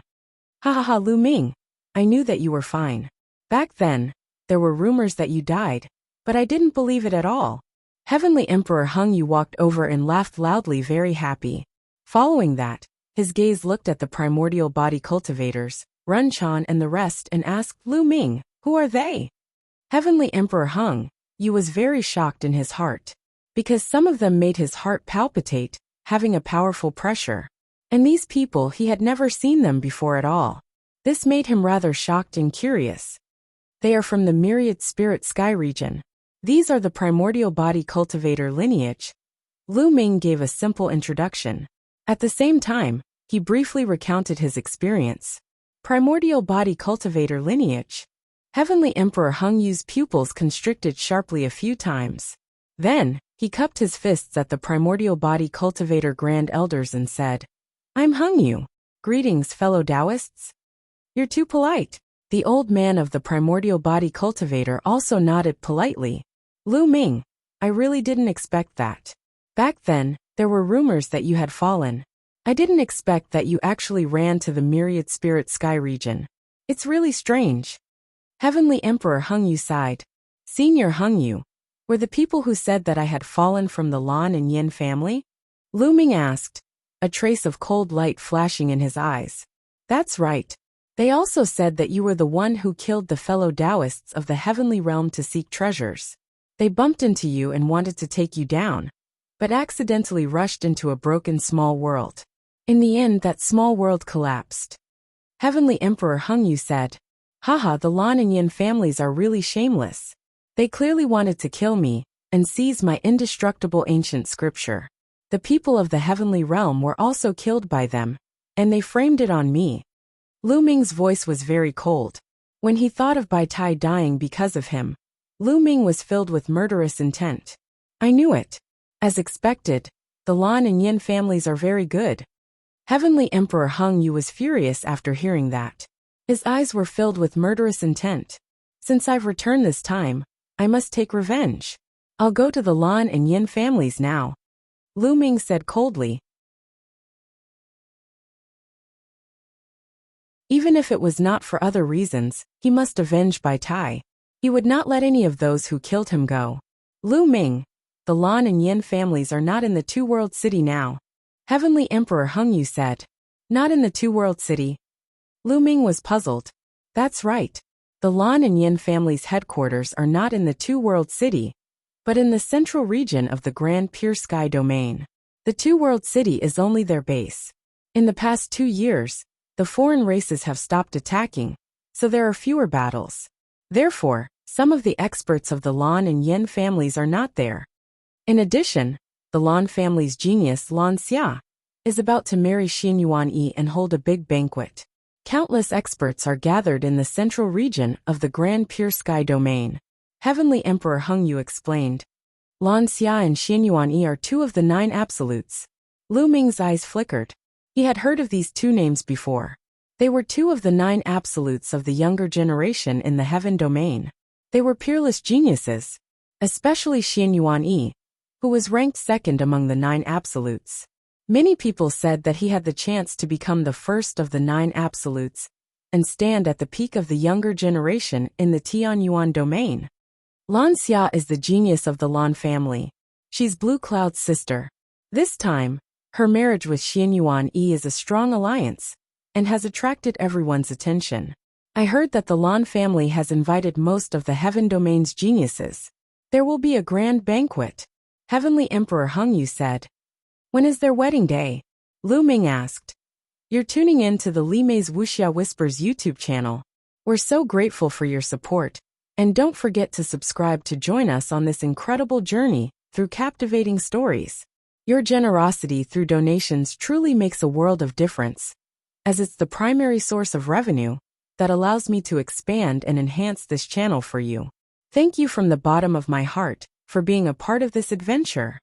Ha ha ha, Lu Ming. I knew that you were fine. Back then, there were rumors that you died, but I didn't believe it at all. Heavenly Emperor Hung Yu walked over and laughed loudly, very happy. Following that, his gaze looked at the primordial body cultivators, Run Chan and the rest, and asked Lu Ming, who are they? Heavenly Emperor Hung Yu was very shocked in his heart, because some of them made his heart palpitate, having a powerful pressure. And these people, he had never seen them before at all. This made him rather shocked and curious. They are from the Myriad Spirit Sky region. These are the primordial body cultivator lineage. Lu Ming gave a simple introduction. At the same time, he briefly recounted his experience. Primordial body cultivator lineage. Heavenly Emperor Hung Yu's pupils constricted sharply a few times. Then, he cupped his fists at the primordial body cultivator grand elders and said, I'm Hung Yu. Greetings, fellow Taoists. You're too polite. The old man of the primordial body cultivator also nodded politely. Lu Ming, I really didn't expect that. Back then, there were rumors that you had fallen. I didn't expect that you actually ran to the Myriad Spirit Sky region. It's really strange. Heavenly Emperor Hung Yu sighed. Senior Hung Yu, were the people who said that I had fallen from the Lan and Yin family? Lu Ming asked, a trace of cold light flashing in his eyes. That's right. They also said that you were the one who killed the fellow Taoists of the heavenly realm to seek treasures. They bumped into you and wanted to take you down, but accidentally rushed into a broken small world. In the end, that small world collapsed. Heavenly Emperor Hung Yu said, haha, the Lan and Yin families are really shameless. They clearly wanted to kill me and seize my indestructible ancient scripture. The people of the heavenly realm were also killed by them, and they framed it on me. Lu Ming's voice was very cold. When he thought of Bai Tai dying because of him, Lu Ming was filled with murderous intent. I knew it. As expected, the Lan and Yin families are very good. Heavenly Emperor Hung Yu was furious after hearing that. His eyes were filled with murderous intent. Since I've returned this time, I must take revenge. I'll go to the Lan and Yin families now. Lu Ming said coldly. Even if it was not for other reasons, he must avenge Bai Tai. He would not let any of those who killed him go. Lu Ming, the Lan and Yin families are not in the Two World City now. Heavenly Emperor Hung Yu said. Not in the Two World City. Lu Ming was puzzled. That's right. The Lan and Yin family's headquarters are not in the Two World City, but in the central region of the Grand Pure Sky domain. The Two World City is only their base. In the past 2 years, the foreign races have stopped attacking, so there are fewer battles. Therefore, some of the experts of the Lan and Yin families are not there. In addition, the Lan family's genius Lan Xia is about to marry Xin Yuan Yi and hold a big banquet. Countless experts are gathered in the central region of the Grand Pure Sky domain. Heavenly Emperor Hung Yu explained. Lan Xia and Xin Yuan Yi are 2 of the 9 absolutes. Lu Ming's eyes flickered. He had heard of these 2 names before. They were 2 of the 9 absolutes of the younger generation in the heaven domain. They were peerless geniuses, especially Xin Yuan Yi, who was ranked 2nd among the 9 absolutes. Many people said that he had the chance to become the first of the 9 absolutes and stand at the peak of the younger generation in the Tianyuan domain. Lan Xia is the genius of the Lan family. She's Blue Cloud's sister. This time, her marriage with Xin Yuan Yi is a strong alliance and has attracted everyone's attention. I heard that the Lan family has invited most of the heaven domain's geniuses. There will be a grand banquet. Heavenly Emperor Hung Yu said. When is their wedding day? Lu Ming asked. You're tuning in to the Li Mei's Wuxia Whispers YouTube channel. We're so grateful for your support, and don't forget to subscribe to join us on this incredible journey through captivating stories. Your generosity through donations truly makes a world of difference, as it's the primary source of revenue that allows me to expand and enhance this channel for you. Thank you from the bottom of my heart for being a part of this adventure.